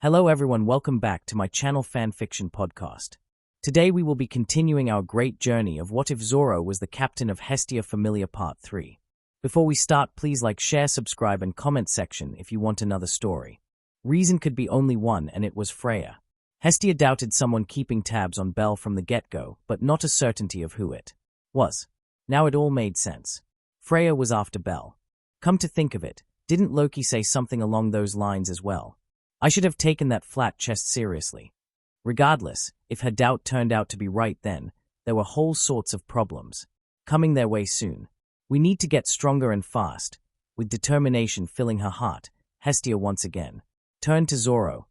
Hello everyone, welcome back to my channel Fanfiction podcast. Today we will be continuing our great journey of What If Zoro was the captain of Hestia Famelia Part 3. Before we start, please like, share, subscribe and comment section if you want another story. Reason could be only one, and it was Freya. Hestia doubted someone keeping tabs on Bell from the get-go, but not a certainty of who it was. Now it all made sense. Freya was after Bell. Come to think of it, didn't Loki say something along those lines as well? I should have taken that flat chest seriously. Regardless, if her doubt turned out to be right, then there were whole sorts of problems coming their way soon. We need to get stronger and fast. With determination filling her heart, Hestia once again turned to Zoro,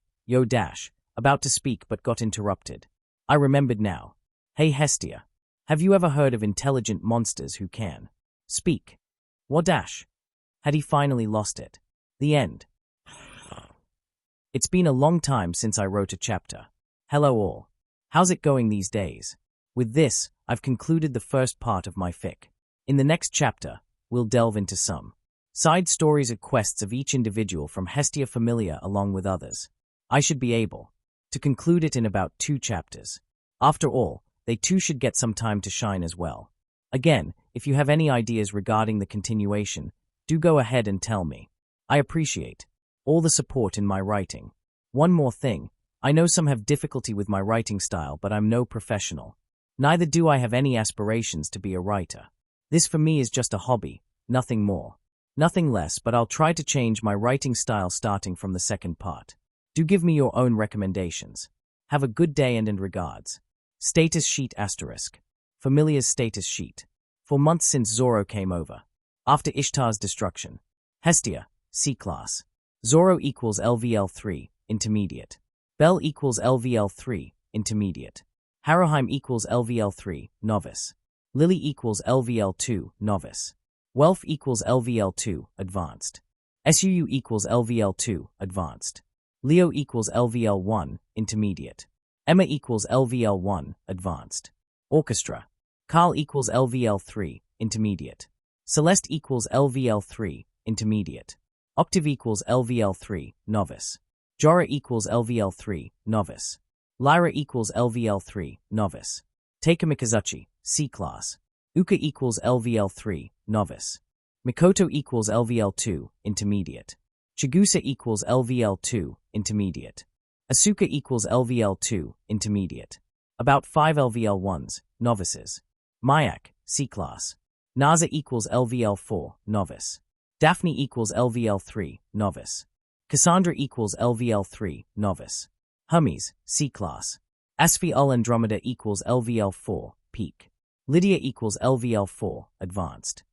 about to speak but got interrupted. I remembered now. Hey Hestia, have you ever heard of intelligent monsters who can speak? What ? Had he finally lost it? The end. It's been a long time since I wrote a chapter. Hello all. How's it going these days? With this, I've concluded the first part of my fic. In the next chapter, we'll delve into some side stories and quests of each individual from Hestia Famelia along with others. I should be able to conclude it in about 2 chapters. After all, they too should get some time to shine as well. Again, if you have any ideas regarding the continuation, do go ahead and tell me. I appreciate all the support in my writing. One more thing, I know some have difficulty with my writing style, but I'm no professional. Neither do I have any aspirations to be a writer. This for me is just a hobby, nothing more, nothing less, but I'll try to change my writing style starting from the second part. Do give me your own recommendations. Have a good day and regards. Status sheet *. Famelia's status sheet. 4 months since Zoro came over. After Ishtar's destruction. Hestia, C-Class. Zoro equals LVL3, Intermediate. Bell equals LVL3, Intermediate. Harrowheim equals LVL3, Novice. Lily equals LVL2, Novice. Welf equals LVL2, Advanced. SUU equals LVL2, Advanced. Leo equals LVL1, Intermediate. Emma equals LVL1, Advanced. Orchestra. Carl equals LVL3, Intermediate. Celeste equals LVL3, Intermediate. Octave equals LVL3, Novice. Jorah equals LVL3, Novice. Lyra equals LVL3, Novice. Taika Mikazuchi, C-Class. Uka equals LVL3, Novice. Mikoto equals LVL2, Intermediate. Chigusa equals LVL2, Intermediate. Asuka equals LVL2, Intermediate. About 5 LVL1s, Novices. Mayak, C-Class. Naza equals LVL4, Novice. Daphne equals LVL3, Novice. Cassandra equals LVL3, Novice. Hermes, C-Class. Asfi Andromeda equals LVL4, Peak. Lydia equals LVL4, Advanced.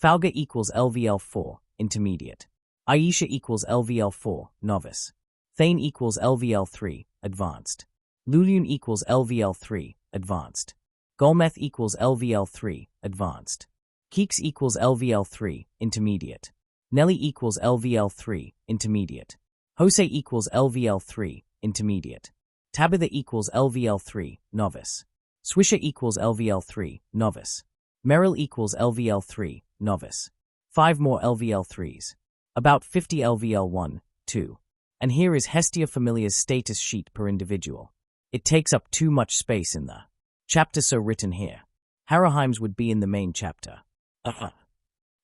Falga equals LVL4, Intermediate. Aisha equals LVL4, Novice. Thane equals LVL3, Advanced. Lulun equals LVL3, Advanced. Golmeth equals LVL3, Advanced. Keeks equals LVL3, Intermediate. Nelly equals LVL3, Intermediate. Jose equals LVL3, Intermediate. Tabitha equals LVL3, Novice. Swisher equals LVL3, Novice. Meryl equals LVL3, Novice. 5 more LVL3s. About 50 LVL1, 2. And here is Hestia Famelia's status sheet per individual. It takes up too much space in the chapter, so written here. Harrowheim's would be in the main chapter.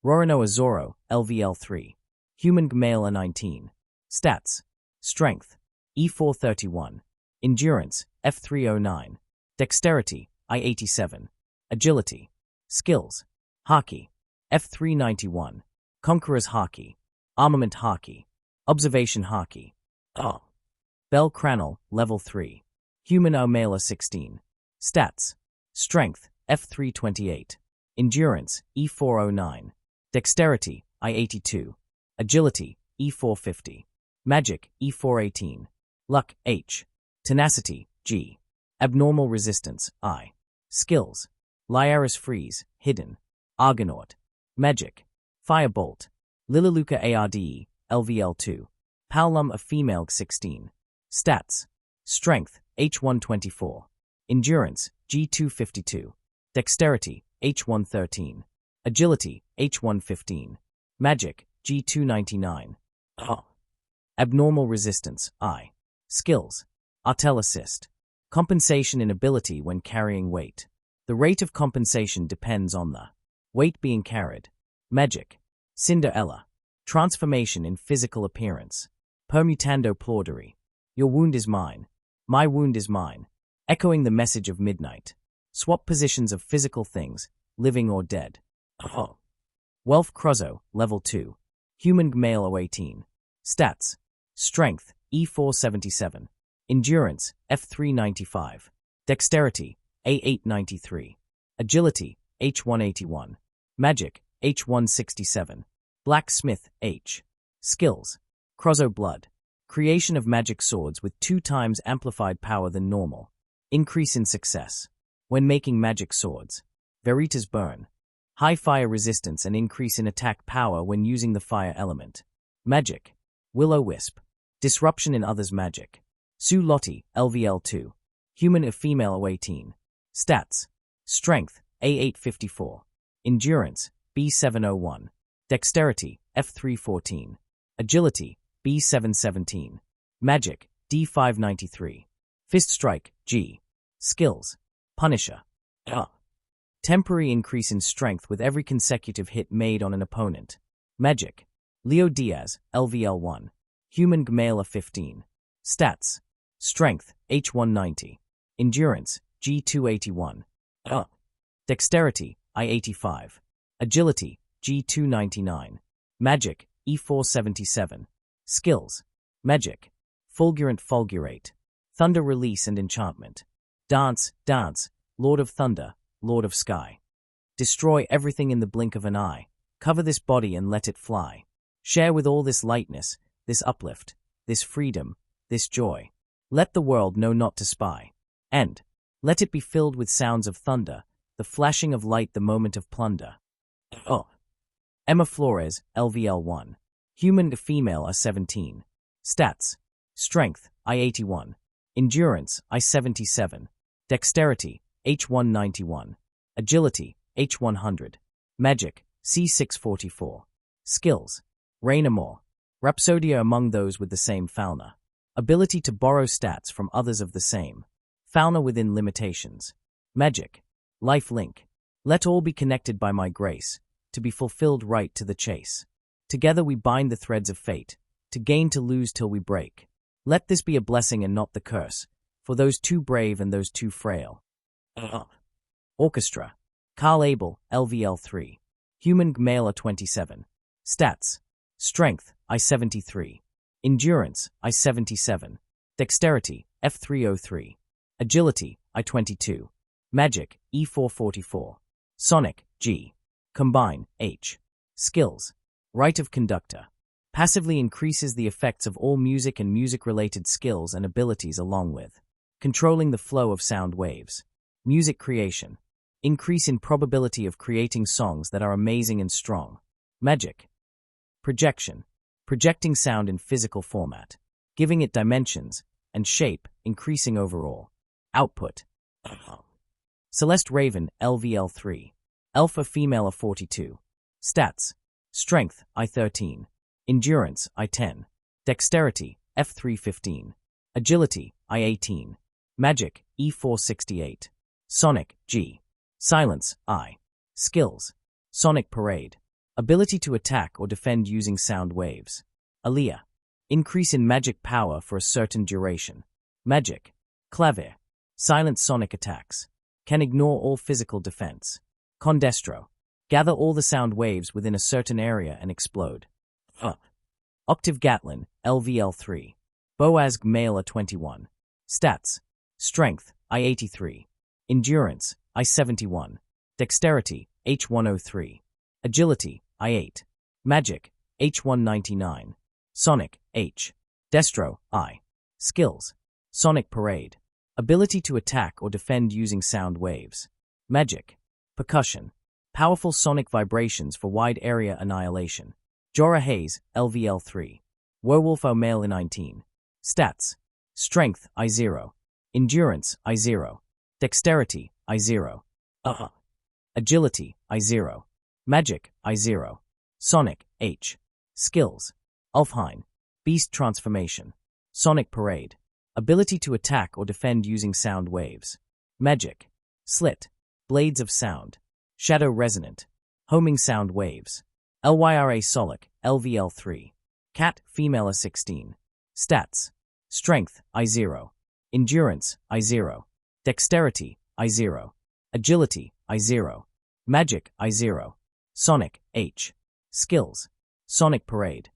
Roronoa Zoro, LVL3. Human male A19. Stats. Strength, E431. Endurance, F309. Dexterity, I87. Agility. Skills. Haki, F391. Conqueror's Haki. Armament Haki. Observation Haki. Bell Cranel, Level 3. Human male A16. Stats. Strength, F328. Endurance, E409. Dexterity, I82. Agility, E450. Magic, E418. Luck, H. Tenacity, G. Abnormal Resistance, I. Skills. Lyaris Freeze, Hidden. Argonaut. Magic. Firebolt. Lilaluka Arde, LVL2. Paolum a female 16. Stats. Strength, H124. Endurance, G252. Dexterity, H113. Agility, H115. Magic, G299. Abnormal Resistance, I. Skills. Artel Assist. Compensation in ability when carrying weight. The rate of compensation depends on the weight being carried. Magic. Cinderella. Transformation in physical appearance. Permutando plaudere. Your wound is mine. My wound is mine. Echoing the message of midnight. Swap positions of physical things, living or dead. Oh. Wealth Crozo, Level 2. Human Male 018. Stats. Strength, E477. Endurance, F395. Dexterity, A893. Agility, H181. Magic, H167. Blacksmith, H. Skills. Crozo Blood. Creation of magic swords with 2 times amplified power than normal. Increase in success. When making magic swords. Veritas Burn. High fire resistance and increase in attack power when using the fire element. Magic. Will-O-Wisp. Disruption in others' magic. Sue Lottie, LVL2. Human or female 018. Stats. Strength, A854. Endurance, B701. Dexterity, F314. Agility, B717. Magic, D593. Fist Strike, G. Skills. Punisher. Temporary increase in strength with every consecutive hit made on an opponent. Magic. Leo Diaz, LVL1. Human Gmela 15. Stats. Strength, H190. Endurance, G281. Dexterity, I85. Agility, G299. Magic, E477. Skills. Magic. Fulgurant Fulgurate. Thunder Release and Enchantment. Dance, Dance, Lord of Thunder, Lord of Sky. Destroy everything in the blink of an eye. Cover this body and let it fly. Share with all this lightness, this uplift, this freedom, this joy. Let the world know not to spy. And let it be filled with sounds of thunder, the flashing of light the moment of plunder. Emma Flores, LVL1. Human to female A17. Stats. Strength, I81. Endurance, I77. Dexterity, H191. Agility, H100. Magic, C644. Skills. Rain Amor. Rhapsodia among those with the same fauna. Ability to borrow stats from others of the same. Fauna within limitations. Magic. Life Link. Let all be connected by my grace, to be fulfilled right to the chase. Together we bind the threads of fate, to gain to lose till we break. Let this be a blessing and not the curse, for those too brave and those too frail. Orchestra. Carl Abel, LVL3. Human Gmela 27. Stats. Strength, I73. Endurance, I77. Dexterity, F303. Agility, I22. Magic, E444. Sonic, G. Combine, H. Skills. Right of Conductor. Passively increases the effects of all music and music-related skills and abilities along with controlling the flow of sound waves. Music creation. Increase in probability of creating songs that are amazing and strong. Magic. Projection. Projecting sound in physical format, giving it dimensions and shape, increasing overall output. Celeste Raven, LVL3. Alpha Female 42. Stats. Strength, I13. Endurance, I10. Dexterity, F315. Agility, I18. Magic, E468. Sonic, G. Silence, I. Skills. Sonic Parade. Ability to attack or defend using sound waves. Aaliyah. Increase in magic power for a certain duration. Magic. Clavier. Silent sonic attacks. Can ignore all physical defense. Condestro. Gather all the sound waves within a certain area and explode. Octave Gatlin, LVL3. Boaz Gmela 21. Stats. Strength, I83. Endurance, I71. Dexterity, H103. Agility, I8. Magic, H199. Sonic, H. Destro, I. Skills. Sonic Parade. Ability to attack or defend using sound waves. Magic. Percussion. Powerful sonic vibrations for wide area annihilation. Jorah Hayes, LVL3. Werewolf Male 19. Stats. Strength, I0. Endurance, I0. Dexterity, I0. Agility, I0. Magic, I0. Sonic, H. Skills. Ulfheim. Beast Transformation. Sonic Parade. Ability to attack or defend using sound waves. Magic. Slit. Blades of sound. Shadow resonant. Homing sound waves. Lyra Solic, LVL3. Cat, Famelia 16. Stats. Strength, I0. Endurance, I0. Dexterity, I0. Agility, I0. Magic, I0. Sonic, H. Skills. Sonic Parade.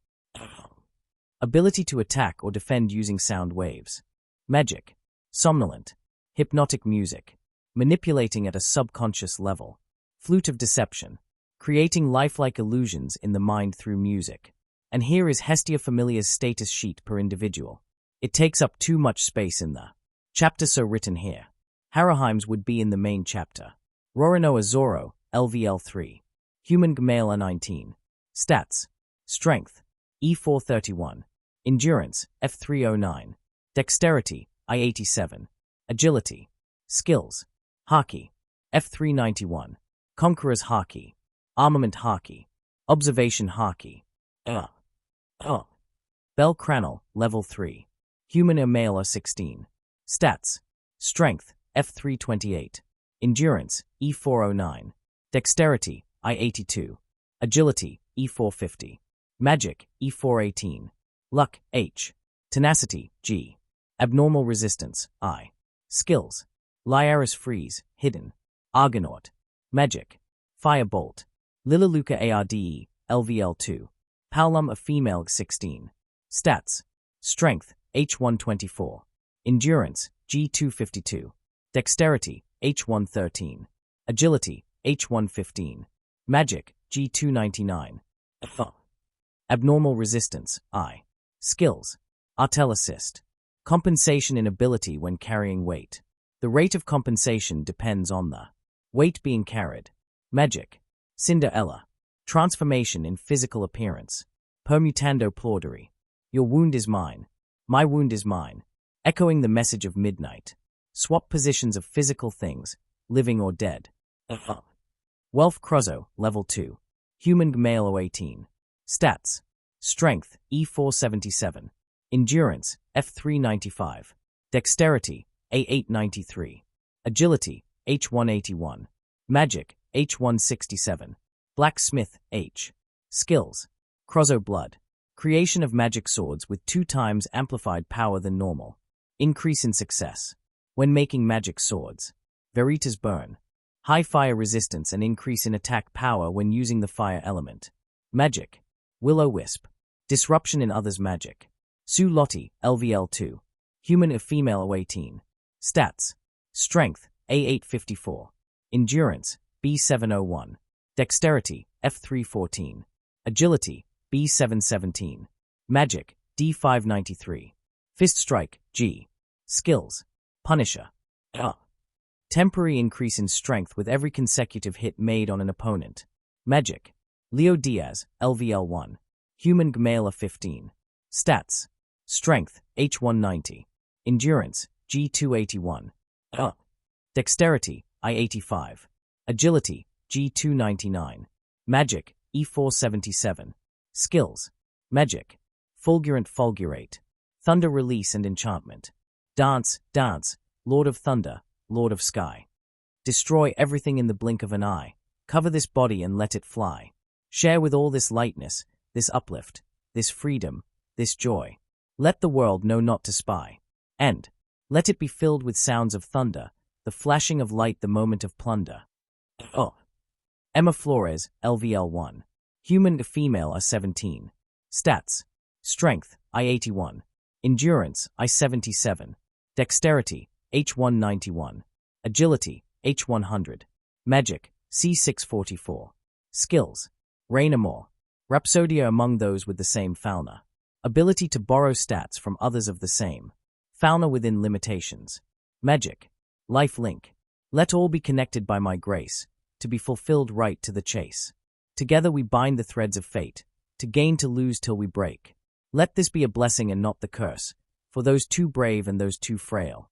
Ability to attack or defend using sound waves. Magic. Somnolent. Hypnotic music. Manipulating at a subconscious level. Flute of deception. Creating lifelike illusions in the mind through music. And here is Hestia Famelia's status sheet per individual. It takes up too much space in the chapter, so written here. Haraheim's would be in the main chapter. Rorinoa Zoro, LVL3. Human Gamela 19. Stats. Strength. E431. Endurance, F309. Dexterity, I87. Agility. Skills. Haki. F391. Conqueror's Haki. Armament Haki. Observation Haki. Bell Cranel, Level 3. Human Amela 16. Stats. Strength, F328. Endurance, E409. Dexterity, I82. Agility, E450. Magic, E418. Luck, H. Tenacity, G. Abnormal Resistance, I. Skills. Lyra's Freeze, Hidden. Argonaut. Magic. Firebolt. Lilaluka ARDE, LVL2. Paulum a Female 16. Stats. Strength, H124. Endurance, G252. Dexterity, H113. Agility, H115. Magic, G299. Abnormal Resistance, I. Skills. Artel Assist. Compensation in ability when carrying weight. The rate of compensation depends on the weight being carried. Magic. Cinderella. Transformation in physical appearance. Permutando Plaudery. Your wound is mine. My wound is mine. Echoing the message of midnight. Swap positions of physical things, living or dead. Wealth Crozo, Level 2. Human Gmalo 18. Stats. Strength, E477. Endurance, F395. Dexterity, A893. Agility, H181. Magic, H167. Blacksmith, H. Skills. Crozo Blood. Creation of magic swords with 2 times amplified power than normal. Increase in success. When making magic swords. Veritas Burn. High fire resistance and increase in attack power when using the fire element. Magic. Will-O-Wisp. Disruption in others' magic. Sue Lottie, LVL2. Human or Female 18. Stats. Strength, A854. Endurance, B701. Dexterity, F314. Agility, B717. Magic, D593. Fist Strike, G. Skills. Punisher. Temporary increase in strength with every consecutive hit made on an opponent. Magic. Leo Diaz, LVL1. Human Gmela 15. Stats. Strength, H190. Endurance, G281. Dexterity, I85. Agility, G299. Magic, E477. Skills. Magic. Fulgurant Fulgurate. Thunder Release and Enchantment. Dance, Dance, Lord of Thunder, Lord of Sky. Destroy everything in the blink of an eye. Cover this body and let it fly. Share with all this lightness, this uplift, this freedom, this joy. Let the world know not to spy. And let it be filled with sounds of thunder, the flashing of light, the moment of plunder. Emma Flores, LVL1. Human to Female are 17. Stats. Strength, I81. Endurance, I77. Dexterity, H191. Agility, H100. Magic, C644. Skills. Rain Amor. Rhapsodia among those with the same fauna. Ability to borrow stats from others of the same. Fauna within limitations. Magic. Life Link. Let all be connected by my grace, to be fulfilled right to the chase. Together we bind the threads of fate, to gain to lose till we break. Let this be a blessing and not the curse, for those too brave and those too frail.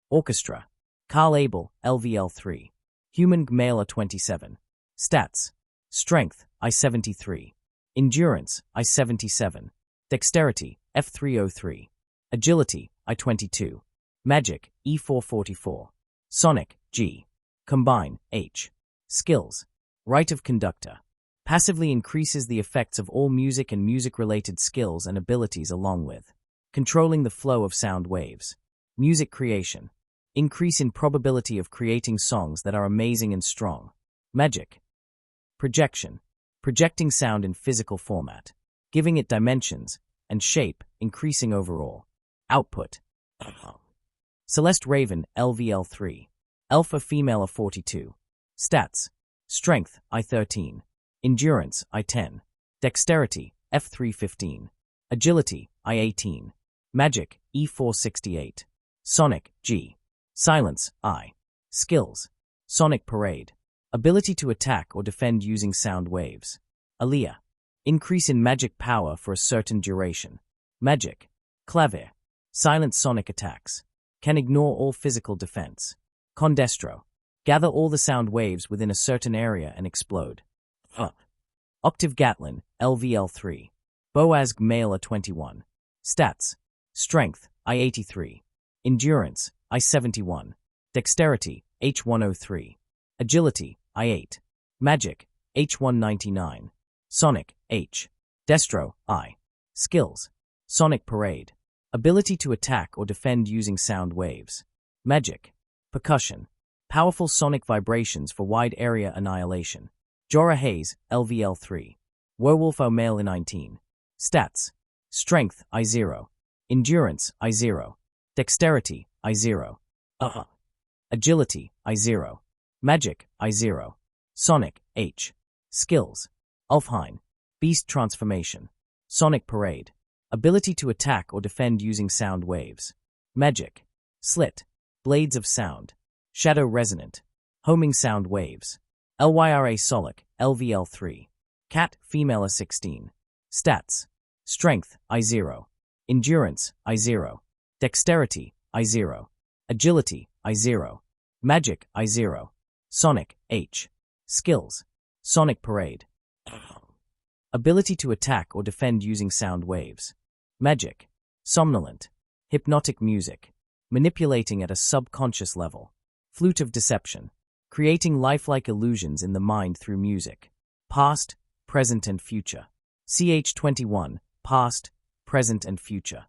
Orchestra. Carl Abel, LVL3. Human Gmela 27. Stats. Strength, I73. Endurance, I77. Dexterity, F303. Agility, I-22. Magic, E-444. Sonic, G. Combine, H. Skills. Right of Conductor. Passively increases the effects of all music and music-related skills and abilities along with controlling the flow of sound waves. Music creation. Increase in probability of creating songs that are amazing and strong. Magic. Projection. Projecting sound in physical format, giving it dimensions and shape, increasing overall output. Celeste Raven, LVL3. Alpha Female of 42. Stats. Strength, I-13. Endurance, I-10. Dexterity, F315. Agility, I-18. Magic, E468. Sonic, G. Silence, I. Skills. Sonic Parade. Ability to attack or defend using sound waves. Aaliyah. Increase in magic power for a certain duration. Magic. Clavier. Silent sonic attacks. Can ignore all physical defense. Condestro. Gather all the sound waves within a certain area and explode. Octave Gatlin, LVL3. Boazg Male A21. Stats. Strength, I-83. Endurance, I-71. Dexterity, H103. Agility, I-8. Magic, H199. Sonic, H. Destro, I. Skills. Sonic Parade. Ability to attack or defend using sound waves. Magic. Percussion. Powerful sonic vibrations for wide area annihilation. Jorah Hayes, LVL3. Werewolf O Male A19. Stats. Strength, I0. Endurance, I0. Dexterity, I0. Agility, I0. Magic, I0. Sonic, H. Skills. Ulfheim. Beast Transformation. Sonic Parade. Ability to attack or defend using sound waves. Magic. Slit. Blades of Sound. Shadow Resonant. Homing sound waves. Lyra Solic, LVL3. Cat, Female A16. Stats. Strength, I0. Endurance, I0. Dexterity, I0. Agility, I0. Magic, I0. Sonic, H. Skills. Sonic Parade. Ability to attack or defend using sound waves. Magic. Somnolent. Hypnotic music. Manipulating at a subconscious level. Flute of Deception. Creating lifelike illusions in the mind through music. Past, present and future. CH21. Past, present and future.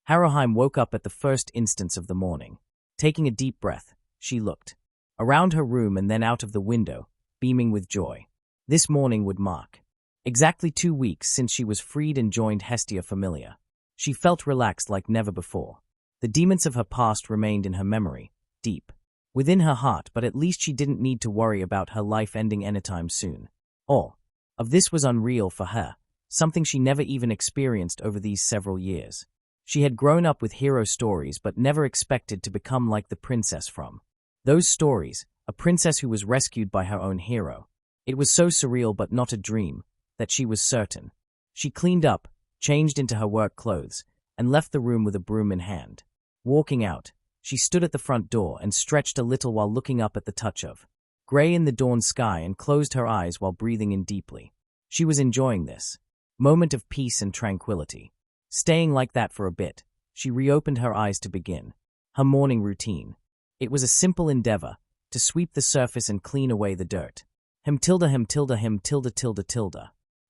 Harrowheim woke up at the first instance of the morning. Taking a deep breath, she looked around her room and then out of the window, beaming with joy. This morning would mark exactly 2 weeks since she was freed and joined Hestia Famelia. She felt relaxed like never before. The demons of her past remained in her memory, deep within her heart, but at least she didn't need to worry about her life ending anytime soon. All of this was unreal for her, something she never even experienced over these several years. She had grown up with hero stories but never expected to become like the princess from those stories, a princess who was rescued by her own hero. It was so surreal but not a dream, that she was certain. She cleaned up, changed into her work clothes, and left the room with a broom in hand. Walking out, she stood at the front door and stretched a little while looking up at the touch of gray in the dawn sky and closed her eyes while breathing in deeply. She was enjoying this moment of peace and tranquility. Staying like that for a bit, she reopened her eyes to begin her morning routine. It was a simple endeavor, to sweep the surface and clean away the dirt. Him tilde.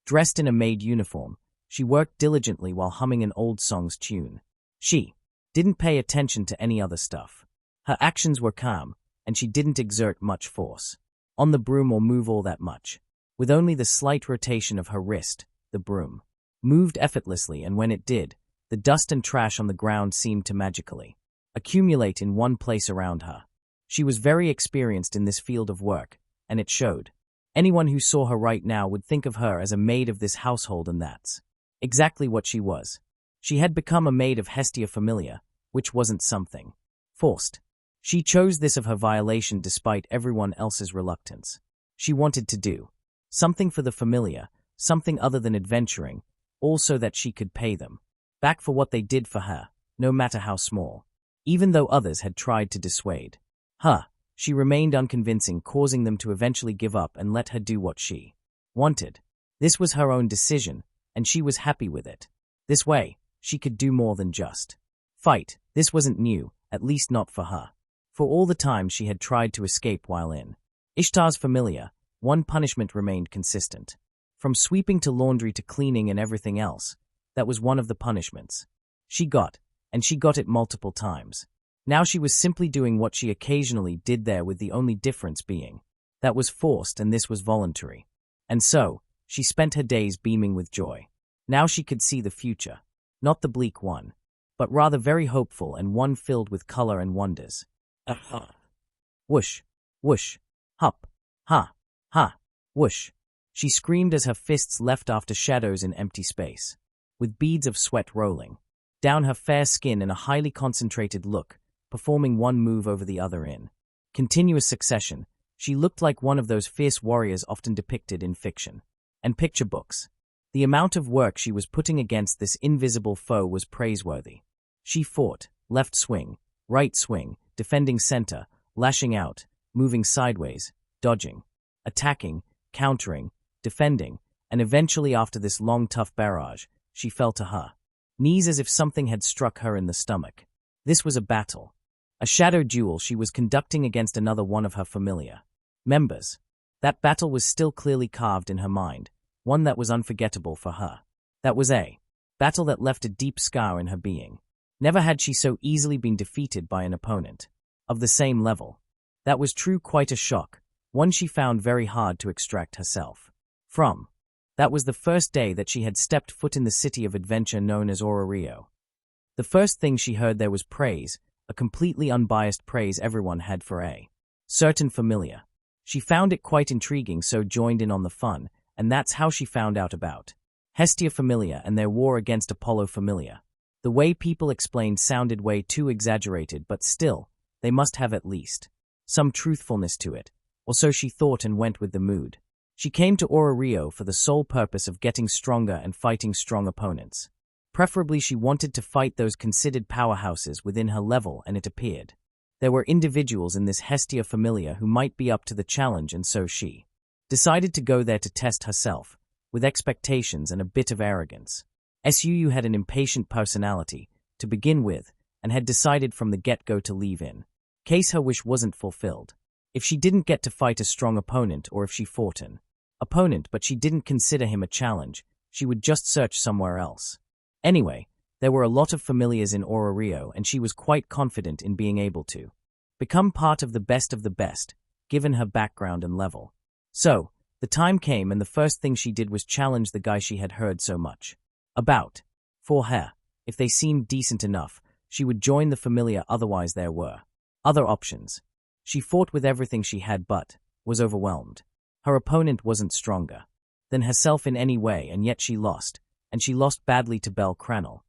Dressed in a maid uniform, she worked diligently while humming an old song's tune. She didn't pay attention to any other stuff. Her actions were calm, and she didn't exert much force on the broom or move all that much. With only the slight rotation of her wrist, the broom moved effortlessly, and when it did, the dust and trash on the ground seemed to magically accumulate in one place around her. She was very experienced in this field of work, and it showed. Anyone who saw her right now would think of her as a maid of this household, and that's exactly what she was. She had become a maid of Hestia Famelia, which wasn't something forced. She chose this of her violation despite everyone else's reluctance. She wanted to do something for the Famelia, something other than adventuring, all so that she could pay them back for what they did for her, no matter how small. Even though others had tried to dissuade her, she remained unconvincing, causing them to eventually give up and let her do what she wanted. This was her own decision, and she was happy with it. This way, she could do more than just fight. This wasn't new, at least not for her. For all the time she had tried to escape while in Ishtar's Famelia, one punishment remained consistent. From sweeping to laundry to cleaning and everything else, that was one of the punishments she got, and she got it multiple times. Now she was simply doing what she occasionally did there, with the only difference being that was forced and this was voluntary. And so, she spent her days beaming with joy. Now she could see the future, not the bleak one, but rather very hopeful and one filled with color and wonders. Whoosh, whoosh, hup, ha, ha, whoosh. She screamed as her fists left after shadows in empty space, with beads of sweat rolling down her fair skin in a highly concentrated look, performing one move over the other in continuous succession. She looked like one of those fierce warriors often depicted in fiction and picture books. The amount of work she was putting against this invisible foe was praiseworthy. She fought, left swing, right swing, defending center, lashing out, moving sideways, dodging, attacking, countering, defending, and eventually after this long tough barrage, she fell to her knees as if something had struck her in the stomach. This was a battle. A shadow duel she was conducting against another one of her Famelia members. That battle was still clearly carved in her mind, one that was unforgettable for her. That was a battle that left a deep scar in her being. Never had she so easily been defeated by an opponent of the same level. That was true, quite a shock, one she found very hard to extract herself from. That was the first day that she had stepped foot in the city of adventure known as Rio. The first thing she heard there was praise, a completely unbiased praise everyone had for a certain Famelia. She found it quite intriguing, so joined in on the fun, and that's how she found out about Hestia Famelia and their war against Apollo Famelia. The way people explained sounded way too exaggerated, but still, they must have at least some truthfulness to it, or so she thought and went with the mood. She came to Rio for the sole purpose of getting stronger and fighting strong opponents. Preferably she wanted to fight those considered powerhouses within her level, and it appeared there were individuals in this Hestia Famelia who might be up to the challenge, and so she decided to go there to test herself, with expectations and a bit of arrogance. Suu had an impatient personality, to begin with, and had decided from the get-go to leave in case her wish wasn't fulfilled. If she didn't get to fight a strong opponent, or if she fought an opponent but she didn't consider him a challenge, she would just search somewhere else. Anyway, there were a lot of Famelias in Rio, and she was quite confident in being able to become part of the best, given her background and level. So, the time came, and the first thing she did was challenge the guy she had heard so much about. For her, if they seemed decent enough, she would join the Famelia, otherwise there were other options. She fought with everything she had but was overwhelmed. Her opponent wasn't stronger than herself in any way, and yet she lost, and she lost badly to Bel Cranel.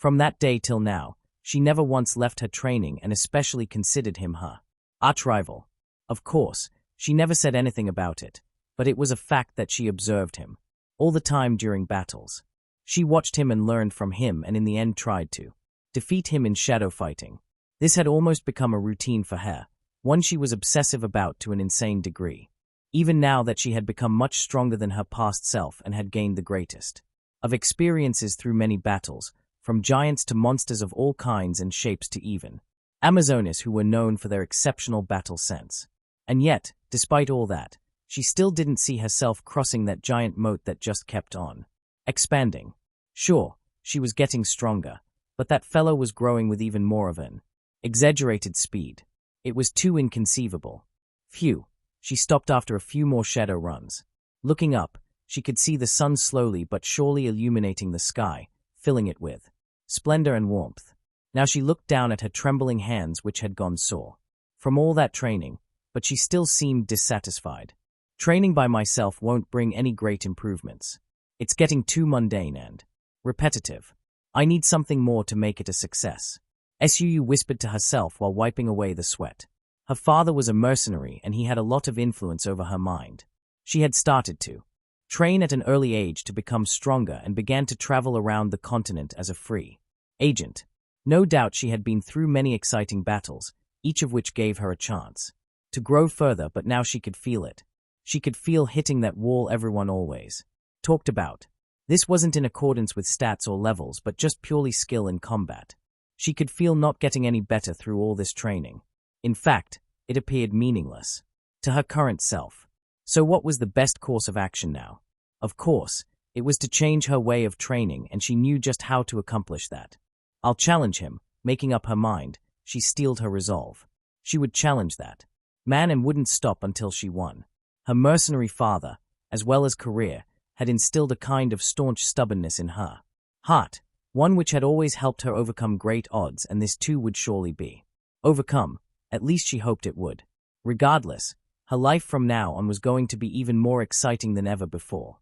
From that day till now, she never once left her training and especially considered him her arch-rival. Of course, she never said anything about it, but it was a fact that she observed him all the time during battles. She watched him and learned from him, and in the end tried to defeat him in shadow fighting. This had almost become a routine for her, one she was obsessive about to an insane degree. Even now that she had become much stronger than her past self and had gained the greatest of experiences through many battles, from giants to monsters of all kinds and shapes to even Amazonas who were known for their exceptional battle sense. And yet, despite all that, she still didn't see herself crossing that giant moat that just kept on expanding. Sure, she was getting stronger, but that fellow was growing with even more of an exaggerated speed. It was too inconceivable. Phew, she stopped after a few more shadow runs. Looking up, she could see the sun slowly but surely illuminating the sky, filling it with splendor and warmth. Now she looked down at her trembling hands, which had gone sore from all that training, but she still seemed dissatisfied. Training by myself won't bring any great improvements. It's getting too mundane and repetitive. I need something more to make it a success. Suu whispered to herself while wiping away the sweat. Her father was a mercenary, and he had a lot of influence over her mind. She had started to train at an early age to become stronger and began to travel around the continent as a free agent. No doubt she had been through many exciting battles, each of which gave her a chance to grow further, but now she could feel it. She could feel hitting that wall everyone always talked about. This wasn't in accordance with stats or levels, but just purely skill in combat. She could feel not getting any better through all this training. In fact, it appeared meaningless to her current self. So what was the best course of action now? Of course, it was to change her way of training, and she knew just how to accomplish that. I'll challenge him. Making up her mind, she steeled her resolve. She would challenge that man and wouldn't stop until she won. Her mercenary father, as well as career, had instilled a kind of staunch stubbornness in her heart, one which had always helped her overcome great odds, and this too would surely be overcome. At least she hoped it would. Regardless, her life from now on was going to be even more exciting than ever before.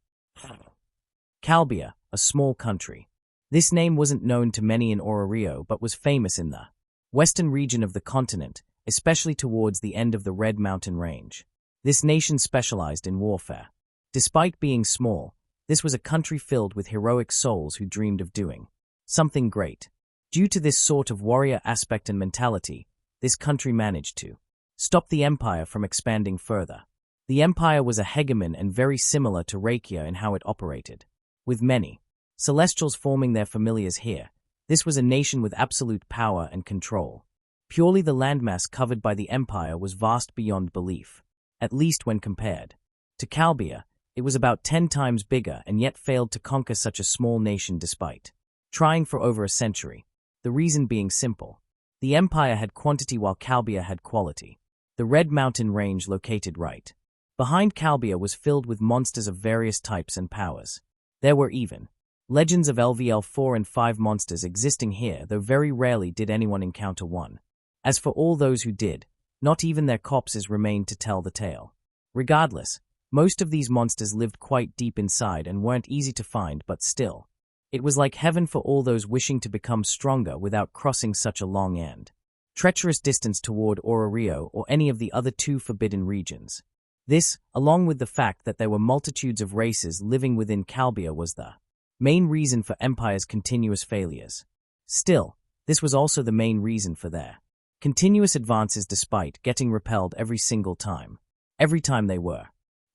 Calbia, a small country. This name wasn't known to many in Ororio, but was famous in the western region of the continent, especially towards the end of the Red Mountain Range. This nation specialized in warfare. Despite being small, this was a country filled with heroic souls who dreamed of doing something great. Due to this sort of warrior aspect and mentality, this country managed to stop the empire from expanding further. The empire was a hegemon and very similar to Rakia in how it operated. With many Celestials forming their familiars here, this was a nation with absolute power and control. Purely the landmass covered by the empire was vast beyond belief, at least when compared to Calbia. It was about 10 times bigger and yet failed to conquer such a small nation despite trying for over a century. The reason being simple. The empire had quantity while Calbia had quality. The Red Mountain Range located right behind Calbia was filled with monsters of various types and powers. There were even legends of LVL 4 and 5 monsters existing here, though very rarely did anyone encounter one. As for all those who did, not even their corpses remained to tell the tale. Regardless, most of these monsters lived quite deep inside and weren't easy to find, but still, it was like heaven for all those wishing to become stronger without crossing such a long and treacherous distance toward Ororio or any of the other 2 forbidden regions. This, along with the fact that there were multitudes of races living within Calbia, was the main reason for Empire's continuous failures. Still, this was also the main reason for their continuous advances despite getting repelled every single time. Every time they were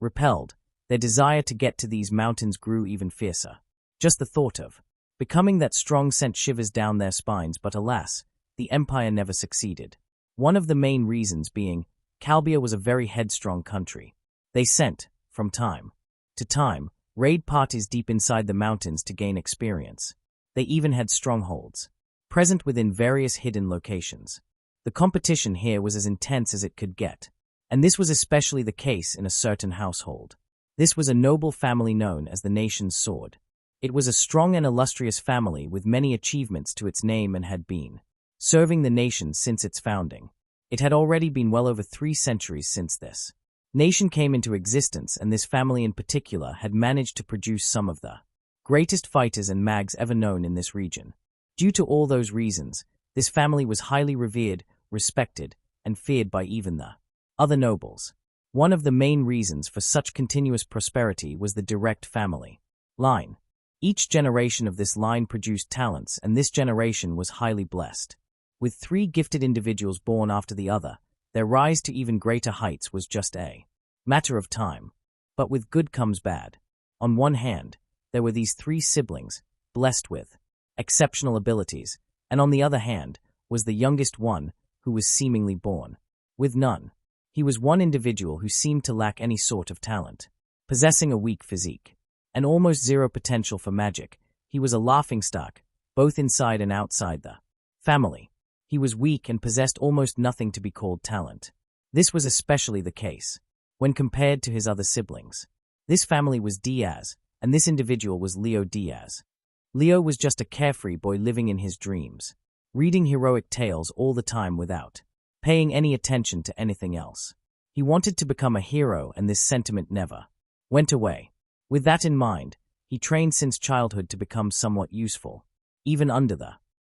repelled, their desire to get to these mountains grew even fiercer. Just the thought of becoming that strong sent shivers down their spines, but alas, the Empire never succeeded. One of the main reasons being, Calbia was a very headstrong country. They sent, from time to time, raid parties deep inside the mountains to gain experience. They even had strongholds present within various hidden locations. The competition here was as intense as it could get, and this was especially the case in a certain household. This was a noble family known as the Nation's Sword. It was a strong and illustrious family with many achievements to its name and had been serving the nation since its founding. It had already been well over 3 centuries since this nation came into existence, and this family in particular had managed to produce some of the greatest fighters and mags ever known in this region. Due to all those reasons, this family was highly revered, respected, and feared by even the other nobles. One of the main reasons for such continuous prosperity was the direct family line. Each generation of this line produced talents, and this generation was highly blessed. With 3 gifted individuals born after the other, their rise to even greater heights was just a matter of time. But with good comes bad. On one hand, there were these 3 siblings, blessed with exceptional abilities, and on the other hand, was the youngest one, who was seemingly born with none. He was one individual who seemed to lack any sort of talent, possessing a weak physique and almost zero potential for magic. He was a laughingstock, both inside and outside the family. He was weak and possessed almost nothing to be called talent. This was especially the case when compared to his other siblings. This family was Diaz, and this individual was Leo Diaz. Leo was just a carefree boy living in his dreams, reading heroic tales all the time without paying any attention to anything else. He wanted to become a hero, and this sentiment never went away. With that in mind, he trained since childhood to become somewhat useful. Even under the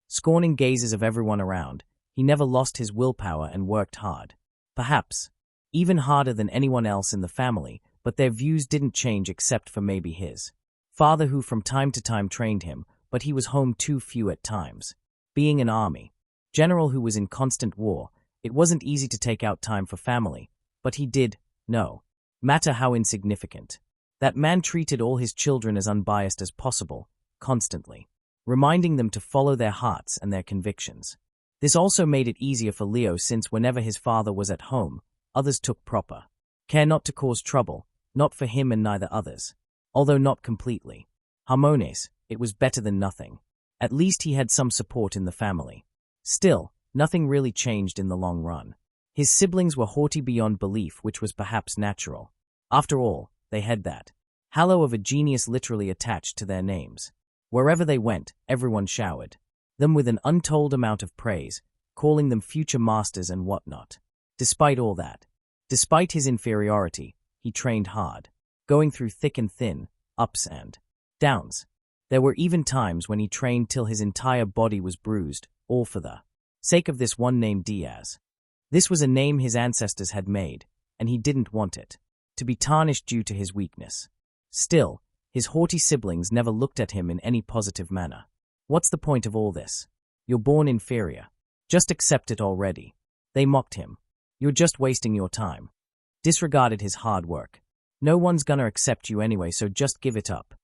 scorning gazes of everyone around, he never lost his willpower and worked hard. Perhaps even harder than anyone else in the family, but their views didn't change except for maybe his father, who from time to time trained him, but he was home too few at times. Being an army general who was in constant war, it wasn't easy to take out time for family, but he did, no matter how insignificant That man treated all his children as unbiased as possible, constantly, reminding them to follow their hearts and their convictions. This also made it easier for Leo since whenever his father was at home, others took proper care not to cause trouble, not for him and neither others. Although not completely harmonious, it was better than nothing. At least he had some support in the family. Still, nothing really changed in the long run. His siblings were haughty beyond belief, which was perhaps natural. After all, they had that halo of a genius literally attached to their names. Wherever they went, everyone showered them with an untold amount of praise, calling them future masters and whatnot. Despite all that, despite his inferiority, he trained hard, going through thick and thin, ups and downs. There were even times when he trained till his entire body was bruised, all for the sake of this one named Diaz. This was a name his ancestors had made, and he didn't want it to be tarnished due to his weakness. Still, his haughty siblings never looked at him in any positive manner. What's the point of all this? You're born inferior. Just accept it already. They mocked him. You're just wasting your time. Disregarded his hard work. No one's gonna accept you anyway, so just give it up.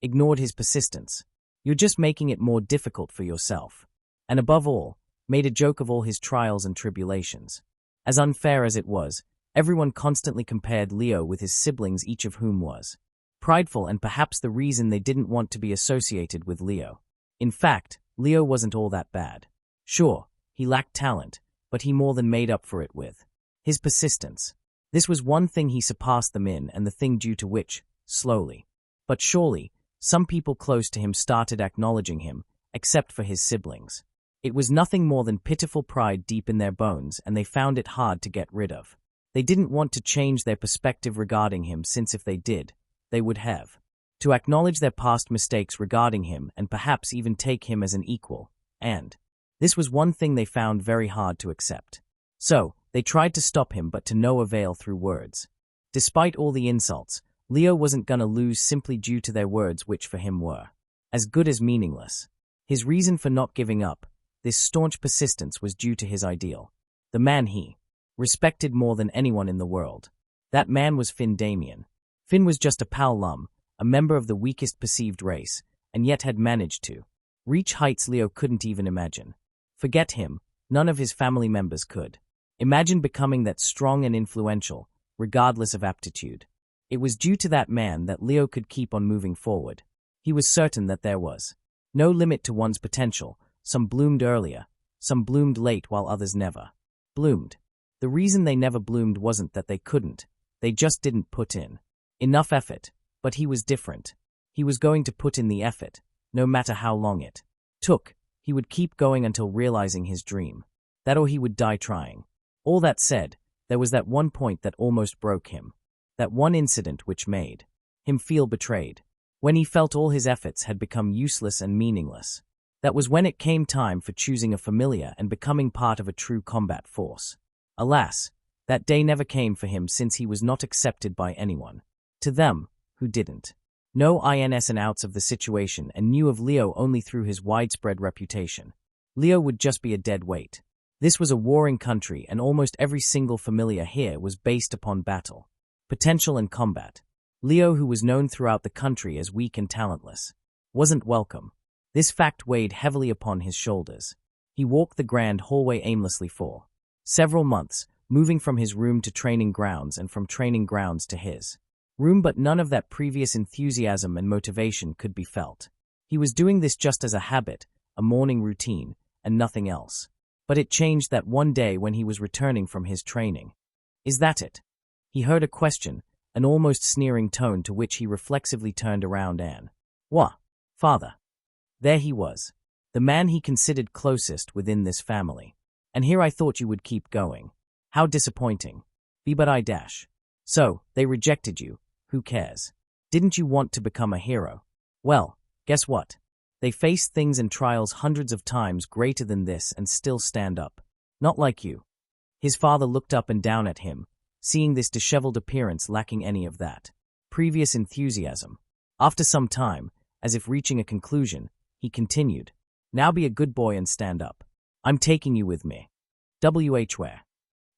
Ignored his persistence. You're just making it more difficult for yourself. And above all, made a joke of all his trials and tribulations. As unfair as it was, everyone constantly compared Leo with his siblings, each of whom was prideful and perhaps the reason they didn't want to be associated with Leo. In fact, Leo wasn't all that bad. Sure, he lacked talent, but he more than made up for it with his persistence. This was one thing he surpassed them in, and the thing due to which, slowly but surely, some people close to him started acknowledging him, except for his siblings. It was nothing more than pitiful pride deep in their bones, and they found it hard to get rid of. They didn't want to change their perspective regarding him, since if they did, they would have to acknowledge their past mistakes regarding him and perhaps even take him as an equal, and this was one thing they found very hard to accept. So, they tried to stop him, but to no avail through words. Despite all the insults, Leo wasn't gonna lose simply due to their words, which for him were as good as meaningless. His reason for not giving up, this staunch persistence, was due to his ideal. The man he respected more than anyone in the world. That man was Finn Damien. Finn was just a Pal-Lum, a member of the weakest perceived race, and yet had managed to reach heights Leo couldn't even imagine. Forget him, none of his family members could imagine becoming that strong and influential, regardless of aptitude. It was due to that man that Leo could keep on moving forward. He was certain that there was no limit to one's potential. Some bloomed earlier, some bloomed late, while others never bloomed. The reason they never bloomed wasn't that they couldn't, they just didn't put in enough effort. But he was different. He was going to put in the effort, no matter how long it took. He would keep going until realizing his dream. That or he would die trying. All that said, there was that one point that almost broke him. That one incident which made him feel betrayed. When he felt all his efforts had become useless and meaningless. That was when it came time for choosing a Famelia and becoming part of a true combat force. Alas, that day never came for him, since he was not accepted by anyone. To them, who didn't know ins and outs of the situation and knew of Leo only through his widespread reputation, Leo would just be a dead weight. This was a warring country, and almost every single Famelia here was based upon battle, potential and combat. Leo, who was known throughout the country as weak and talentless, wasn't welcome. This fact weighed heavily upon his shoulders. He walked the grand hallway aimlessly for several months, moving from his room to training grounds and from training grounds to his room, but none of that previous enthusiasm and motivation could be felt. He was doing this just as a habit, a morning routine, and nothing else. But it changed that one day when he was returning from his training. "Is that it?" He heard a question, an almost sneering tone, to which he reflexively turned around and, "What, father?" There he was, the man he considered closest within this family. "And here I thought you would keep going. How disappointing." But I dash. "So, they rejected you. Who cares? Didn't you want to become a hero? Well, guess what? They faced things and trials hundreds of times greater than this and still stand up. Not like you." His father looked up and down at him, seeing this disheveled appearance lacking any of that previous enthusiasm. After some time, as if reaching a conclusion, he continued, "Now be a good boy and stand up. I'm taking you with me." Where?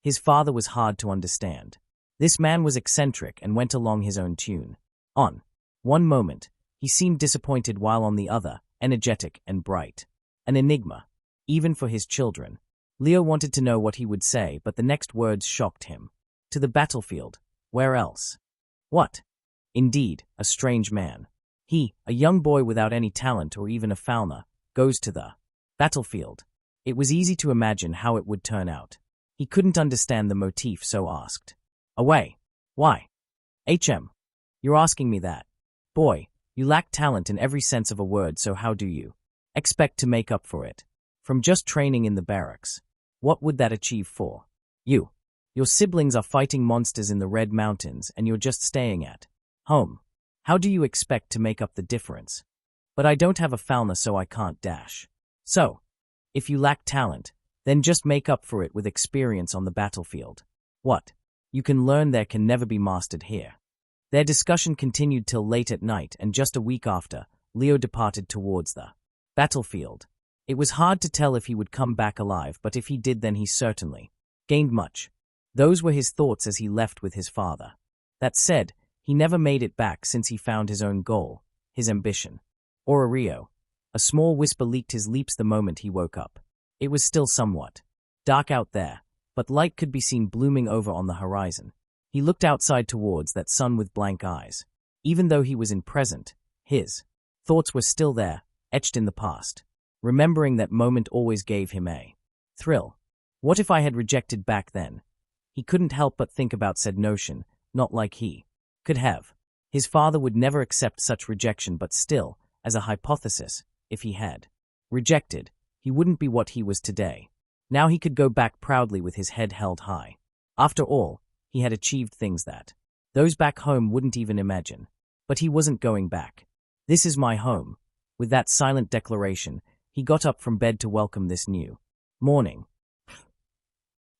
His father was hard to understand. This man was eccentric and went along his own tune. On one moment, he seemed disappointed, while on the other, energetic and bright. An enigma, even for his children. Leo wanted to know what he would say, but the next words shocked him. To the battlefield. Where else? What? Indeed, a strange man. He, a young boy without any talent or even a Falna, goes to the battlefield. It was easy to imagine how it would turn out. He couldn't understand the motif, so asked. Away. Why? You're asking me that. Boy, you lack talent in every sense of a word, so how do you expect to make up for it? From just training in the barracks. What would that achieve for you? Your siblings are fighting monsters in the Red Mountains, and you're just staying at home. How do you expect to make up the difference? But I don't have a Falna, so I can't dash. So, if you lack talent, then just make up for it with experience on the battlefield. What you can learn there can never be mastered here. Their discussion continued till late at night, and just a week after, Leo departed towards the battlefield. It was hard to tell if he would come back alive, but if he did, then he certainly gained much. Those were his thoughts as he left with his father. That said, he never made it back, since he found his own goal, his ambition. Rio. A small whisper leaked his lips the moment he woke up. It was still somewhat dark out there, but light could be seen blooming over on the horizon. He looked outside towards that sun with blank eyes. Even though he was in present, his thoughts were still there, etched in the past. Remembering that moment always gave him a thrill. What if I had rejected back then? He couldn't help but think about said notion, not like he could have. His father would never accept such rejection, but still, as a hypothesis, if he had rejected, he wouldn't be what he was today. Now he could go back proudly with his head held high. After all, he had achieved things that those back home wouldn't even imagine. But he wasn't going back. This is my home. With that silent declaration, he got up from bed to welcome this new morning.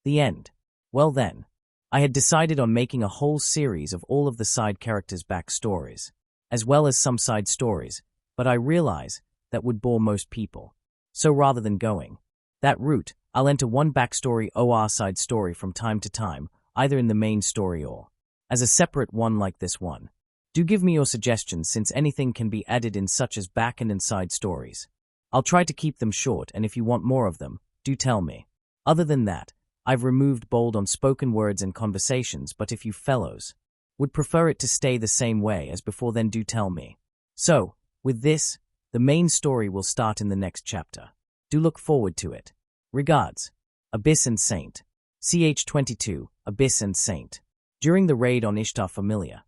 The end. Well then, I had decided on making a whole series of all of the side characters' backstories, as well as some side stories, but I realize that would bore most people. So rather than going that route, I'll enter one backstory or side story from time to time, either in the main story or as a separate one like this one. Do give me your suggestions, since anything can be added in, such as back and side stories. I'll try to keep them short, and if you want more of them, do tell me. Other than that, I've removed bold on spoken words and conversations, but if you fellows would prefer it to stay the same way as before, then do tell me. So, with this, the main story will start in the next chapter. Do look forward to it. Regards. Abyss and Saint. CH22, Abyss and Saint. During the raid on Famelia.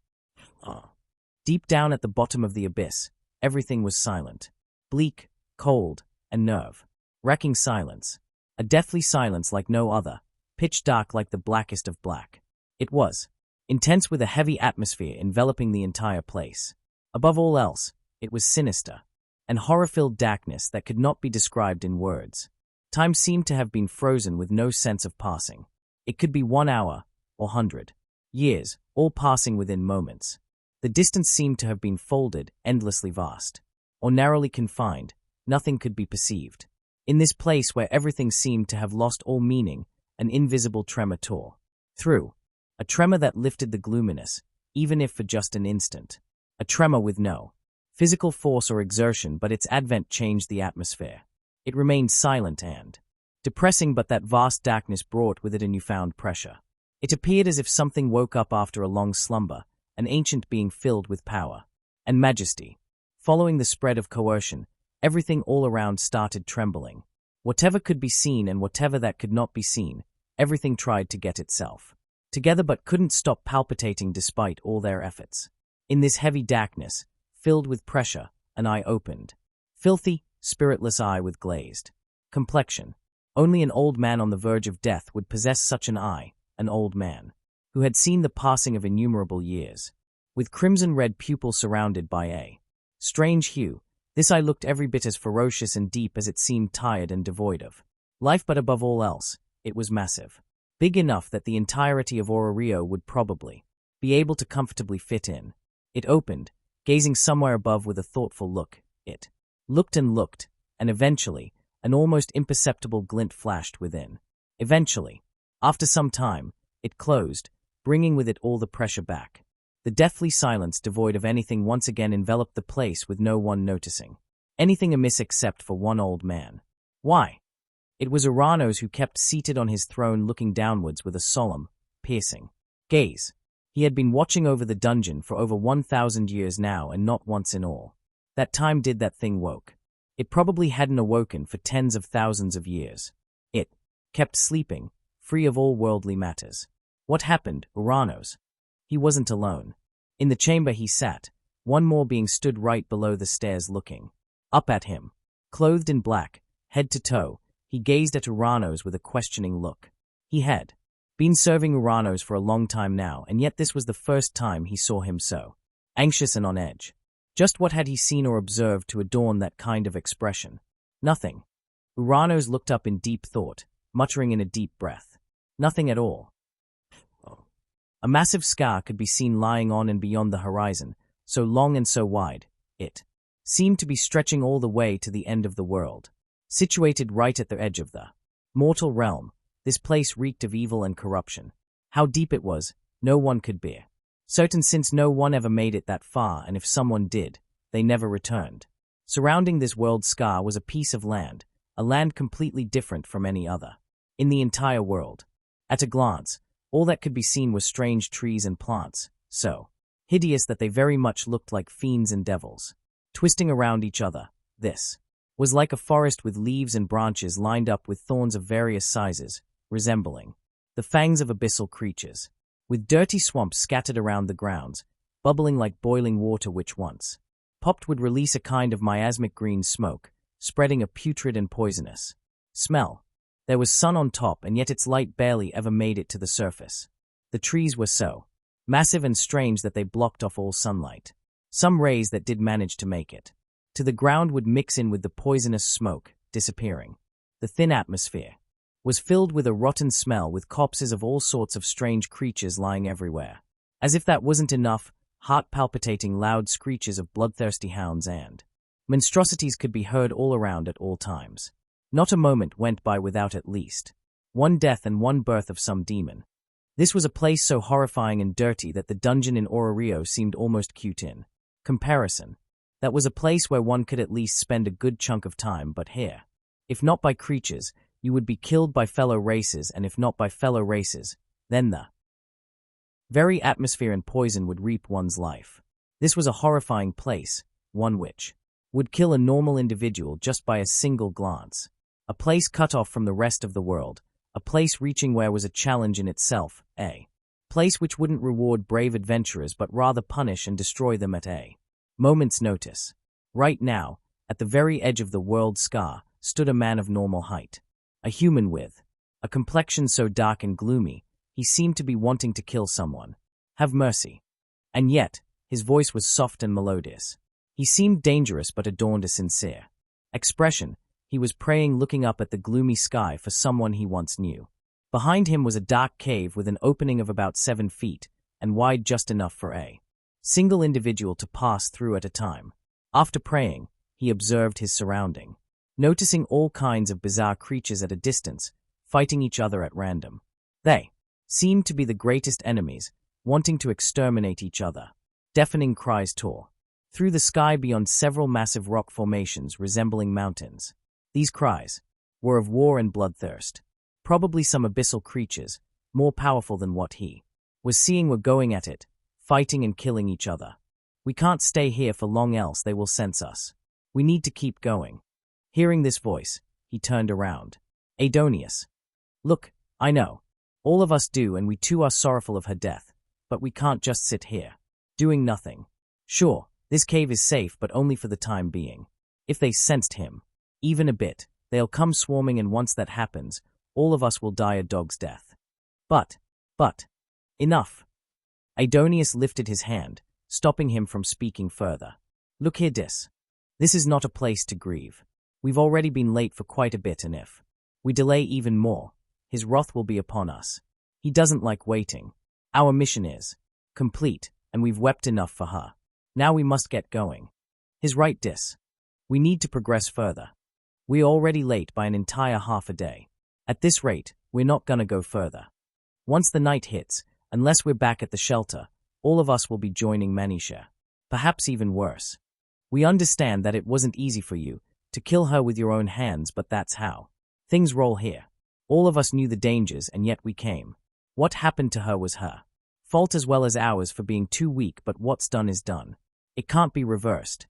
Deep down at the bottom of the abyss, everything was silent. Bleak, cold, and nerve-wracking silence. A deathly silence like no other, pitch dark like the blackest of black. It was intense, with a heavy atmosphere enveloping the entire place. Above all else, it was sinister, and horror-filled darkness that could not be described in words. Time seemed to have been frozen, with no sense of passing. It could be 1 hour, or 100 years, all passing within moments. The distance seemed to have been folded, endlessly vast. Or narrowly confined, nothing could be perceived. In this place where everything seemed to have lost all meaning, an invisible tremor tore through. A tremor that lifted the gloominess, even if for just an instant. A tremor with no physical force or exertion, but its advent changed the atmosphere. It remained silent and depressing, but that vast darkness brought with it a newfound pressure. It appeared as if something woke up after a long slumber, an ancient being filled with power and majesty. Following the spread of coercion, everything all around started trembling. Whatever could be seen and whatever that could not be seen, everything tried to get itself together, but couldn't stop palpitating despite all their efforts. In this heavy darkness, filled with pressure, an eye opened. Filthy, spiritless eye with glazed complexion. Only an old man on the verge of death would possess such an eye, an old man who had seen the passing of innumerable years. With crimson-red pupil surrounded by a strange hue, this eye looked every bit as ferocious and deep as it seemed tired and devoid of life, but above all else, it was massive. Big enough that the entirety of Rio would probably be able to comfortably fit in. It opened, gazing somewhere above with a thoughtful look. It looked, and eventually, an almost imperceptible glint flashed within. Eventually, after some time, it closed, bringing with it all the pressure back. The deathly silence, devoid of anything, once again enveloped the place with no one noticing anything amiss except for one old man. Why? It was Uranos, who kept seated on his throne looking downwards with a solemn, piercing gaze. He had been watching over the dungeon for over 1,000 years now, and not once in all that time did that thing woke. It probably hadn't awoken for tens of thousands of years. It kept sleeping, free of all worldly matters. What happened, Uranos? He wasn't alone. In the chamber he sat, one more being stood right below the stairs looking up at him. Clothed in black, head to toe, he gazed at Uranos with a questioning look. He had been serving Uranos for a long time now, and yet this was the first time he saw him so anxious and on edge. Just what had he seen or observed to adorn that kind of expression? Nothing. Uranos looked up in deep thought, muttering in a deep breath. Nothing at all. A massive scar could be seen lying on and beyond the horizon, so long and so wide, it seemed to be stretching all the way to the end of the world. Situated right at the edge of the mortal realm, this place reeked of evil and corruption. How deep it was, no one could bear certain, since no one ever made it that far, and if someone did, they never returned. Surrounding this world scar was a piece of land, a land completely different from any other in the entire world. At a glance, all that could be seen was strange trees and plants, so hideous that they very much looked like fiends and devils, twisting around each other. This was like a forest with leaves and branches lined up with thorns of various sizes, resembling the fangs of abyssal creatures, with dirty swamps scattered around the grounds, bubbling like boiling water which once popped would release a kind of miasmic green smoke, spreading a putrid and poisonous smell. There was sun on top, and yet its light barely ever made it to the surface. The trees were so massive and strange that they blocked off all sunlight. Some rays that did manage to make it to the ground would mix in with the poisonous smoke, disappearing. The thin atmosphere was filled with a rotten smell, with corpses of all sorts of strange creatures lying everywhere. As if that wasn't enough, heart-palpitating loud screeches of bloodthirsty hounds and monstrosities could be heard all around at all times. Not a moment went by without at least one death and one birth of some demon. This was a place so horrifying and dirty that the dungeon in Ororio seemed almost cute in comparison. That was a place where one could at least spend a good chunk of time, but here, if not by creatures, you would be killed by fellow races, and if not by fellow races, then the very atmosphere and poison would reap one's life. This was a horrifying place, one which would kill a normal individual just by a single glance. A place cut off from the rest of the world, a place reaching where was a challenge in itself, a place which wouldn't reward brave adventurers but rather punish and destroy them at a moment's notice. Right now, at the very edge of the world scar, stood a man of normal height. A human with a complexion so dark and gloomy, he seemed to be wanting to kill someone. Have mercy. And yet, his voice was soft and melodious. He seemed dangerous but adorned a sincere expression. He was praying, looking up at the gloomy sky for someone he once knew. Behind him was a dark cave with an opening of about 7 feet, and wide just enough for a single individual to pass through at a time. After praying, he observed his surrounding, noticing all kinds of bizarre creatures at a distance, fighting each other at random. They seemed to be the greatest enemies, wanting to exterminate each other. Deafening cries tore through the sky beyond several massive rock formations resembling mountains. These cries were of war and bloodthirst. Probably some abyssal creatures, more powerful than what he was seeing, were going at it, fighting and killing each other. We can't stay here for long, else they will sense us. We need to keep going. Hearing this voice, he turned around. Adonis. Look, I know. All of us do, and we too are sorrowful of her death. But we can't just sit here, doing nothing. Sure, this cave is safe, but only for the time being. If they sensed him, even a bit, they'll come swarming, and once that happens, all of us will die a dog's death. But, enough. Adonis lifted his hand, stopping him from speaking further. Look here, Dis. This is not a place to grieve. We've already been late for quite a bit, and if we delay even more, his wrath will be upon us. He doesn't like waiting. Our mission is complete, and we've wept enough for her. Now we must get going. His right, Dis. We need to progress further. We're already late by an entire half a day. At this rate, we're not gonna go further. Once the night hits, unless we're back at the shelter, all of us will be joining Manisha. Perhaps even worse. We understand that it wasn't easy for you to kill her with your own hands, but that's how things roll here. All of us knew the dangers, and yet we came. What happened to her was her fault as well as ours for being too weak, but what's done is done. It can't be reversed.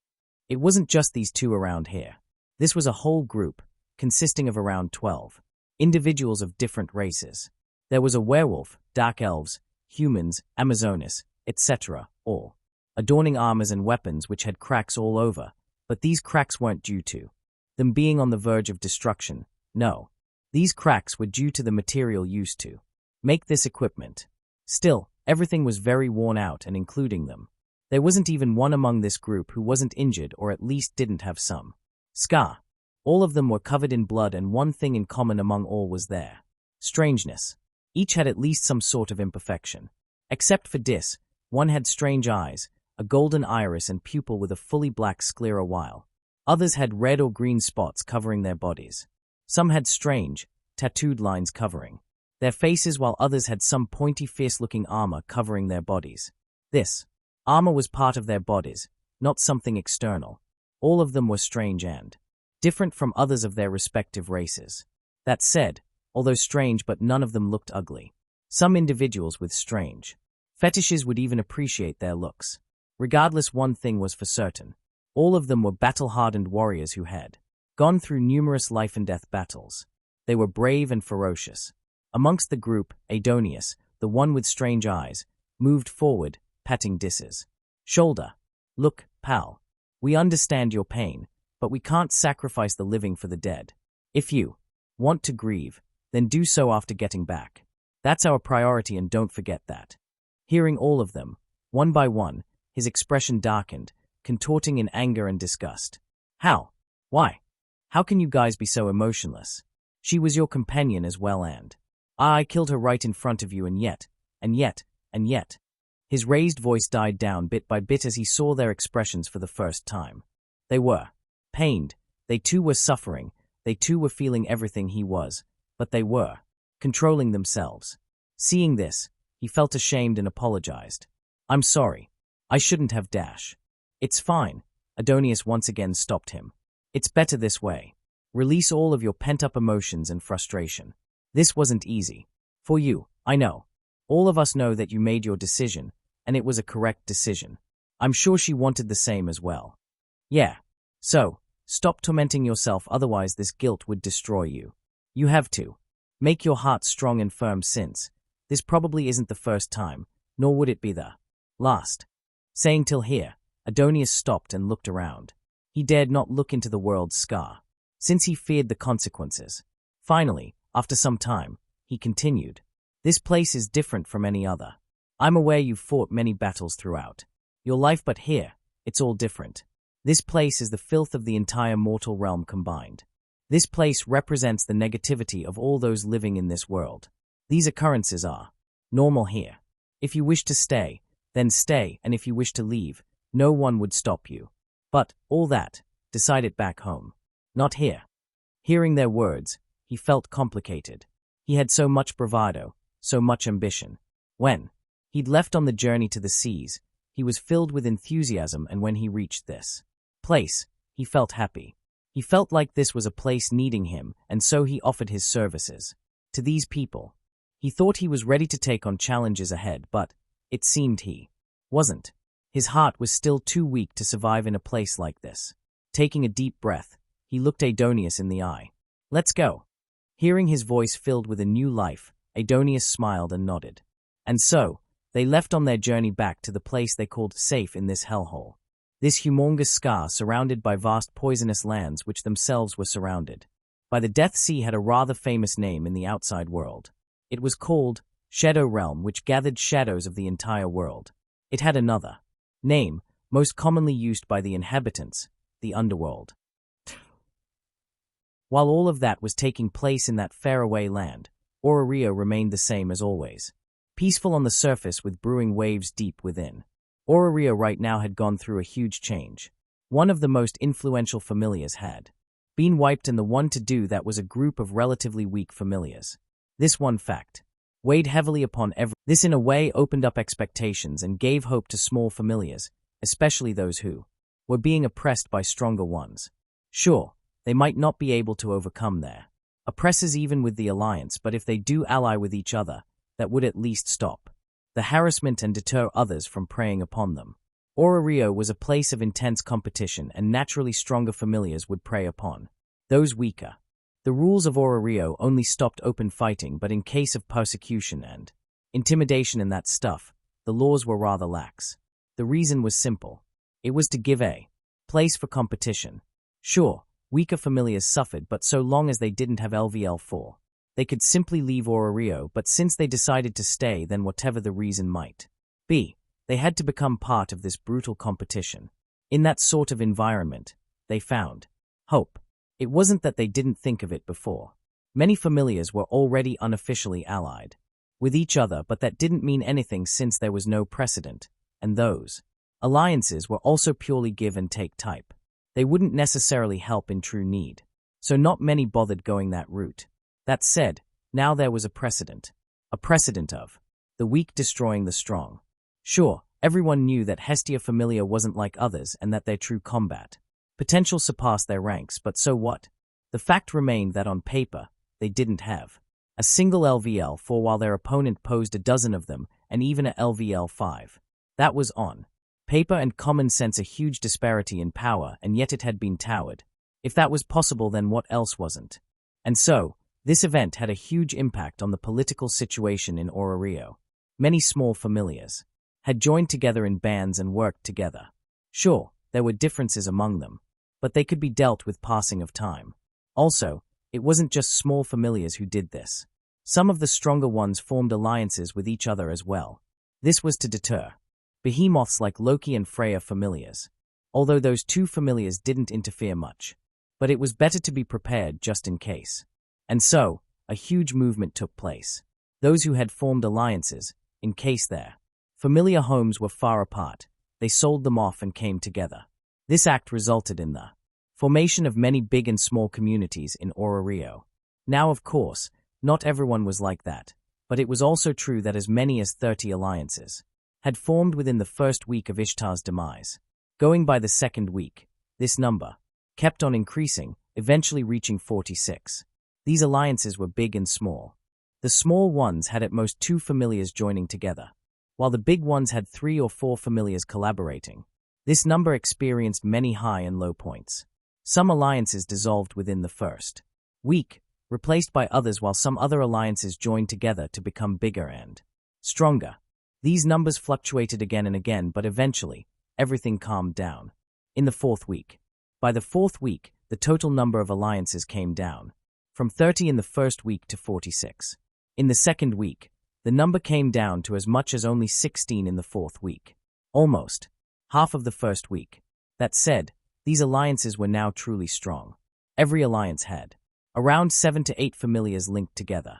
It wasn't just these two around here. This was a whole group, consisting of around 12 individuals of different races. There was a werewolf, dark elves, humans, Amazonas, etc., all adorning armors and weapons which had cracks all over, but these cracks weren't due to them being on the verge of destruction. No, these cracks were due to the material used to make this equipment. Still, everything was very worn out, and including them. There wasn't even one among this group who wasn't injured, or at least didn't have some scar. All of them were covered in blood, and one thing in common among all was their strangeness. Each had at least some sort of imperfection. Except for Dis, one had strange eyes, a golden iris and pupil with a fully black sclera, while others had red or green spots covering their bodies. Some had strange, tattooed lines covering their faces, while others had some pointy, fierce-looking armor covering their bodies. This armor was part of their bodies, not something external. All of them were strange and different from others of their respective races. That said, although strange, but none of them looked ugly. Some individuals with strange fetishes would even appreciate their looks. Regardless, one thing was for certain. All of them were battle-hardened warriors who had gone through numerous life-and-death battles. They were brave and ferocious. Amongst the group, Adonis, the one with strange eyes, moved forward, patting Dis's shoulder. "Look, pal, we understand your pain, but we can't sacrifice the living for the dead. If you want to grieve, then do so after getting back. That's our priority, and don't forget that." Hearing all of them, one by one, his expression darkened, contorting in anger and disgust. "How? Why? How can you guys be so emotionless? She was your companion as well, and I killed her right in front of you, and yet. His raised voice died down bit by bit as he saw their expressions for the first time. They were pained, they too were suffering, they too were feeling everything he was, but they were controlling themselves. Seeing this, he felt ashamed and apologized. "I'm sorry. I shouldn't have dash." "It's fine." Adonis once again stopped him. "It's better this way. Release all of your pent-up emotions and frustration. This wasn't easy. For you, I know. All of us know that you made your decision, and it was a correct decision. I'm sure she wanted the same as well. Yeah. So, stop tormenting yourself, otherwise this guilt would destroy you. You have to make your heart strong and firm, since this probably isn't the first time, nor would it be the last." Saying till here, Adonis stopped and looked around. He dared not look into the world's scar, since he feared the consequences. Finally, after some time, he continued, "This place is different from any other. I'm aware you've fought many battles throughout your life, but here, it's all different. This place is the filth of the entire mortal realm combined. This place represents the negativity of all those living in this world. These occurrences are normal here. If you wish to stay, then stay, and if you wish to leave, no one would stop you. But all that, decide it back home. Not here." Hearing their words, he felt complicated. He had so much bravado, so much ambition. When he'd left on the journey to the seas, he was filled with enthusiasm, and when he reached this place, he felt happy. He felt like this was a place needing him, and so he offered his services to these people. He thought he was ready to take on challenges ahead, but it seemed he wasn't. His heart was still too weak to survive in a place like this. Taking a deep breath, he looked Adonis in the eye. "Let's go." Hearing his voice filled with a new life, Adonis smiled and nodded. And so, they left on their journey back to the place they called safe in this hellhole. This humongous scar surrounded by vast poisonous lands which themselves were surrounded by the Death Sea had a rather famous name in the outside world. It was called Shadow Realm, which gathered shadows of the entire world. It had another name, most commonly used by the inhabitants, the underworld. While all of that was taking place in that faraway land, Auroria remained the same as always. Peaceful on the surface with brewing waves deep within. Auroria right now had gone through a huge change. One of the most influential familiars had been wiped, and the one to do that was a group of relatively weak familiars. This one fact weighed heavily upon every. This in a way opened up expectations and gave hope to small familiars, especially those who were being oppressed by stronger ones. Sure, they might not be able to overcome their oppressors even with the alliance, but if they do ally with each other, that would at least stop the harassment and deter others from preying upon them. Orario was a place of intense competition, and naturally stronger familiars would prey upon those weaker. The rules of Orario only stopped open fighting, but in case of persecution and intimidation and that stuff, the laws were rather lax. The reason was simple. It was to give a place for competition. Sure, weaker familiars suffered, but so long as they didn't have LVL4, they could simply leave Orario, but since they decided to stay, then whatever the reason might be, they had to become part of this brutal competition. In that sort of environment, they found hope. It wasn't that they didn't think of it before. Many familiars were already unofficially allied with each other, but that didn't mean anything since there was no precedent, and those alliances were also purely give and take type. They wouldn't necessarily help in true need, so not many bothered going that route. That said, now there was a precedent of the weak destroying the strong. Sure, everyone knew that Hestia Famelia wasn't like others and that their true combat potential surpassed their ranks, but so what? The fact remained that on paper, they didn't have a single LVL4 while their opponent posed a dozen of them, and even a LVL5. That was on paper and common sense a huge disparity in power, and yet it had been towered. If that was possible, then what else wasn't? And so, this event had a huge impact on the political situation in Orario. Many small familiars had joined together in bands and worked together. Sure, there were differences among them, but they could be dealt with passing of time. Also, it wasn't just small familiars who did this. Some of the stronger ones formed alliances with each other as well. This was to deter behemoths like Loki and Freya familiars, although those two familiars didn't interfere much. But it was better to be prepared just in case. And so, a huge movement took place. Those who had formed alliances, in case their familiar homes were far apart, they sold them off and came together. This act resulted in the formation of many big and small communities in Orario. Now, of course, not everyone was like that, but it was also true that as many as 30 alliances had formed within the first week of Ishtar's demise. Going by the second week, this number kept on increasing, eventually reaching 46. These alliances were big and small. The small ones had at most 2 familiars joining together, while the big ones had 3 or 4 familiars collaborating. This number experienced many high and low points. Some alliances dissolved within the first week, replaced by others, while some other alliances joined together to become bigger and stronger. These numbers fluctuated again and again, but eventually, everything calmed down. In the 4th week. By the 4th week, the total number of alliances came down from 30 in the first week to 46. In the 2nd week, the number came down to as much as only 16 in the 4th week. Almost half of the first week. That said, these alliances were now truly strong. Every alliance had around 7 to 8 familiars linked together.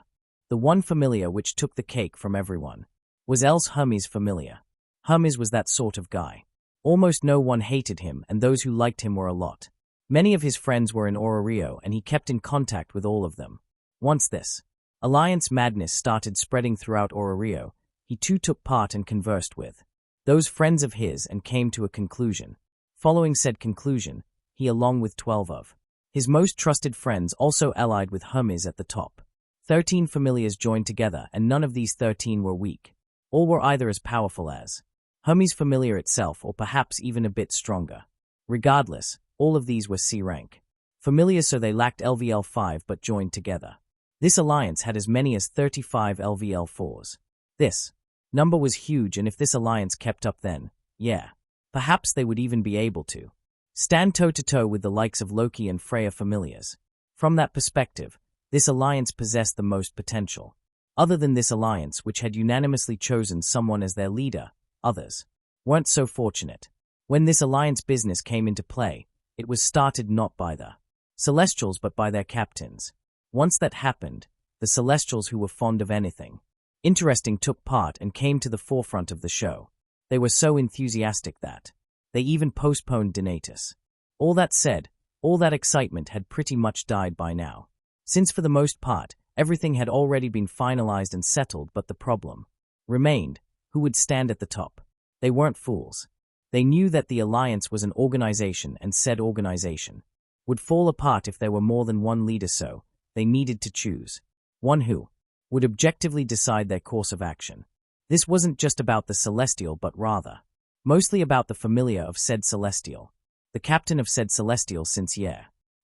The one familiar which took the cake from everyone was Hermes' familiar. Hermes was that sort of guy. Almost no one hated him, and those who liked him were a lot. Many of his friends were in Orario, and he kept in contact with all of them. Once this alliance madness started spreading throughout Orario, he too took part and conversed with those friends of his and came to a conclusion. Following said conclusion, he, along with 12 of his most trusted friends, also allied with Hermes at the top. 13 familiars joined together, and none of these 13 were weak. All were either as powerful as Hermes' familiar itself, or perhaps even a bit stronger. Regardless, all of these were C rank familiars, so they lacked LVL5 but joined together. This alliance had as many as 35 LVL4s. This number was huge, and if this alliance kept up, then, yeah, perhaps they would even be able to stand toe-to-toe with the likes of Loki and Freya familiars. From that perspective, this alliance possessed the most potential. Other than this alliance, which had unanimously chosen someone as their leader, others weren't so fortunate. When this alliance business came into play, it was started not by the Celestials but by their captains. Once that happened, the Celestials, who were fond of anything interesting, took part and came to the forefront of the show. They were so enthusiastic that they even postponed Donatus. All that said, all that excitement had pretty much died by now, since for the most part, Everything had already been finalized and settled, but the problem remained: who would stand at the top? They weren't fools. They knew that the alliance was an organization, and said organization would fall apart if there were more than one leader, so they needed to choose one who would objectively decide their course of action. This wasn't just about the Celestial, but rather mostly about the Famelia of said Celestial. The captain of said Celestial, since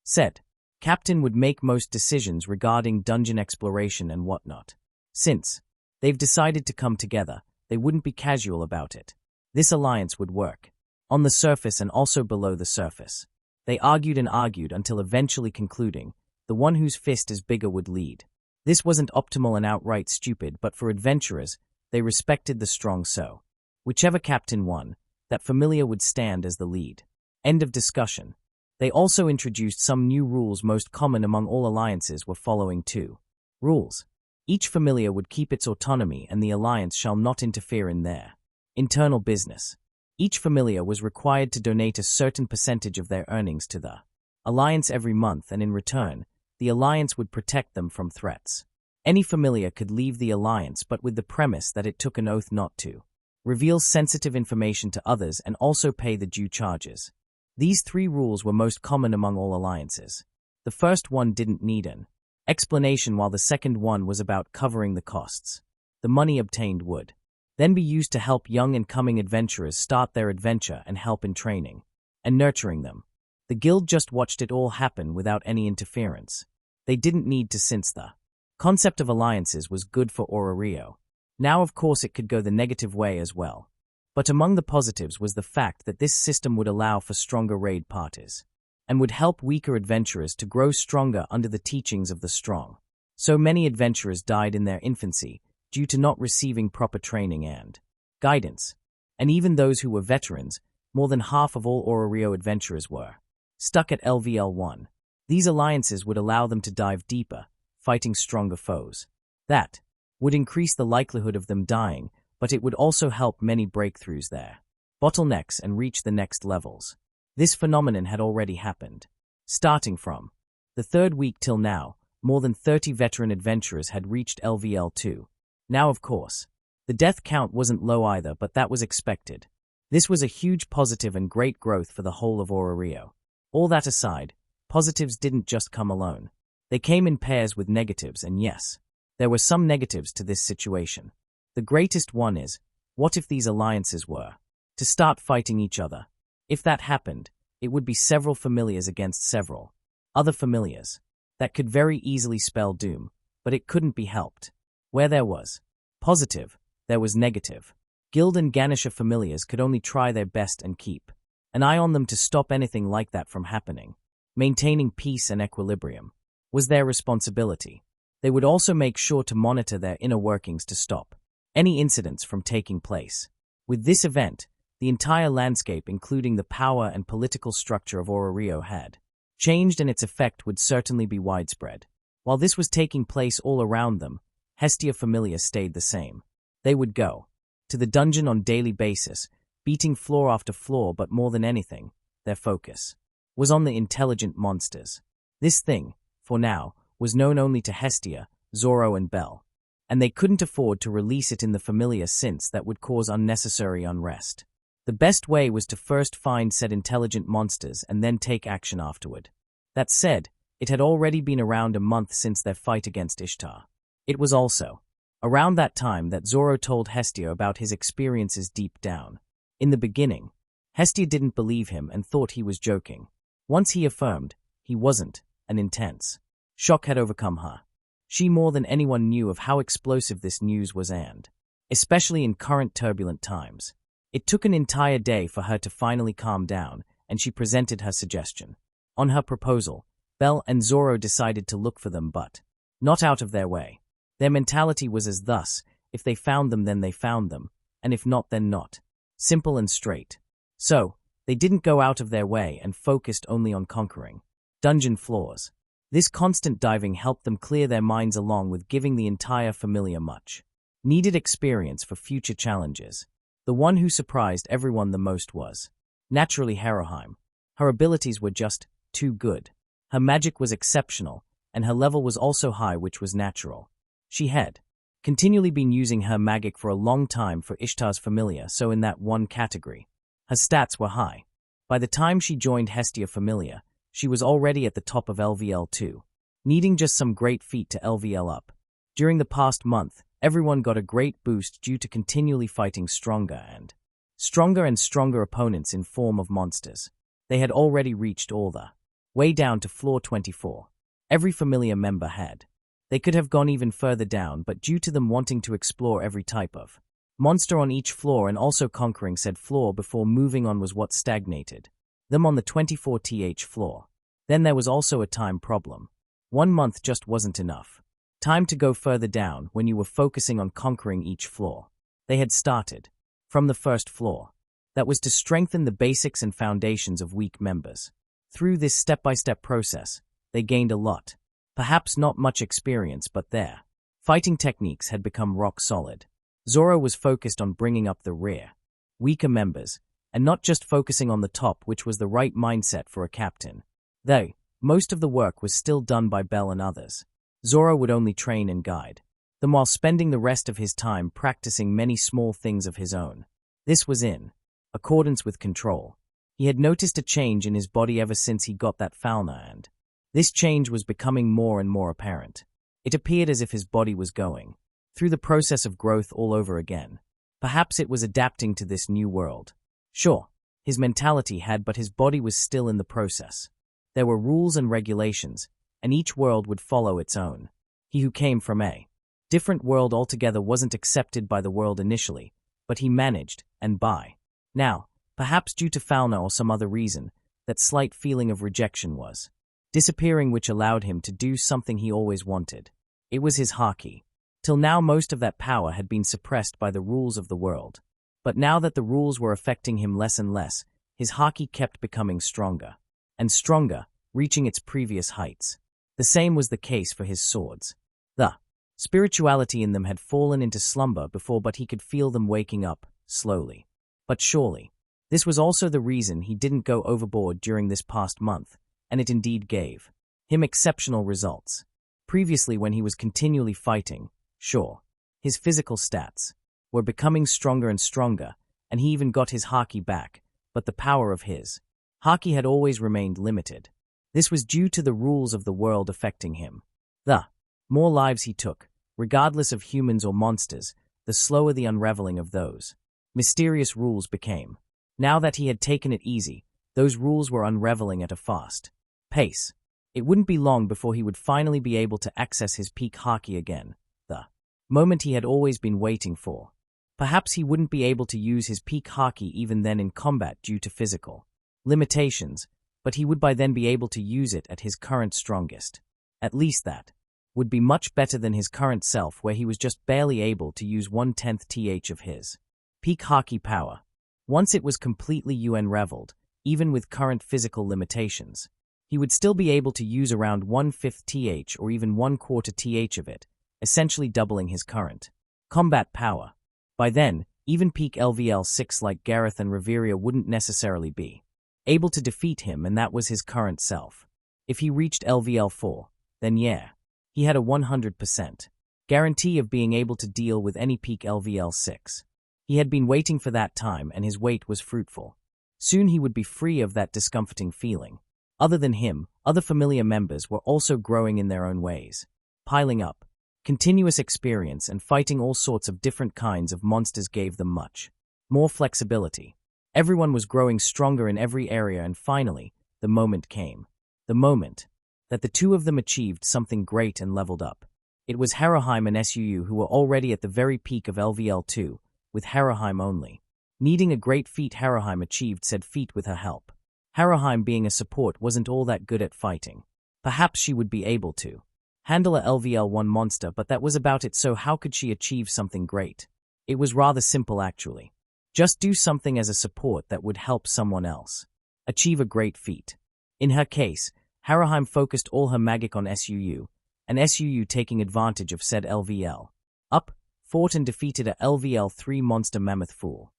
said captain would make most decisions regarding dungeon exploration and whatnot. Since they've decided to come together, they wouldn't be casual about it. This alliance would work on the surface and also below the surface. They argued and argued until eventually concluding the one whose fist is bigger would lead. This wasn't optimal and outright stupid, but for adventurers, they respected the strong, so whichever captain won, that Famelia would stand as the lead. End of discussion. They also introduced some new rules. Most common among all alliances were following two rules. Each Famelia would keep its autonomy, and the alliance shall not interfere in their internal business. Each Famelia was required to donate a certain percentage of their earnings to the alliance every month, and in return, the alliance would protect them from threats. Any Famelia could leave the alliance, but with the premise that it took an oath not to reveal sensitive information to others and also pay the due charges. These three rules were most common among all alliances. The first one didn't need an explanation, while the second one was about covering the costs. The money obtained would then be used to help young and coming adventurers start their adventure and help in training and nurturing them. The guild just watched it all happen without any interference. They didn't need to, since the concept of alliances was good for Ororio. Now, of course, it could go the negative way as well. But among the positives was the fact that this system would allow for stronger raid parties and would help weaker adventurers to grow stronger under the teachings of the strong. So many adventurers died in their infancy due to not receiving proper training and guidance. And even those who were veterans, more than half of all Ororio adventurers were stuck at LVL 1. These alliances would allow them to dive deeper, fighting stronger foes. That would increase the likelihood of them dying, but it would also help many breakthroughs there, bottlenecks, and reach the next levels. This phenomenon had already happened. Starting from the third week till now, more than 30 veteran adventurers had reached LVL 2. Now, of course, the death count wasn't low either, but that was expected. This was a huge positive and great growth for the whole of Ororio. All that aside, positives didn't just come alone. They came in pairs with negatives, and yes, there were some negatives to this situation. The greatest one is, what if these alliances were to start fighting each other? If that happened, it would be several Famelias against several other Famelias. That could very easily spell doom, but it couldn't be helped. Where there was positive, there was negative. Guild and Ganesha Famelias could only try their best and keep an eye on them to stop anything like that from happening. Maintaining peace and equilibrium was their responsibility. They would also make sure to monitor their inner workings to stop any incidents from taking place. With this event, the entire landscape, including the power and political structure of Ororio, had changed, and its effect would certainly be widespread. While this was taking place all around them, Hestia Famelia stayed the same. They would go to the dungeon on daily basis, beating floor after floor, but more than anything, their focus was on the intelligent monsters. This thing, for now, was known only to Hestia, Zoro, and Bell, and they couldn't afford to release it in the Famelia, since that would cause unnecessary unrest. The best way was to first find said intelligent monsters and then take action afterward. That said, it had already been around a month since their fight against Ishtar. It was also around that time that Zoro told Hestia about his experiences deep down. In the beginning, Hestia didn't believe him and thought he was joking. Once he affirmed he wasn't, an intense shock had overcome her. She more than anyone knew of how explosive this news was, and especially in current turbulent times. It took an entire day for her to finally calm down, and she presented her suggestion. On her proposal, Bell and Zoro decided to look for them, but not out of their way. Their mentality was as thus: if they found them, then they found them, and if not, then not. Simple and straight. So, they didn't go out of their way and focused only on conquering dungeon floors. This constant diving helped them clear their minds, along with giving the entire Famelia much needed experience for future challenges. The one who surprised everyone the most was naturally Haruheim. Her abilities were just too good. Her magic was exceptional, and her level was also high, which was natural. She had continually been using her magic for a long time for Ishtar's Famelia, so in that one category, her stats were high. By the time she joined Hestia Famelia, she was already at the top of LVL2, needing just some great feat to LVL up. During the past month, everyone got a great boost due to continually fighting stronger and stronger opponents in form of monsters. They had already reached all the way down to floor 24. Every Famelia member had. They could have gone even further down, but due to them wanting to explore every type of monster on each floor and also conquering said floor before moving on was what stagnated them on the 24th floor. Then there was also a time problem. 1 month just wasn't enough time to go further down when you were focusing on conquering each floor. They had started from the first floor. That was to strengthen the basics and foundations of weak members. Through this step-by-step process, they gained a lot. Perhaps not much experience, but their fighting techniques had become rock solid. Zoro was focused on bringing up the rear, weaker members, and not just focusing on the top, which was the right mindset for a captain. Though most of the work was still done by Bell and others, Zoro would only train and guide them while spending the rest of his time practicing many small things of his own. This was in accordance with control. He had noticed a change in his body ever since he got that fauna, and this change was becoming more and more apparent. It appeared as if his body was going through the process of growth all over again. Perhaps it was adapting to this new world. Sure, his mentality had, but his body was still in the process. There were rules and regulations, and each world would follow its own. He who came from a different world altogether wasn't accepted by the world initially, but he managed, and by now, perhaps due to fauna or some other reason, that slight feeling of rejection was disappearing, which allowed him to do something he always wanted. It was his haki. Till now most of that power had been suppressed by the rules of the world. But now that the rules were affecting him less and less, his haki kept becoming stronger and stronger, reaching its previous heights. The same was the case for his swords. The spirituality in them had fallen into slumber before, but he could feel them waking up, slowly but surely. This was also the reason he didn't go overboard during this past month, and it indeed gave him exceptional results. Previously, when he was continually fighting, sure, his physical stats were becoming stronger and stronger, and he even got his haki back, but the power of his haki had always remained limited. This was due to the rules of the world affecting him. The more lives he took, regardless of humans or monsters, the slower the unraveling of those mysterious rules became. Now that he had taken it easy, those rules were unraveling at a fast pace. It wouldn't be long before he would finally be able to access his peak haki again, the moment he had always been waiting for. Perhaps he wouldn't be able to use his peak haki even then in combat due to physical limitations, but he would by then be able to use it at his current strongest. At least that would be much better than his current self, where he was just barely able to use 1/10th of his peak haki power. Once it was completely unraveled, even with current physical limitations, he would still be able to use around 1/5th or even 1/4th of it, essentially doubling his current combat power. By then, even peak LVL 6 like Gareth and Reveria wouldn't necessarily be able to defeat him, and that was his current self. If he reached LVL 4, then yeah, he had a 100% guarantee of being able to deal with any peak LVL 6. He had been waiting for that time, and his wait was fruitful. Soon he would be free of that discomforting feeling. Other than him, other Famelia members were also growing in their own ways, piling up continuous experience, and fighting all sorts of different kinds of monsters gave them much more flexibility. Everyone was growing stronger in every area, and finally, the moment came. The moment that the two of them achieved something great and leveled up. It was Haraheim and Suu who were already at the very peak of LVL 2, with Haraheim only needing a great feat. Haraheim achieved said feat with her help. Haraheim, being a support, wasn't all that good at fighting. Perhaps she would be able to handle a LVL 1 monster, but that was about it. So how could she achieve something great? It was rather simple actually. Just do something as a support that would help someone else achieve a great feat. In her case, Haraheim focused all her magic on Suu, and Suu, taking advantage of said LVL up, fought and defeated a LVL 3 monster Mammoth Fool.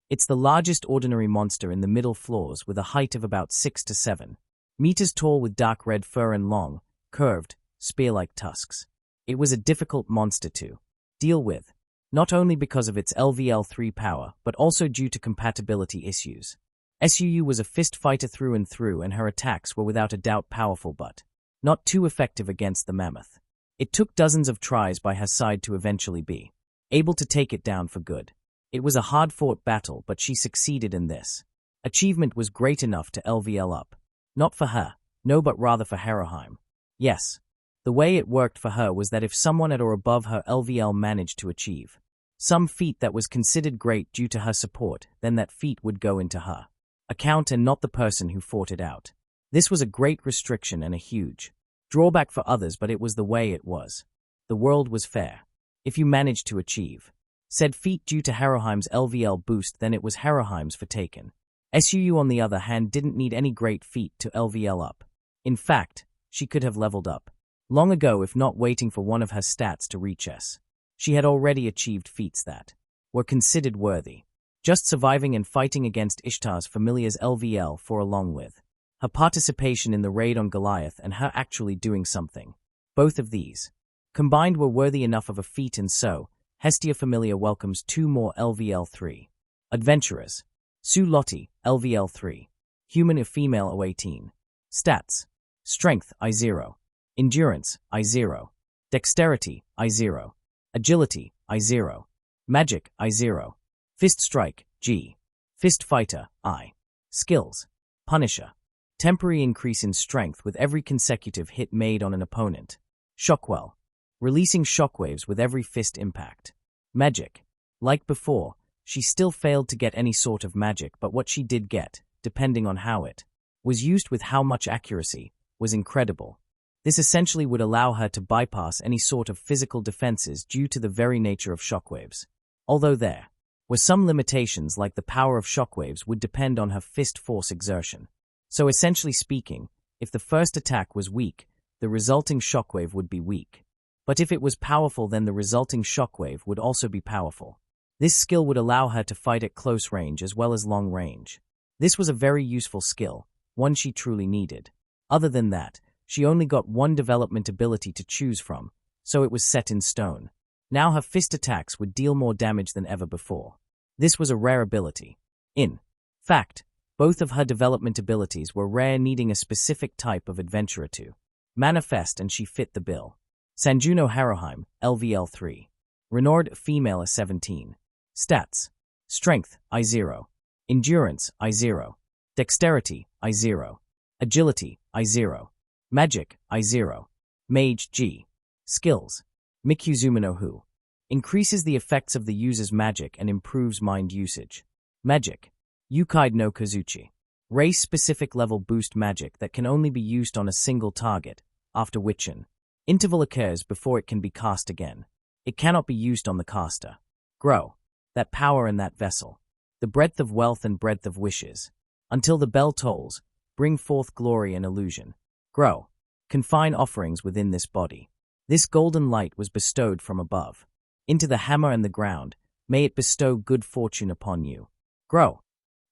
It's the largest ordinary monster in the middle floors, with a height of about 6 to 7 meters tall, with dark red fur and long, curved, spear-like tusks. It was a difficult monster to deal with, not only because of its LVL3 power, but also due to compatibility issues. Suu was a fist fighter through and through, and her attacks were without a doubt powerful but not too effective against the mammoth. It took dozens of tries by her side to eventually be able to take it down for good. It was a hard-fought battle, but she succeeded in this. Achievement was great enough to LVL up. Not for her, no, but rather for Haruhime. Yes. The way it worked for her was that if someone at or above her LVL managed to achieve some feat that was considered great due to her support, then that feat would go into her account and not the person who fought it out. This was a great restriction and a huge drawback for others, but it was the way it was. The world was fair. If you managed to achieve said feat due to Haruhime's LVL boost, then it was Haruhime's for taken. Suu, on the other hand, didn't need any great feat to LVL up. In fact, she could have leveled up long ago if not waiting for one of her stats to reach S. She had already achieved feats that were considered worthy. Just surviving and fighting against Ishtar's Famelia's LVL for, along with her participation in the raid on Goliath and her actually doing something. Both of these combined were worthy enough of a feat, and so Hestia Famelia welcomes 2 more LVL3 adventurers. Su Lottie, LVL3. Human or female 018. Stats. Strength, I0. Endurance, I0. Dexterity, I0. Agility, I0. Magic, I0. Fist Strike, G. Fist Fighter, I. Skills. Punisher. Temporary increase in strength with every consecutive hit made on an opponent. Shockwell. Releasing shockwaves with every fist impact. Magic. Like before, she still failed to get any sort of magic, but what she did get, depending on how it was used with how much accuracy, was incredible. This essentially would allow her to bypass any sort of physical defenses due to the very nature of shockwaves. Although there were some limitations, like the power of shockwaves would depend on her fist force exertion. So essentially speaking, if the first attack was weak, the resulting shockwave would be weak. But if it was powerful, then the resulting shockwave would also be powerful. This skill would allow her to fight at close range as well as long range. This was a very useful skill, one she truly needed. Other than that, she only got one development ability to choose from, so it was set in stone. Now her fist attacks would deal more damage than ever before. This was a rare ability. In fact, both of her development abilities were rare, needing a specific type of adventurer to manifest, and she fit the bill. Sanjuno Haruhime, LVL3. Renord, female, 17. Stats. Strength, I0. Endurance, I0. Dexterity, I0. Agility, I0. Magic, I0. Mage, G. Skills. Mikuzume no Hu. Increases the effects of the user's magic and improves mind usage. Magic. Yukai no Kazuchi. Race-specific level boost magic that can only be used on a single target, after which an interval occurs before it can be cast again. It cannot be used on the caster. Grow. That power and that vessel. The breadth of wealth and breadth of wishes. Until the bell tolls, bring forth glory and illusion. Grow. Confine offerings within this body. This golden light was bestowed from above. Into the hammer and the ground, may it bestow good fortune upon you. Grow.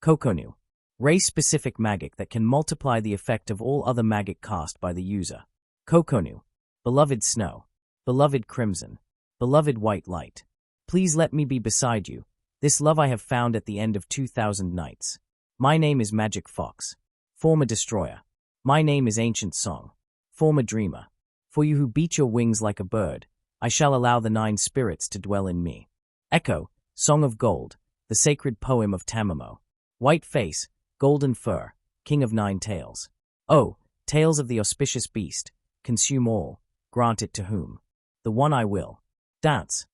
Kokonu. Race-specific magic that can multiply the effect of all other magic cast by the user. Kokonu. Beloved snow. Beloved crimson. Beloved white light. Please let me be beside you. This love I have found at the end of 2,000 nights. My name is Magic Fox. Former destroyer. My name is Ancient Song. Former dreamer. For you who beat your wings like a bird, I shall allow the 9 spirits to dwell in me. Echo. Song of Gold. The sacred poem of Tamamo. White face. Golden fur. King of 9 tails. Oh, tails of the auspicious beast. Consume all. Grant it to whom? The one I will. Dance.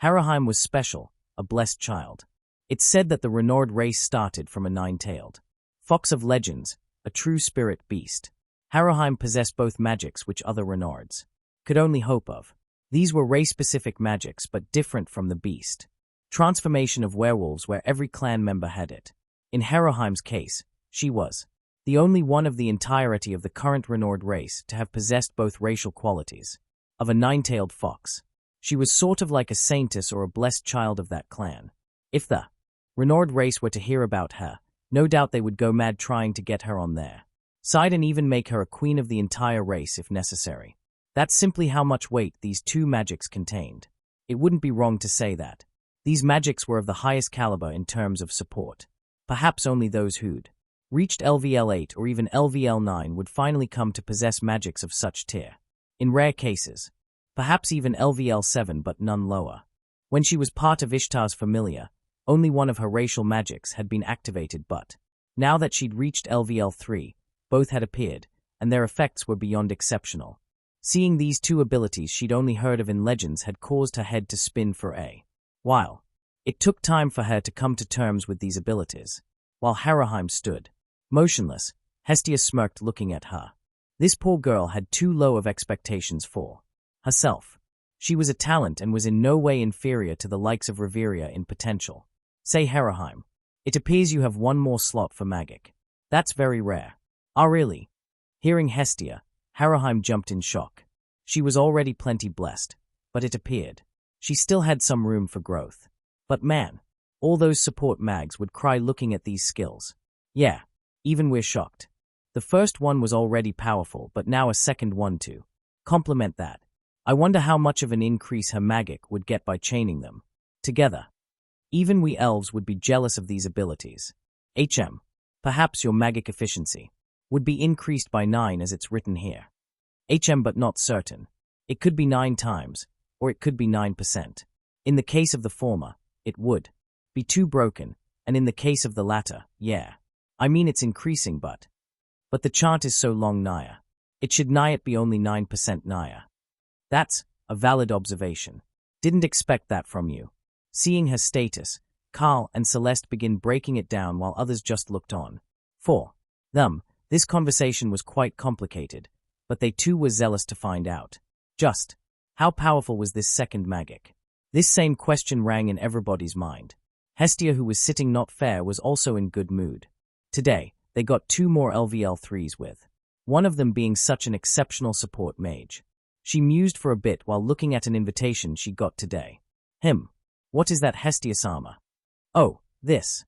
Haruhime was special, a blessed child. It's said that the Renord race started from a 9-tailed fox of legends, a true spirit beast. Haruhime possessed both magics which other Renords could only hope of. These were race-specific magics, but different from the beast. Transformation of werewolves, where every clan member had it. In Haruhime's case, she was the only one of the entirety of the current Renord race to have possessed both racial qualities of a 9-tailed fox. She was sort of like a saintess or a blessed child of that clan. If the Renord race were to hear about her, no doubt they would go mad trying to get her on their side and even make her a queen of the entire race if necessary. That's simply how much weight these two magics contained. It wouldn't be wrong to say that. These magics were of the highest caliber in terms of support. Perhaps only those who'd reached LVL 8 or even LVL 9 would finally come to possess magics of such tier. In rare cases, perhaps even LVL 7 but none lower. When she was part of Ishtar's Famelia, only one of her racial magics had been activated, but now that she'd reached LVL 3, both had appeared, and their effects were beyond exceptional. Seeing these two abilities she'd only heard of in legends had caused her head to spin for a while. It took time for her to come to terms with these abilities. While Haraheim stood motionless, Hestia smirked looking at her. This poor girl had too low of expectations for herself. She was a talent and was in no way inferior to the likes of Reveria in potential. Say Haraheim, it appears you have one more slot for magic. That's very rare. Ah, really? Hearing Hestia, Haraheim jumped in shock. She was already plenty blessed, but it appeared she still had some room for growth. But man, all those support mags would cry looking at these skills. Yeah, even we're shocked. The first one was already powerful, but now a second one to complement that. I wonder how much of an increase her magic would get by chaining them together. Even we elves would be jealous of these abilities. Perhaps your magic efficiency would be increased by 9 as it's written here. But not certain. It could be 9 times, or it could be 9%. In the case of the former, it would be too broken, and in the case of the latter, yeah. I mean it's increasing but the chart is so long Naya. It should nigh it be only 9% Naya. That's a valid observation. Didn't expect that from you. Seeing her status, Carl and Celeste begin breaking it down while others just looked on. For them, this conversation was quite complicated, but they too were zealous to find out. Just how powerful was this second magic? This same question rang in everybody's mind. Hestia, who was sitting not fair, was also in good mood. Today, they got 2 more LVL 3s with one of them being such an exceptional support mage. She mused for a bit while looking at an invitation she got today. What is that, Hestia-sama? Oh, this.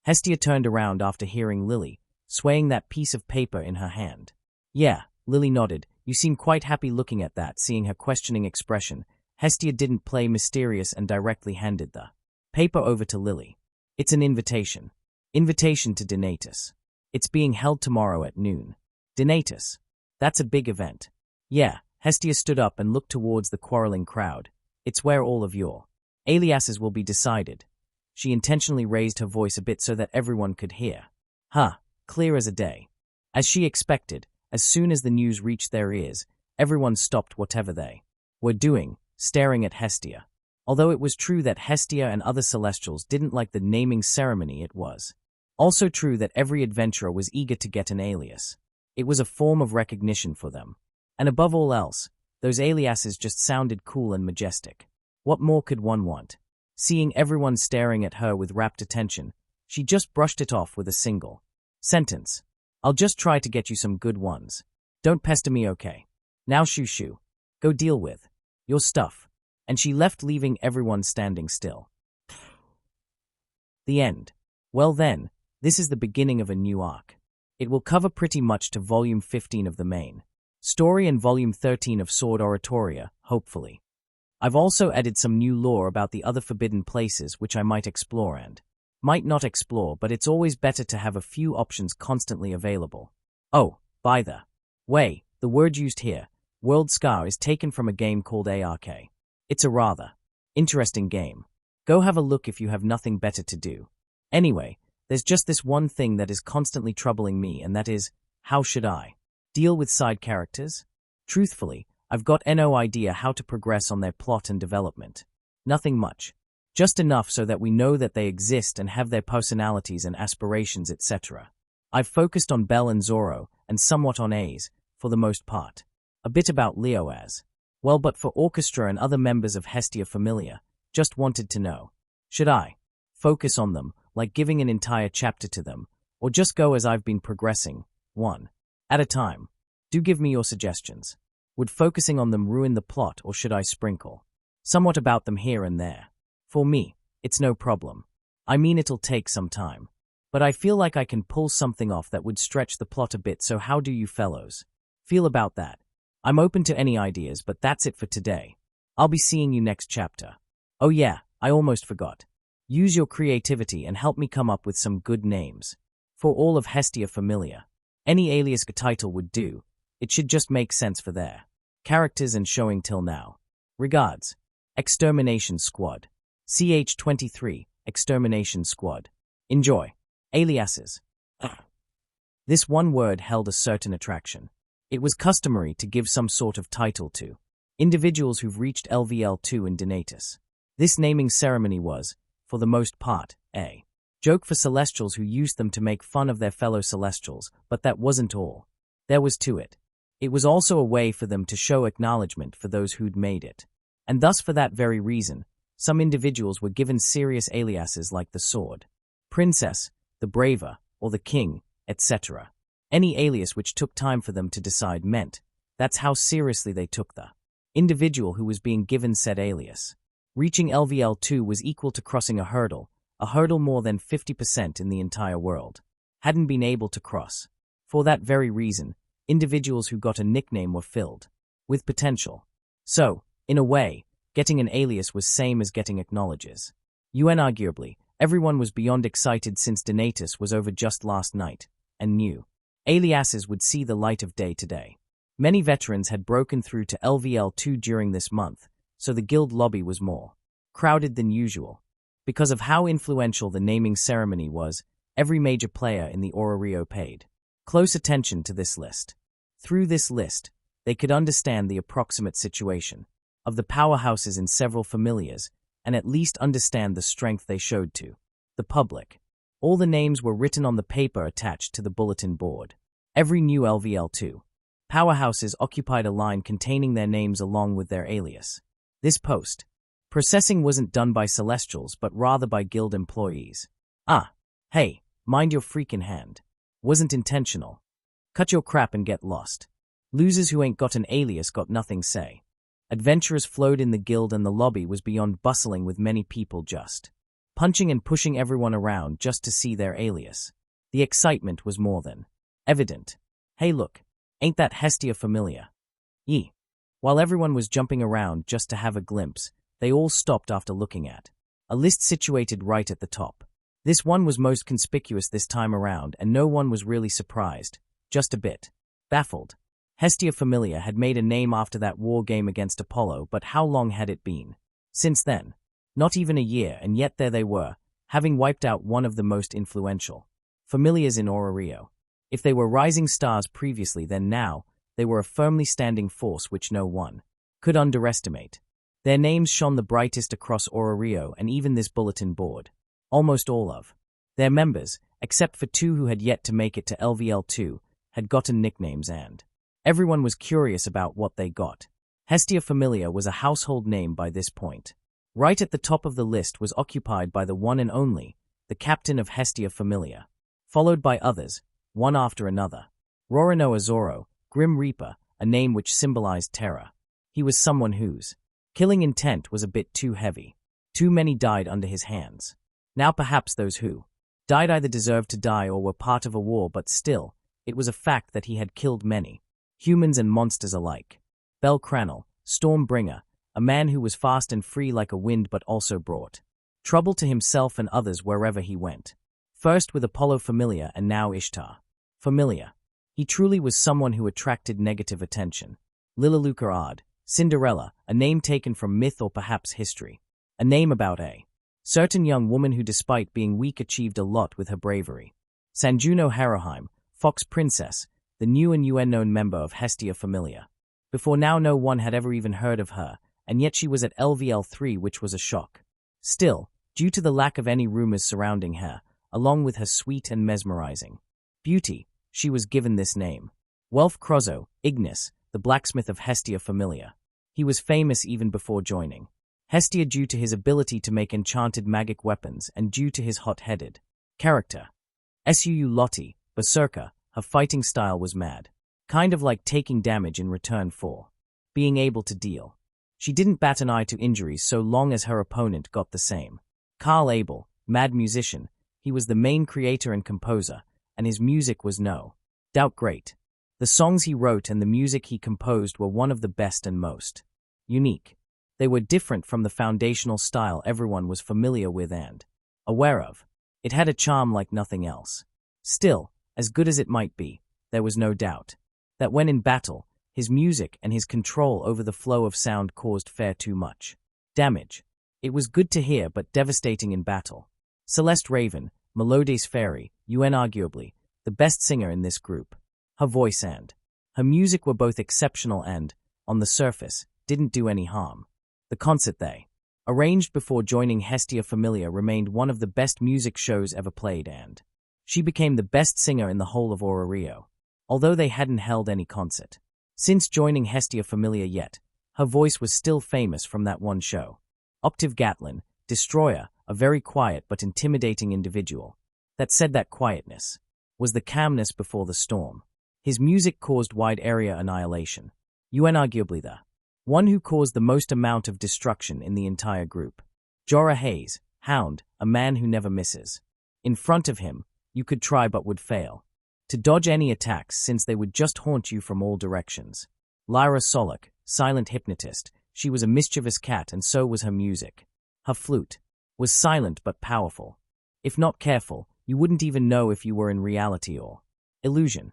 Hestia turned around after hearing Lily, swaying that piece of paper in her hand. Yeah, Lily nodded. You seem quite happy looking at that. Seeing her questioning expression, Hestia didn't play mysterious and directly handed the paper over to Lily. It's an invitation. Invitation to Donatus. It's being held tomorrow at noon. Donatus. That's a big event. Yeah, Hestia stood up and looked towards the quarreling crowd. It's where all of your aliases will be decided. She intentionally raised her voice a bit so that everyone could hear. Clear as a day. As she expected, as soon as the news reached their ears, everyone stopped whatever they were doing, staring at Hestia. Although it was true that Hestia and other Celestials didn't like the naming ceremony, it was also true that every adventurer was eager to get an alias. It was a form of recognition for them. And above all else, those aliases just sounded cool and majestic. What more could one want? Seeing everyone staring at her with rapt attention, she just brushed it off with a single sentence. I'll just try to get you some good ones. Don't pester me, okay? Now shoo. Go deal with your stuff. And she left, leaving everyone standing still. The end. Well then, this is the beginning of a new arc. It will cover pretty much to Volume 15 of the main story and Volume 13 of Sword Oratoria, hopefully. I've also added some new lore about the other forbidden places which I might explore and might not explore, but it's always better to have a few options constantly available. Oh, by the way, the word used here, World Scar, is taken from a game called ARK. It's a rather interesting game. Go have a look if you have nothing better to do. Anyway, there's just this one thing that is constantly troubling me, and that is, how should I deal with side characters? Truthfully, I've got no idea how to progress on their plot and development. Nothing much. Just enough so that we know that they exist and have their personalities and aspirations, etc. I've focused on Belle and Zoro, and somewhat on Ace, for the most part. A bit about Leo as well, but for Orchestra and other members of Hestia Famelia, just wanted to know. Should I focus on them, like giving an entire chapter to them, or just go as I've been progressing, one at a time? Do give me your suggestions. Would focusing on them ruin the plot, or should I sprinkle somewhat about them here and there? For me, it's no problem. I mean, it'll take some time. But I feel like I can pull something off that would stretch the plot a bit, so how do you fellows feel about that? I'm open to any ideas, but that's it for today. I'll be seeing you next chapter. Oh yeah, I almost forgot. Use your creativity and help me come up with some good names. For all of Hestia Famelia. Any alias title would do. It should just make sense for their characters and showing till now. Regards. Extermination Squad. CH23, Extermination Squad. Enjoy. Aliases. This one word held a certain attraction. It was customary to give some sort of title to individuals who've reached LVL2 in Donatus. This naming ceremony was, for the most part, a joke for Celestials who used them to make fun of their fellow Celestials, but that wasn't all. There was to it. It was also a way for them to show acknowledgement for those who'd made it. And thus for that very reason, some individuals were given serious aliases like the Sword, Princess, the Braver, or the King, etc. Any alias which took time for them to decide meant that's how seriously they took the individual who was being given said alias. Reaching LVL2 was equal to crossing a hurdle more than 50% in the entire world hadn't been able to cross. For that very reason, individuals who got a nickname were filled with potential. So, in a way, getting an alias was same as getting acknowledges. Arguably, everyone was beyond excited since Donatus was over just last night, and knew aliases would see the light of day today. Many veterans had broken through to LVL2 during this month, so the guild lobby was more crowded than usual. Because of how influential the naming ceremony was, every major player in the Rio paid close attention to this list. Through this list, they could understand the approximate situation of the powerhouses in several familias and at least understand the strength they showed to the public. All the names were written on the paper attached to the bulletin board. Every new LVL2 powerhouses occupied a line containing their names along with their alias. This post processing wasn't done by Celestials but rather by guild employees. Hey, mind your freaking hand. Wasn't intentional. Cut your crap and get lost. Losers who ain't got an alias got nothing say. Adventurers flowed in the guild and the lobby was beyond bustling with many people just punching and pushing everyone around just to see their alias. The excitement was more than evident. Hey look, ain't that Hestia Famelia? While everyone was jumping around just to have a glimpse, they all stopped after looking at a list situated right at the top. This one was most conspicuous this time around and no one was really surprised, just a bit baffled. Hestia Famelia had made a name after that war game against Apollo, but how long had it been since then? Not even a year, and yet there they were, having wiped out one of the most influential familias in Rio. If they were rising stars previously, then now they were a firmly standing force which no one could underestimate. Their names shone the brightest across Rio and even this bulletin board. Almost all of their members, except for 2 who had yet to make it to LVL2, had gotten nicknames and everyone was curious about what they got. Hestia Famelia was a household name by this point. Right at the top of the list was occupied by the one and only, the captain of Hestia Famelia, followed by others, one after another. Rorinoa Zoro, Grim Reaper, a name which symbolized terror. He was someone whose killing intent was a bit too heavy. Too many died under his hands. Now perhaps those who died either deserved to die or were part of a war, but still, it was a fact that he had killed many, humans and monsters alike. Bel Cranel, Stormbringer, a man who was fast and free like a wind but also brought trouble to himself and others wherever he went. First with Apollo Famelia and now Ishtar Famelia. He truly was someone who attracted negative attention. Lilaluka Ard, Cinderella, a name taken from myth or perhaps history. A name about a certain young woman who despite being weak achieved a lot with her bravery. Sanjuno Haroheim, Fox Princess, the new and unknown member of Hestia Famelia. Before now no one had ever even heard of her, and yet she was at LVL3, which was a shock. Still, due to the lack of any rumors surrounding her, along with her sweet and mesmerizing beauty, she was given this name. Welf Crozo, Ignis, the blacksmith of Hestia Famelia. He was famous even before joining Hestia due to his ability to make enchanted magic weapons and due to his hot-headed character. Suu Lottie, Berserker, her fighting style was mad. Kind of like taking damage in return for being able to deal. She didn't bat an eye to injuries so long as her opponent got the same. Carl Abel, mad musician, he was the main creator and composer, and his music was no doubt great. The songs he wrote and the music he composed were one of the best and most unique. They were different from the foundational style everyone was familiar with and aware of. It had a charm like nothing else. Still, as good as it might be, there was no doubt that when in battle, his music and his control over the flow of sound caused far too much damage. It was good to hear but devastating in battle. Celeste Raven, Melodies Fairy, unarguably the best singer in this group. Her voice and her music were both exceptional and, on the surface, didn't do any harm. The concert they arranged before joining Hestia Famelia remained one of the best music shows ever played, and she became the best singer in the whole of Rio, although they hadn't held any concert since joining Hestia Famelia yet. Her voice was still famous from that one show. Octave Gatlin, Destroyer, a very quiet but intimidating individual. That said, that quietness was the calmness before the storm. His music caused wide area annihilation. Unarguably the one who caused the most amount of destruction in the entire group. Jorah Hayes, Hound, a man who never misses. In front of him, you could try but would fail to dodge any attacks since they would just haunt you from all directions. Lyra Solak, Silent Hypnotist, she was a mischievous cat and so was her music. Her flute was silent but powerful. If not careful, you wouldn't even know if you were in reality or illusion.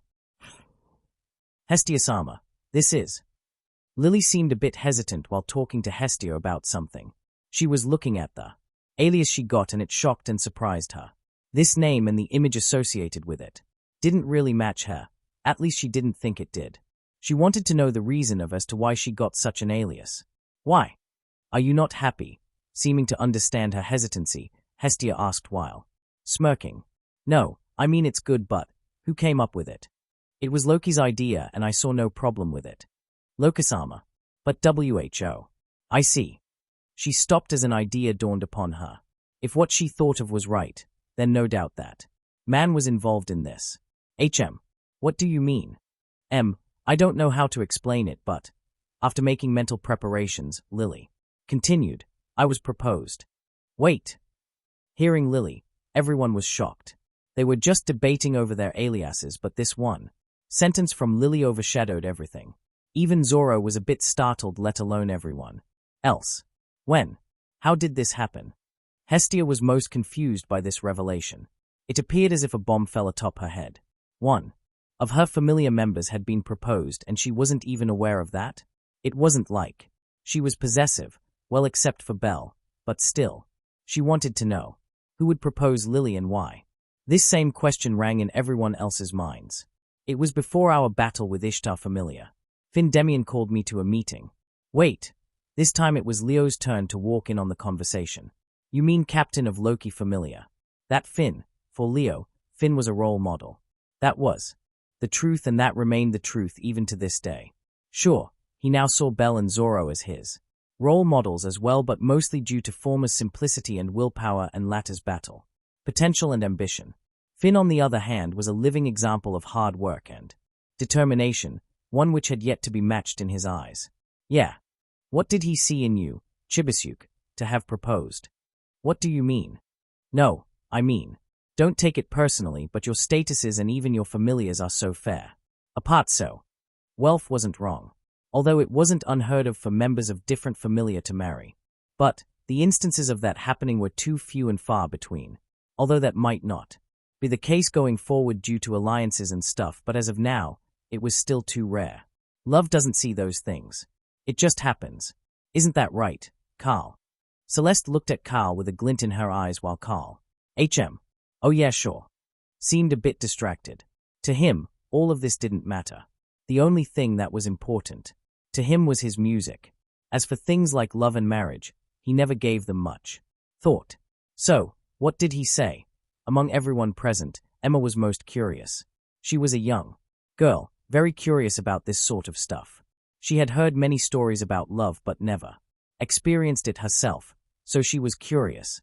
Hestia-sama, this is. Lily seemed a bit hesitant while talking to Hestia about something. She was looking at the alias she got and it shocked and surprised her. This name and the image associated with it didn't really match her, at least she didn't think it did. She wanted to know the reason as to why she got such an alias. Why? Are you not happy? Seeming to understand her hesitancy, Hestia asked while smirking. No, I mean it's good, but who came up with it? It was Loki's idea and I saw no problem with it. Lokisama. But WHO. I see. She stopped as an idea dawned upon her. If what she thought of was right, then no doubt that man was involved in this. What do you mean? I don't know how to explain it, but after making mental preparations, Lily continued, I was proposed. Wait. Hearing Lily, everyone was shocked. They were just debating over their aliases, but this one sentence from Lily overshadowed everything. Even Zoro was a bit startled, let alone everyone else. When? How did this happen? Hestia was most confused by this revelation. It appeared as if a bomb fell atop her head. One of her familiar members had been proposed and she wasn't even aware of that? It wasn't like she was possessive, well except for Belle, but still. She wanted to know who would propose Lily and why. This same question rang in everyone else's minds. It was before our battle with Ishtar Famelia. Finn Demian called me to a meeting. Wait, this time it was Leo's turn to walk in on the conversation. You mean captain of Loki Famelia? That Finn, for Leo, Finn was a role model. That was the truth and that remained the truth even to this day. Sure, he now saw Belle and Zoro as his role models as well, but mostly due to former's simplicity and willpower and latter's battle potential and ambition. Finn, on the other hand, was a living example of hard work and determination, one which had yet to be matched in his eyes. Yeah. What did he see in you, Chibisyuk, to have proposed? What do you mean? No, I mean, don't take it personally, but your statuses and even your familiars are so fair. Apart so. Wealth wasn't wrong, although it wasn't unheard of for members of different familia to marry. But the instances of that happening were too few and far between, although that might not be the case going forward due to alliances and stuff, but as of now, it was still too rare. Love doesn't see those things. It just happens. Isn't that right, Carl? Celeste looked at Carl with a glint in her eyes while Carl, oh yeah, sure, seemed a bit distracted. To him, all of this didn't matter. The only thing that was important to him was his music. As for things like love and marriage, he never gave them much thought. So, what did he say? Among everyone present, Emma was most curious. She was a young girl, very curious about this sort of stuff. She had heard many stories about love but never experienced it herself, so she was curious.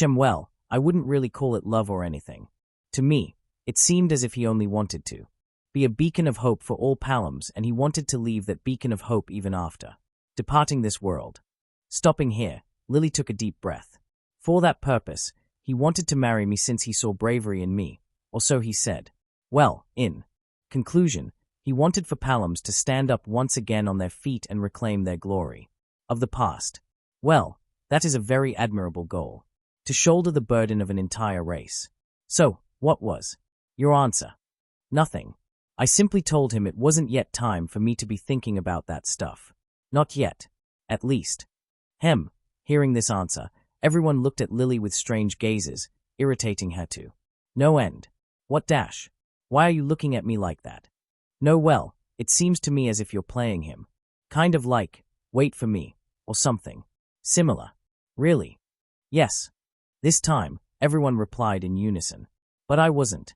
Well, I wouldn't really call it love or anything. To me, it seemed as if he only wanted to be a beacon of hope for all Palams, and he wanted to leave that beacon of hope even after departing this world. Stopping here, Lily took a deep breath. For that purpose, he wanted to marry me since he saw bravery in me, or so he said. Well, in conclusion, He wanted for Palams to stand up once again on their feet and reclaim their glory of the past. Well, that is a very admirable goal. To shoulder the burden of an entire race. So, what was your answer? Nothing. I simply told him it wasn't yet time for me to be thinking about that stuff. Not yet. At least. Hearing this answer, everyone looked at Lily with strange gazes, irritating her to no end. What dash? Why are you looking at me like that? No, well, it seems to me as if you're playing him. Kind of like, wait for me, or something. Similar. Really? Yes. This time, everyone replied in unison. But I wasn't.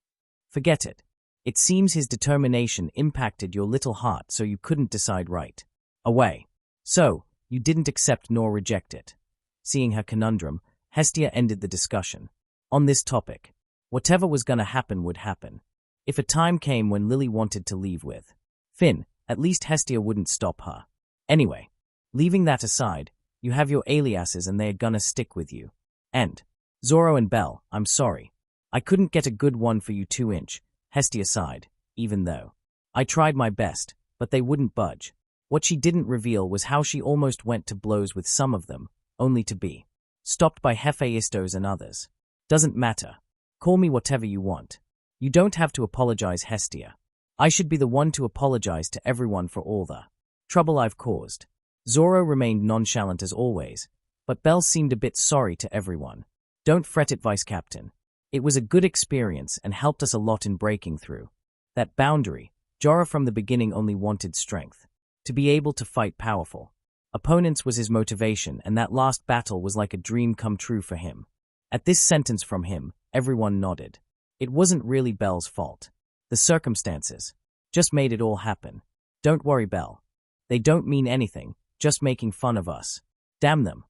Forget it. It seems his determination impacted your little heart so you couldn't decide right away. So, you didn't accept nor reject it. Seeing her conundrum, Hestia ended the discussion. On this topic, whatever was gonna happen would happen. If a time came when Lily wanted to leave with Finn, at least Hestia wouldn't stop her. Anyway, leaving that aside, you have your aliases and they're gonna stick with you. And Zoro and Belle, I'm sorry. I couldn't get a good one for you 2-inch, Hestia sighed, even though I tried my best, but they wouldn't budge. What she didn't reveal was how she almost went to blows with some of them, only to be stopped by Hephaistos and others. Doesn't matter. Call me whatever you want. You don't have to apologize, Hestia. I should be the one to apologize to everyone for all the trouble I've caused. Zoro remained nonchalant as always, but Belle seemed a bit sorry to everyone. Don't fret it, Vice Captain. It was a good experience and helped us a lot in breaking through that boundary. Jorah from the beginning only wanted strength. To be able to fight powerful opponents was his motivation, and that last battle was like a dream come true for him. At this sentence from him, everyone nodded. It wasn't really Belle's fault. The circumstances just made it all happen. Don't worry, Belle. They don't mean anything, just making fun of us. Damn them.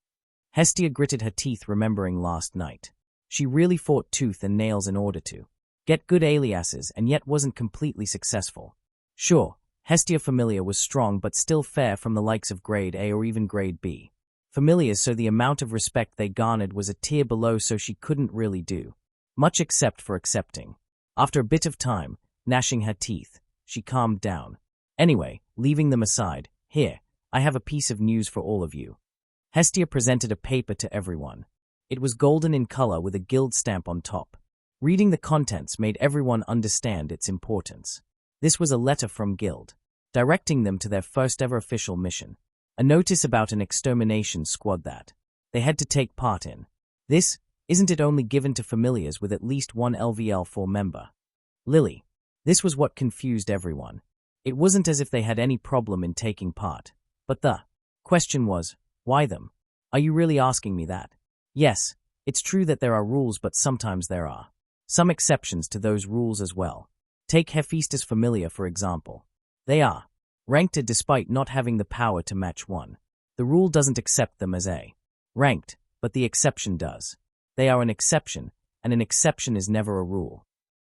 Hestia gritted her teeth remembering last night. She really fought tooth and nails in order to get good aliases and yet wasn't completely successful. Sure, Hestia Famelia was strong but still fair from the likes of Grade A or even Grade B. Famelias, so the amount of respect they garnered was a tier below, so she couldn't really do much except for accepting. After a bit of time, gnashing her teeth, she calmed down. Anyway, leaving them aside, here, I have a piece of news for all of you. Hestia presented a paper to everyone. It was golden in color with a guild stamp on top. Reading the contents made everyone understand its importance. This was a letter from Guild, directing them to their first ever official mission. A notice about an extermination squad that they had to take part in. This, isn't it only given to familiars with at least one LVL4 member? Lily. This was what confused everyone. It wasn't as if they had any problem in taking part. But the question was, why them? Are you really asking me that? Yes, it's true that there are rules, but sometimes there are some exceptions to those rules as well. Take Hephaestus Famelia for example. They are ranked despite not having the power to match one. The rule doesn't accept them as a ranked, but the exception does. They are an exception, and an exception is never a rule.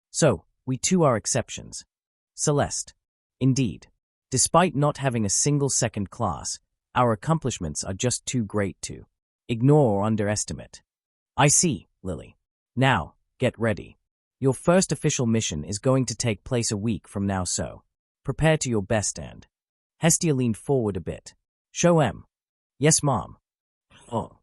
So, we too are exceptions. Celeste. Indeed. Despite not having a single second class, our accomplishments are just too great to ignore or underestimate. I see, Lily. Now, get ready. Your first official mission is going to take place a week from now, so prepare to your best. And Hestia leaned forward a bit. Show em. Yes, Mom. Oh.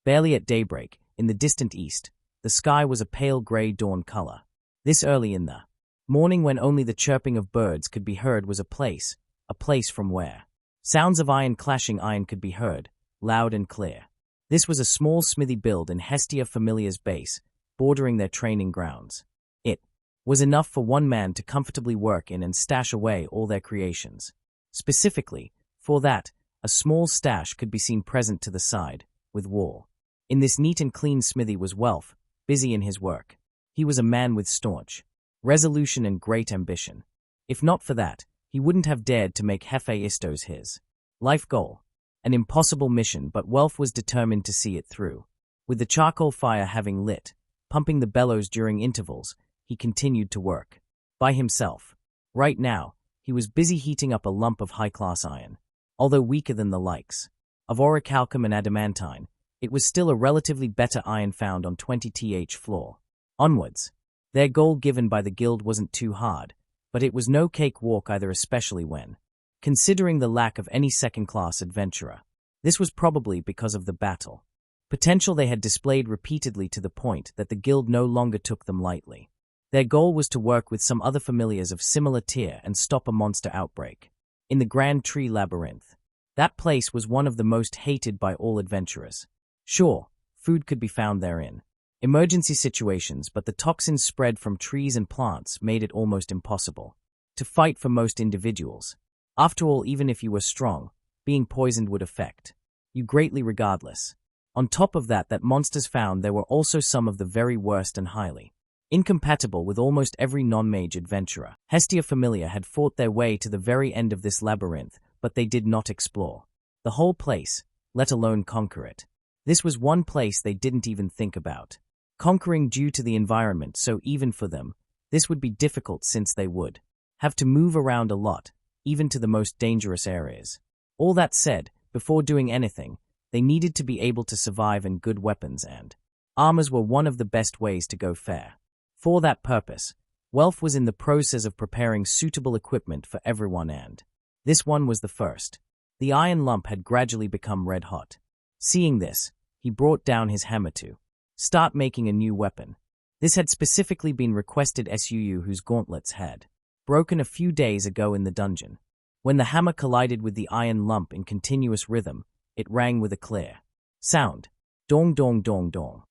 Barely at daybreak, in the distant east, the sky was a pale gray dawn color. This early in the morning, when only the chirping of birds could be heard, was a place from where sounds of iron clashing iron could be heard, loud and clear. This was a small smithy built in Hestia Famelia's base, bordering their training grounds. It was enough for one man to comfortably work in and stash away all their creations. Specifically, for that, a small stash could be seen present to the side, with wall. In this neat and clean smithy was Welf, busy in his work. He was a man with staunch resolution and great ambition. If not for that, he wouldn't have dared to make Hephaistos his life goal. An impossible mission, but Welf was determined to see it through. With the charcoal fire having lit, pumping the bellows during intervals, he continued to work. By himself. Right now, he was busy heating up a lump of high-class iron. Although weaker than the likes of orichalcum and adamantine, it was still a relatively better iron found on 20th floor. Onwards. Their goal given by the guild wasn't too hard, But it was no cakewalk either, especially when considering the lack of any second-class adventurer. This was probably because of the battle potential they had displayed repeatedly, to the point that the guild no longer took them lightly. Their goal was to work with some other familiars of similar tier and stop a monster outbreak. In the Grand Tree Labyrinth, that place was one of the most hated by all adventurers. Sure, food could be found therein emergency situations, but the toxins spread from trees and plants made it almost impossible to fight for most individuals. After all, even if you were strong, being poisoned would affect you greatly regardless. On top of that monsters found there were also some of the very worst and highly incompatible with almost every non-mage adventurer. Hestia Famelia had fought their way to the very end of this labyrinth, but they did not explore the whole place, let alone conquer it. This was one place they didn't even think about conquering due to the environment, so even for them, this would be difficult since they would have to move around a lot, even to the most dangerous areas. All that said, before doing anything, they needed to be able to survive, and good weapons and armors were one of the best ways to go fair. For that purpose, Welf was in the process of preparing suitable equipment for everyone, and this one was the first. The iron lump had gradually become red hot. Seeing this, he brought down his hammer to start making a new weapon. This had specifically been requested Suu, whose gauntlets had broken a few days ago in the dungeon. When the hammer collided with the iron lump in continuous rhythm, it rang with a clear sound. Dong dong dong dong.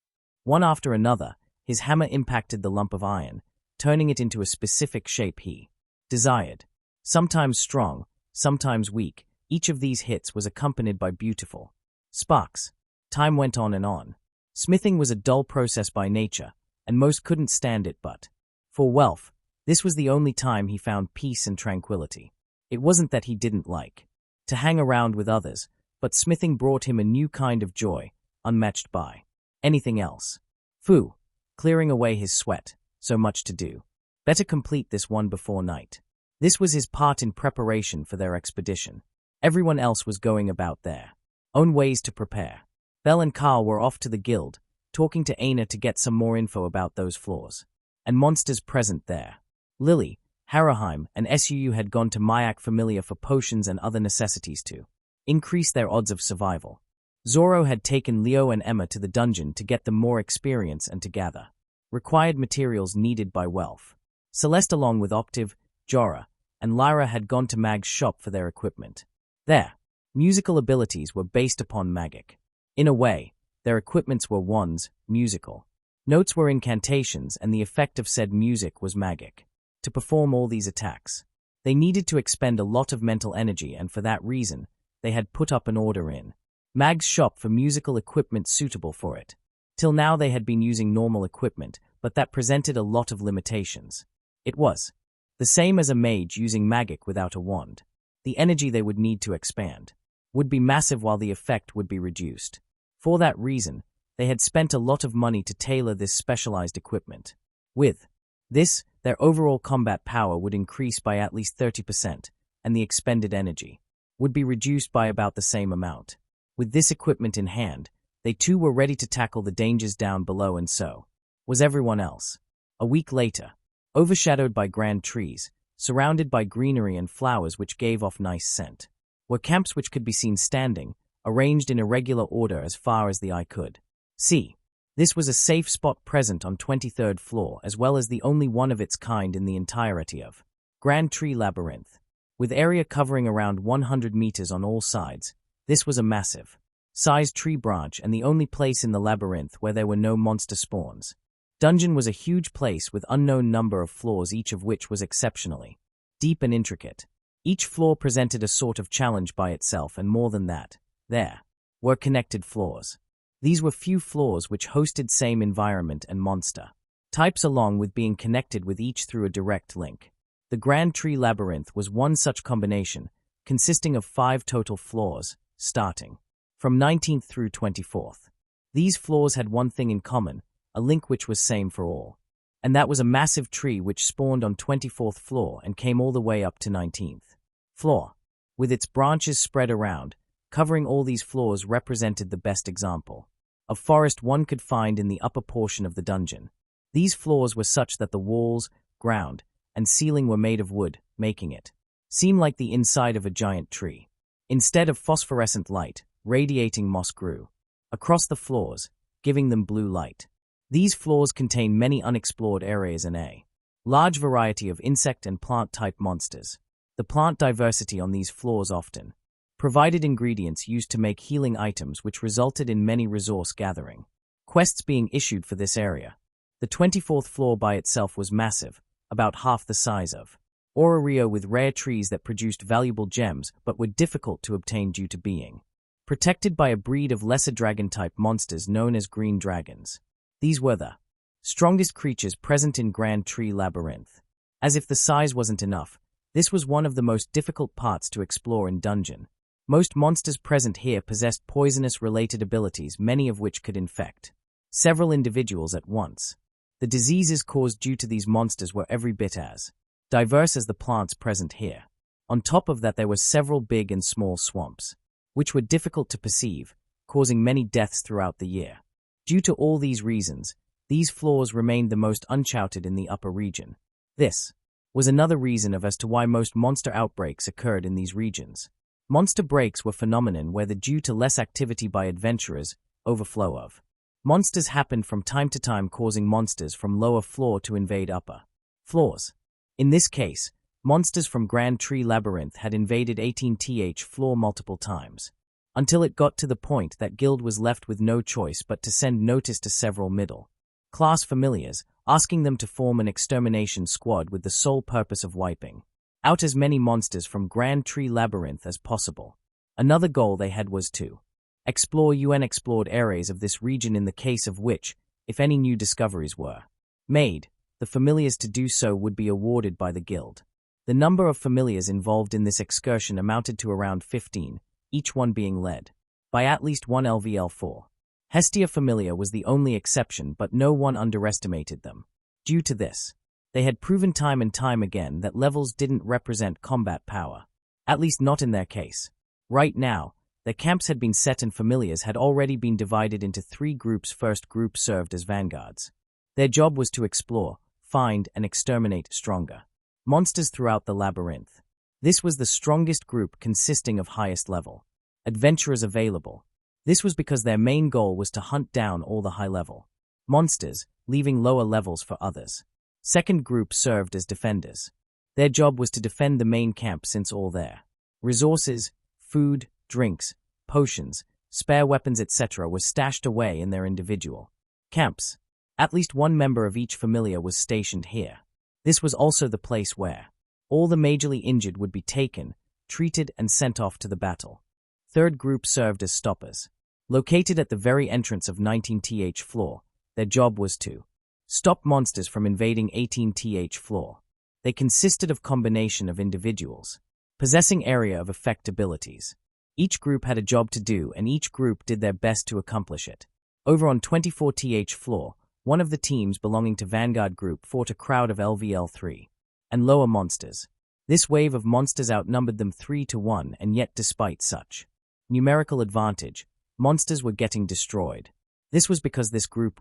One after another, his hammer impacted the lump of iron, turning it into a specific shape he desired. Sometimes strong, sometimes weak, each of these hits was accompanied by beautiful sparks. Time went on and on. Smithing was a dull process by nature, and most couldn't stand it, but for Welf, this was the only time he found peace and tranquility. It wasn't that he didn't like to hang around with others, but smithing brought him a new kind of joy, unmatched by anything else. Phew, clearing away his sweat, so much to do. Better complete this one before night. This was his part in preparation for their expedition. Everyone else was going about their own ways to prepare. Belle and Carl were off to the guild, talking to Aina to get some more info about those floors and monsters present there. Lily, Haraheim, and Suu had gone to Mayak Famelia for potions and other necessities to increase their odds of survival. Zoro had taken Leo and Emma to the dungeon to get them more experience and to gather required materials needed by Welf. Celeste, along with Octave, Jorah, and Lyra, had gone to Mag's shop for their equipment. Their musical abilities were based upon magic. In a way, their equipments were wands, musical notes were incantations, and the effect of said music was magic. To perform all these attacks, they needed to expend a lot of mental energy, and for that reason, they had put up an order in Mag's shop for musical equipment suitable for it. Till now they had been using normal equipment, but that presented a lot of limitations. It was the same as a mage using magic without a wand. The energy they would need to expand would be massive, while the effect would be reduced. For that reason, they had spent a lot of money to tailor this specialized equipment. With this, their overall combat power would increase by at least 30%, and the expended energy would be reduced by about the same amount. With this equipment in hand, they too were ready to tackle the dangers down below, and so was everyone else. A week later, overshadowed by grand trees, surrounded by greenery and flowers which gave off nice scent, were camps which could be seen standing, arranged in irregular order as far as the eye could see. This was a safe spot present on 23rd floor, as well as the only one of its kind in the entirety of Grand Tree Labyrinth. With area covering around 100 meters on all sides, this was a massive sized tree branch and the only place in the labyrinth where there were no monster spawns. Dungeon was a huge place with unknown number of floors, each of which was exceptionally deep and intricate. Each floor presented a sort of challenge by itself, and more than that, there were connected floors. These were few floors which hosted same environment and monster types, along with being connected with each through a direct link. The Grand Tree Labyrinth was one such combination, consisting of 5 total floors, starting from 19th through 24th. These floors had one thing in common, a link which was same for all. And that was a massive tree which spawned on 24th floor and came all the way up to 19th floor. With its branches spread around, covering all these floors, represented the best example of forest one could find in the upper portion of the dungeon. These floors were such that the walls, ground, and ceiling were made of wood, making it seem like the inside of a giant tree. Instead of phosphorescent light, radiating moss grew across the floors, giving them blue light. These floors contain many unexplored areas and a large variety of insect and plant-type monsters. The plant diversity on these floors often provided ingredients used to make healing items, which resulted in many resource gathering quests being issued for this area. The 24th floor by itself was massive, about half the size of Rio, with rare trees that produced valuable gems but were difficult to obtain due to being protected by a breed of lesser dragon-type monsters known as green dragons. These were the strongest creatures present in Grand Tree Labyrinth. As if the size wasn't enough, this was one of the most difficult parts to explore in dungeon. Most monsters present here possessed poisonous-related abilities, many of which could infect several individuals at once. The diseases caused due to these monsters were every bit as diverse as the plants present here. On top of that, there were several big and small swamps, which were difficult to perceive, causing many deaths throughout the year. Due to all these reasons, these floors remained the most uncharted in the upper region. This was another reason as to why most monster outbreaks occurred in these regions. Monster breaks were phenomenon where due to less activity by adventurers, overflow of monsters happened from time to time, causing monsters from lower floor to invade upper floors. In this case, monsters from Grand Tree Labyrinth had invaded 18th floor multiple times, until it got to the point that Guild was left with no choice but to send notice to several middle-class familiars, asking them to form an extermination squad with the sole purpose of wiping out as many monsters from Grand Tree Labyrinth as possible. Another goal they had was to explore unexplored areas of this region, in the case of which, if any new discoveries were made, the familiars to do so would be awarded by the guild. The number of familiars involved in this excursion amounted to around 15, each one being led by at least one LVL4. Hestia Famelia was the only exception, but no one underestimated them. Due to this, they had proven time and time again that levels didn't represent combat power, at least not in their case. Right now, their camps had been set and familiars had already been divided into 3 groups. First group served as vanguards. Their job was to explore, find, and exterminate stronger monsters throughout the labyrinth. This was the strongest group, consisting of highest level adventurers available. This was because their main goal was to hunt down all the high-level monsters, leaving lower levels for others. Second group served as defenders. Their job was to defend the main camp, since all their resources, food, drinks, potions, spare weapons, etc. were stashed away in their individual camps. At least one member of each familiar was stationed here. This was also the place where all the majorly injured would be taken, treated, and sent off to the battle. Third group served as stoppers. Located at the very entrance of 19th floor, their job was to stop monsters from invading 18th floor. They consisted of combination of individuals possessing area of effect abilities. Each group had a job to do, and each group did their best to accomplish it. Over on 24th floor, one of the teams belonging to Vanguard Group fought a crowd of LVL3 and lower monsters. This wave of monsters outnumbered them 3-1, and yet despite such numerical advantage, monsters were getting destroyed. This was because this group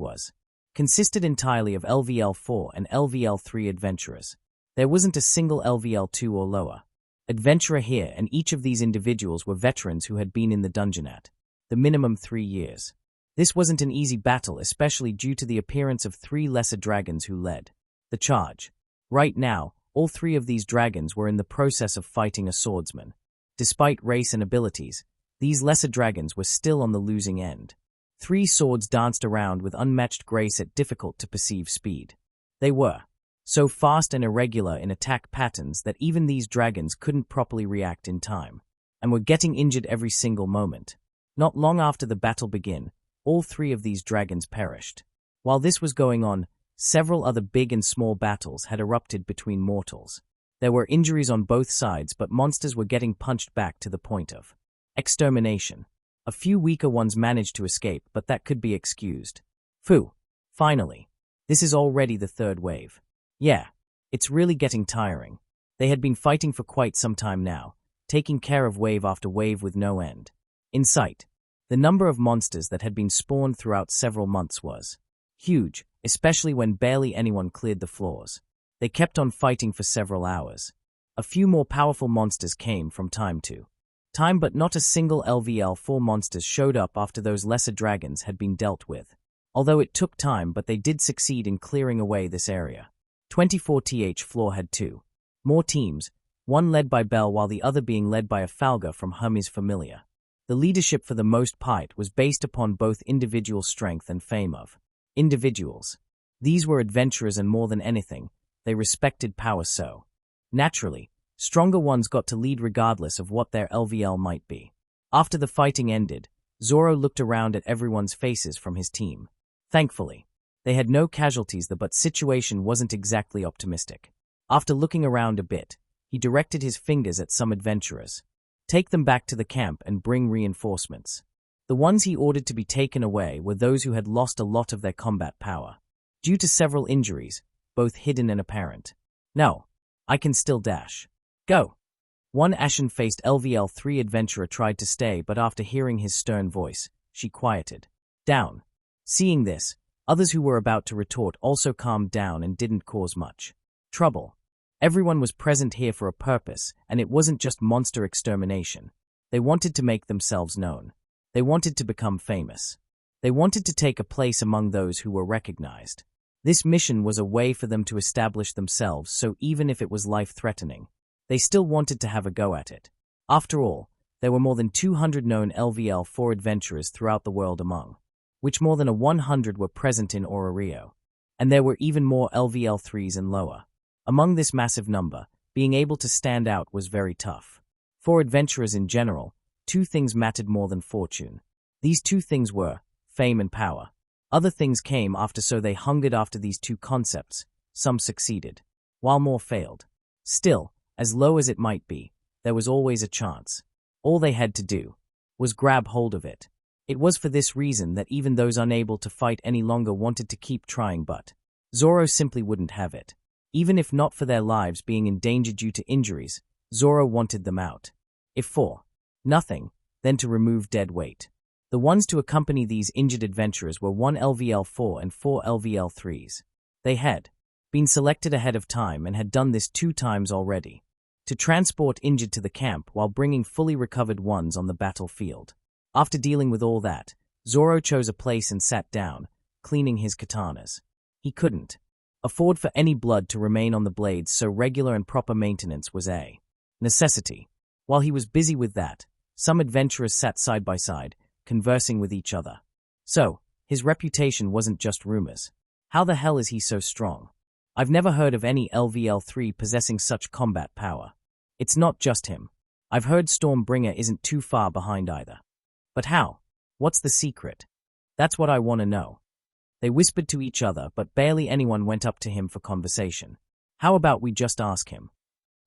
consisted entirely of LVL4 and LVL3 adventurers. There wasn't a single LVL2 or lower adventurer here, and each of these individuals were veterans who had been in the dungeon at the minimum 3 years. This wasn't an easy battle, especially due to the appearance of 3 lesser dragons who led the charge. Right now, all 3 of these dragons were in the process of fighting a swordsman. Despite race and abilities, these lesser dragons were still on the losing end. 3 swords danced around with unmatched grace at difficult to perceive speed. They were so fast and irregular in attack patterns that even these dragons couldn't properly react in time, and were getting injured every single moment. Not long after the battle began, all 3 of these dragons perished. While this was going on, several other big and small battles had erupted between mortals. There were injuries on both sides, but monsters were getting punched back to the point of extermination. A few weaker ones managed to escape, but that could be excused. Phew. Finally. This is already the 3rd wave. Yeah, it's really getting tiring. They had been fighting for quite some time now, taking care of wave after wave with no end in sight. The number of monsters that had been spawned throughout several months was huge, especially when barely anyone cleared the floors. They kept on fighting for several hours. A few more powerful monsters came from time to time, but not a single LVL-4 monsters showed up after those lesser dragons had been dealt with. Although it took time, but they did succeed in clearing away this area. 24th floor had two more teams, one led by Bell while the other being led by a Falga from Hermes Famelia. The leadership for the most part was based upon both individual strength and fame of individuals. These were adventurers, and more than anything, they respected power, so naturally, stronger ones got to lead regardless of what their LVL might be. After the fighting ended, Zoro looked around at everyone's faces from his team. Thankfully, they had no casualties, but situation wasn't exactly optimistic. After looking around a bit, he directed his fingers at some adventurers. Take them back to the camp and bring reinforcements. The ones he ordered to be taken away were those who had lost a lot of their combat power, due to several injuries, both hidden and apparent. No, I can still dash. Go! One ashen-faced LVL-3 adventurer tried to stay, but after hearing his stern voice, she quieted down. Seeing this, others who were about to retort also calmed down and didn't cause much trouble. Everyone was present here for a purpose, and it wasn't just monster extermination. They wanted to make themselves known. They wanted to become famous. They wanted to take a place among those who were recognized. This mission was a way for them to establish themselves, so even if it was life-threatening, they still wanted to have a go at it. After all, there were more than 200 known LVL-4 adventurers throughout the world, among which more than 100 were present in Rio. And there were even more LVL-3s and lower. Among this massive number, being able to stand out was very tough. For adventurers in general, two things mattered more than fortune. These two things were fame and power. Other things came after, so they hungered after these two concepts. Some succeeded, while more failed. Still, as low as it might be, there was always a chance. All they had to do was grab hold of it. It was for this reason that even those unable to fight any longer wanted to keep trying, but Zoro simply wouldn't have it. Even if not for their lives being in danger due to injuries, Zoro wanted them out. If for nothing, then to remove dead weight. The ones to accompany these injured adventurers were 1 LVL-4 and 4 LVL-3s. They had been selected ahead of time and had done this 2 times already, to transport injured to the camp while bringing fully recovered ones on the battlefield. After dealing with all that, Zoro chose a place and sat down, cleaning his katanas. He couldn't afford for any blood to remain on the blades, so regular and proper maintenance was a necessity. While he was busy with that, some adventurers sat side by side, conversing with each other. So, his reputation wasn't just rumors. How the hell is he so strong? I've never heard of any LVL-3 possessing such combat power. It's not just him. I've heard Stormbringer isn't too far behind either. But how? What's the secret? That's what I want to know. They whispered to each other, but barely anyone went up to him for conversation. How about we just ask him?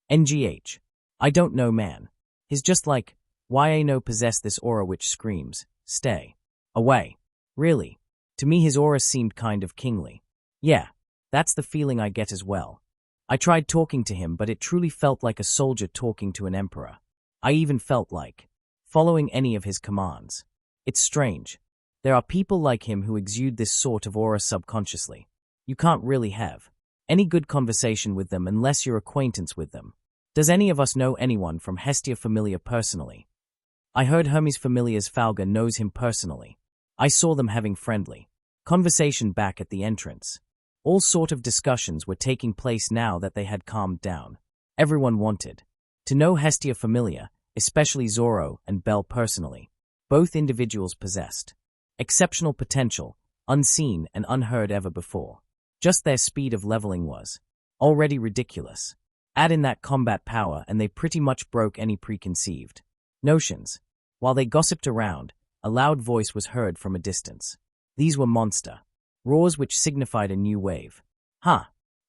NGH. I don't know, man. He's just like, why I no possess this aura which screams, stay away. Really? To me his aura seemed kind of kingly. Yeah, that's the feeling I get as well. I tried talking to him, but it truly felt like a soldier talking to an emperor. I even felt like following any of his commands. It's strange. There are people like him who exude this sort of aura subconsciously. You can't really have any good conversation with them unless you're acquaintance with them. Does any of us know anyone from Hestia Famelia personally? I heard Hermes Famelia's Falga knows him personally. I saw them having friendly conversation back at the entrance. All sort of discussions were taking place now that they had calmed down. Everyone wanted to know Hestia Famelia, especially Zoro and Bell personally. Both individuals possessed exceptional potential, unseen and unheard ever before. Just their speed of leveling was already ridiculous. Add in that combat power and they pretty much broke any preconceived notions. While they gossiped around, a loud voice was heard from a distance. These were monster roars which signified a new wave.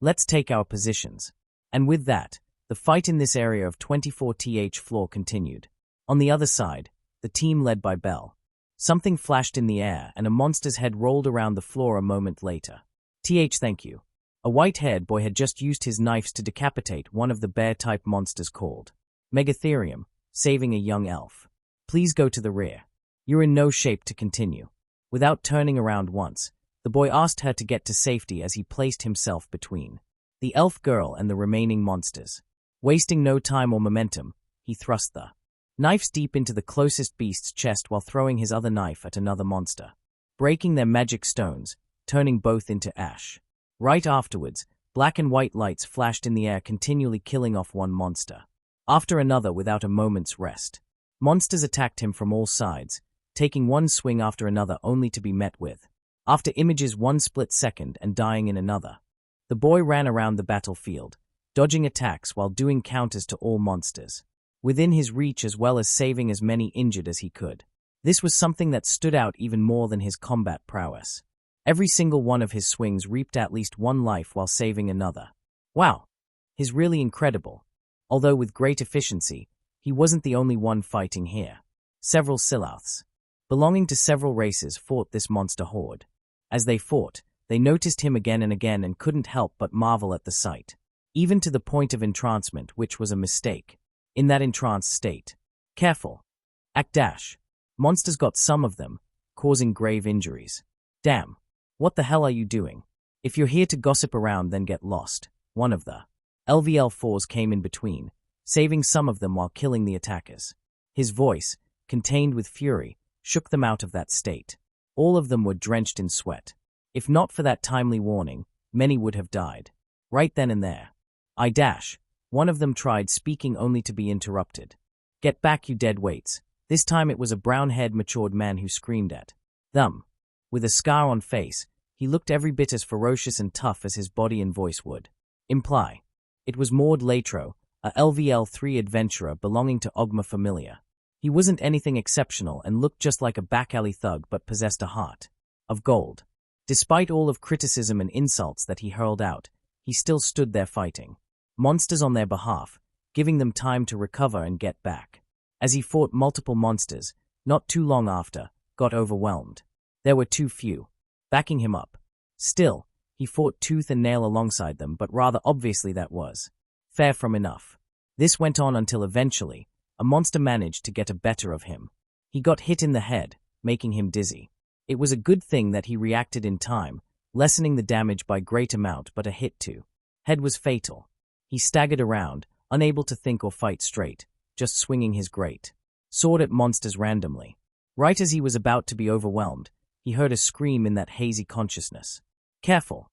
Let's take our positions. And with that, the fight in this area of 24th floor continued. On the other side, the team led by Bell. Something flashed in the air and a monster's head rolled around the floor a moment later. Thank you. A white-haired boy had just used his knives to decapitate one of the bear-type monsters called Megatherium, saving a young elf. Please go to the rear. You're in no shape to continue. Without turning around once, the boy asked her to get to safety as he placed himself between the elf girl and the remaining monsters. Wasting no time or momentum, he thrust the knives deep into the closest beast's chest while throwing his other knife at another monster, breaking their magic stones, turning both into ash. Right afterwards, black and white lights flashed in the air, continually killing off one monster after another without a moment's rest. Monsters attacked him from all sides, taking one swing after another only to be met with, after images, one split second and dying in another. The boy ran around the battlefield, dodging attacks while doing counters to all monsters within his reach, as well as saving as many injured as he could. This was something that stood out even more than his combat prowess. Every single one of his swings reaped at least one life while saving another. Wow! He's really incredible. Although with great efficiency, he wasn't the only one fighting here. Several Silauths, belonging to several races, fought this monster horde. As they fought, they noticed him again and again and couldn't help but marvel at the sight, even to the point of entrancement, which was a mistake. In that entranced state, careful. Act-dash. Monsters got some of them, causing grave injuries. Damn. What the hell are you doing? If you're here to gossip around, then get lost. One of the LVL4s came in between, saving some of them while killing the attackers. His voice, contained with fury, shook them out of that state. All of them were drenched in sweat. If not for that timely warning, many would have died. Right then and there. One of them tried speaking only to be interrupted. Get back, you dead weights. This time it was a brown-haired matured man who screamed at them. With a scar on face, he looked every bit as ferocious and tough as his body and voice would imply. It was Maud Latro, a LVL3 adventurer belonging to Famelia. He wasn't anything exceptional and looked just like a back-alley thug, but possessed a heart of gold. Despite all of criticism and insults that he hurled out, he still stood there fighting monsters on their behalf, giving them time to recover and get back. As he fought multiple monsters, not too long after, got overwhelmed. There were too few backing him up. Still, he fought tooth and nail alongside them, but rather obviously that was far from enough. This went on until eventually, a monster managed to get a better of him. He got hit in the head, making him dizzy. It was a good thing that he reacted in time, lessening the damage by great amount, but a hit to head was fatal. He staggered around, unable to think or fight straight, just swinging his great sword at monsters randomly. Right as he was about to be overwhelmed, he heard a scream in that hazy consciousness. Careful.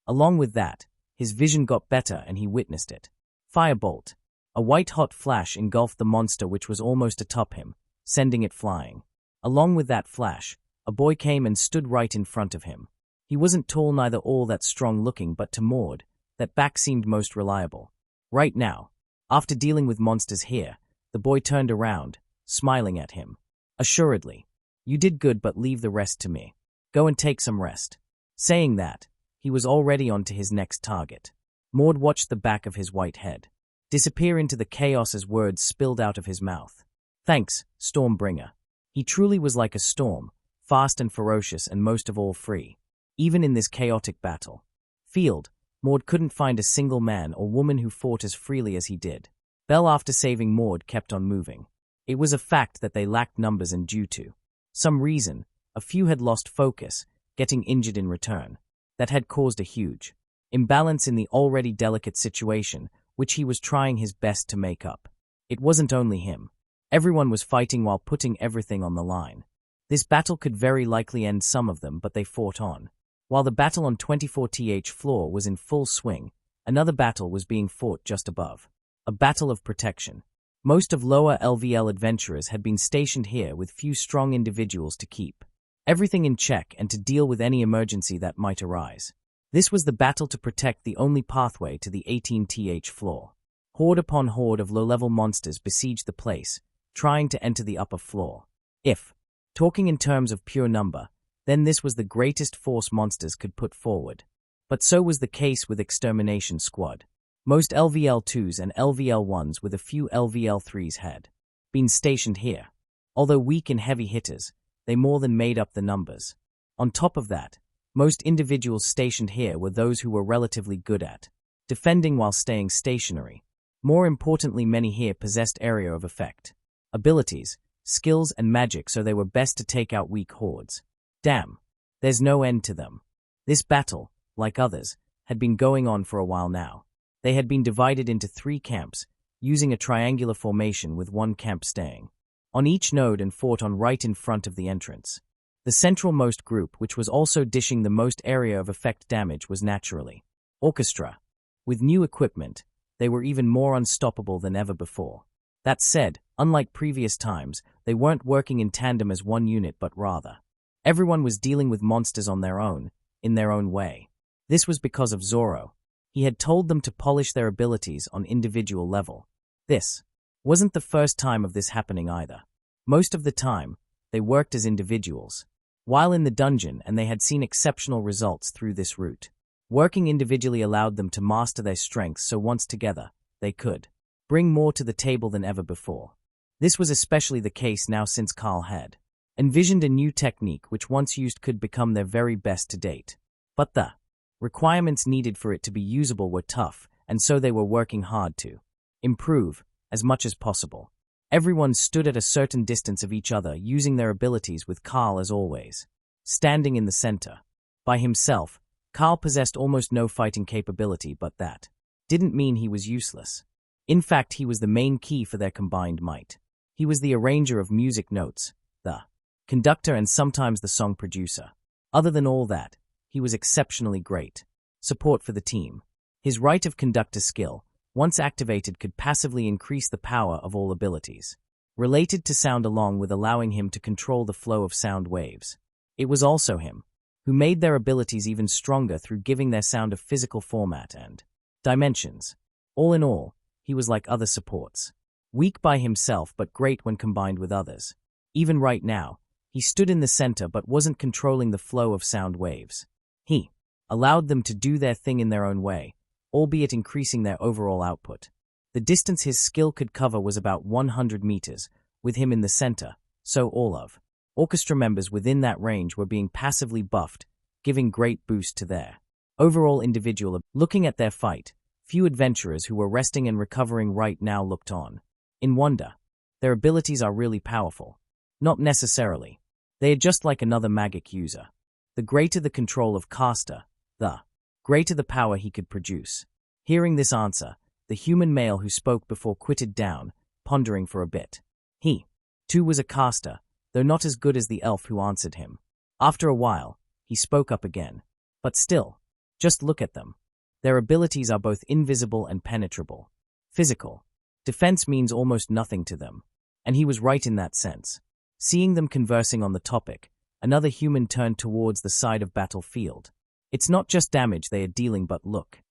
Along with that, his vision got better and he witnessed it. Firebolt. A white-hot flash engulfed the monster, which was almost atop him, sending it flying. Along with that flash, a boy came and stood right in front of him. He wasn't tall, neither all that strong-looking, but to Maud, that back seemed most reliable. Right now, after dealing with monsters here, the boy turned around, smiling at him. Assuredly. You did good, but leave the rest to me. Go and take some rest. Saying that, he was already on to his next target. Maud watched the back of his white head disappear into the chaos as words spilled out of his mouth. Thanks, Stormbringer. He truly was like a storm, fast and ferocious, and most of all free. Even in this chaotic battle field, Maud couldn't find a single man or woman who fought as freely as he did. Bell, after saving Maud, kept on moving. It was a fact that they lacked numbers, and due to some reason, a few had lost focus, getting injured in return. That had caused a huge imbalance in the already delicate situation, which he was trying his best to make up. It wasn't only him. Everyone was fighting while putting everything on the line. This battle could very likely end some of them, but they fought on. While the battle on 24th floor was in full swing, another battle was being fought just above. A battle of protection. Most of lower LVL adventurers had been stationed here, with few strong individuals to keep everything in check and to deal with any emergency that might arise. This was the battle to protect the only pathway to the 18th floor. Horde upon horde of low-level monsters besieged the place, trying to enter the upper floor. If talking in terms of pure number, then this was the greatest force monsters could put forward. But so was the case with Extermination Squad. Most LVL2s and LVL1s, with a few LVL3s, had been stationed here. Although weak and heavy hitters, they more than made up the numbers. On top of that, most individuals stationed here were those who were relatively good at defending while staying stationary. More importantly, many here possessed area of effect abilities, skills, and magic, so they were best to take out weak hordes. Damn, there's no end to them. This battle, like others, had been going on for a while now. They had been divided into 3 camps, using a triangular formation with one camp staying on each node and fought on right in front of the entrance. The centralmost group, which was also dishing the most area of effect damage, was naturally Orchestra. With new equipment, they were even more unstoppable than ever before. That said, unlike previous times, they weren't working in tandem as one unit but rather everyone was dealing with monsters on their own, in their own way. This was because of Zoro. He had told them to polish their abilities on individual level. This wasn't the first time of this happening either. Most of the time, they worked as individuals while in the dungeon, and they had seen exceptional results through this route. Working individually allowed them to master their strengths, so once together, they could bring more to the table than ever before. This was especially the case now since Carl had envisioned a new technique which once used could become their very best to date. But the requirements needed for it to be usable were tough, and so they were working hard to improve as much as possible. Everyone stood at a certain distance of each other, using their abilities, with Carl as always standing in the center. By himself, Carl possessed almost no fighting capability, but that didn't mean he was useless. In fact, he was the main key for their combined might. He was the arranger of music notes, the conductor, and sometimes the song producer. Other than all that, he was exceptionally great support for the team. His right of conductor skill, once activated, could passively increase the power of all abilities related to sound, along with allowing him to control the flow of sound waves. It was also him who made their abilities even stronger through giving their sound a physical format and dimensions. All in all, he was like other supports, weak by himself but great when combined with others. Even right now, he stood in the center but wasn't controlling the flow of sound waves. He allowed them to do their thing in their own way, albeit increasing their overall output. The distance his skill could cover was about 100 meters, with him in the center, so all of orchestra members within that range were being passively buffed, giving great boost to their overall individual. Looking at their fight, few adventurers who were resting and recovering right now looked on in wonder. Their abilities are really powerful. Not necessarily. They are just like another magic user. The greater the control of caster, the greater the power he could produce. Hearing this answer, the human male who spoke before quieted down, pondering for a bit. He, too, was a caster, though not as good as the elf who answered him. After a while, he spoke up again. But still, just look at them. Their abilities are both invisible and penetrable. Physical defense means almost nothing to them, and he was right in that sense. Seeing them conversing on the topic, another human turned towards the side of battlefield. It's not just damage they are dealing, but look.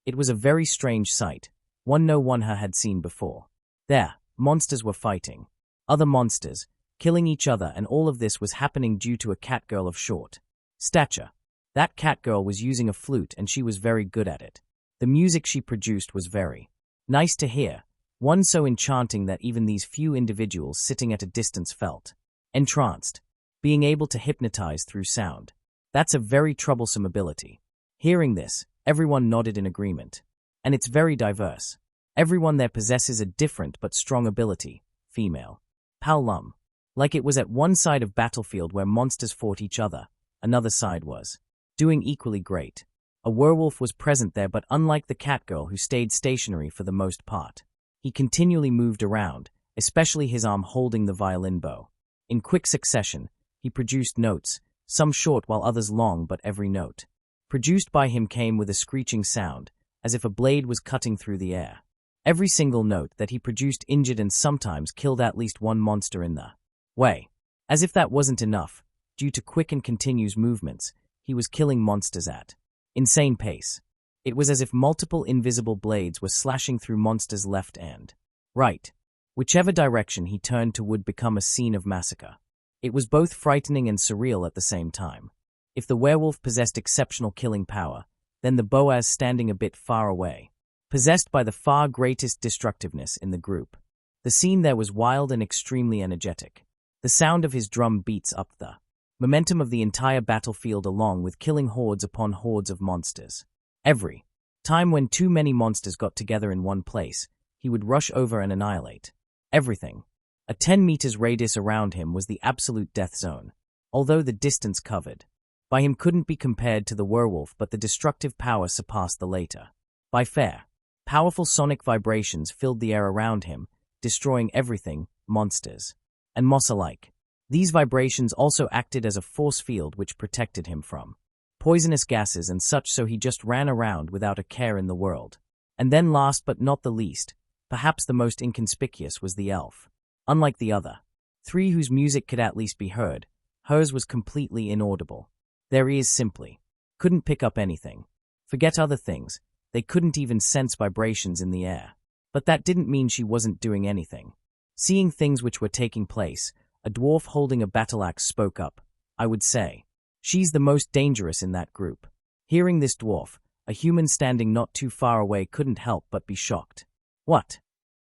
It was a very strange sight, one no one had seen before. There, monsters were fighting other monsters, killing each other, and all of this was happening due to a catgirl of short stature. That catgirl was using a flute, and she was very good at it. The music she produced was very nice to hear, one so enchanting that even these few individuals sitting at a distance felt entranced, being able to hypnotize through sound. That's a very troublesome ability. Hearing this, everyone nodded in agreement. And it's very diverse. Everyone there possesses a different but strong ability. Female. Palum. Like it was at one side of battlefield where monsters fought each other, another side was doing equally great. A werewolf was present there, but unlike the catgirl who stayed stationary for the most part, he continually moved around, especially his arm holding the violin bow. In quick succession, he produced notes, some short while others long, but every note produced by him came with a screeching sound, as if a blade was cutting through the air. Every single note that he produced injured and sometimes killed at least one monster in the way. As if that wasn't enough, due to quick and continuous movements, he was killing monsters at insane pace. It was as if multiple invisible blades were slashing through monsters left and right. Whichever direction he turned to would become a scene of massacre. It was both frightening and surreal at the same time. If the werewolf possessed exceptional killing power, then the Boaz, standing a bit far away, possessed by the far greatest destructiveness in the group. The scene there was wild and extremely energetic. The sound of his drum beats up the momentum of the entire battlefield, along with killing hordes upon hordes of monsters. Every time when too many monsters got together in one place, he would rush over and annihilate everything. A 10 meters radius around him was the absolute death zone, although the distance covered By him couldn't be compared to the werewolf, but the destructive power surpassed the later. By fair, powerful sonic vibrations filled the air around him, destroying everything, monsters and moss alike. These vibrations also acted as a force field which protected him from poisonous gases and such, so he just ran around without a care in the world. And then last but not the least, perhaps the most inconspicuous, was the elf. Unlike the other three whose music could at least be heard, hers was completely inaudible. Their ears simply couldn't pick up anything. Forget other things, they couldn't even sense vibrations in the air. But that didn't mean she wasn't doing anything. Seeing things which were taking place, a dwarf holding a battle axe spoke up. I would say, she's the most dangerous in that group. Hearing this dwarf, a human standing not too far away couldn't help but be shocked. What?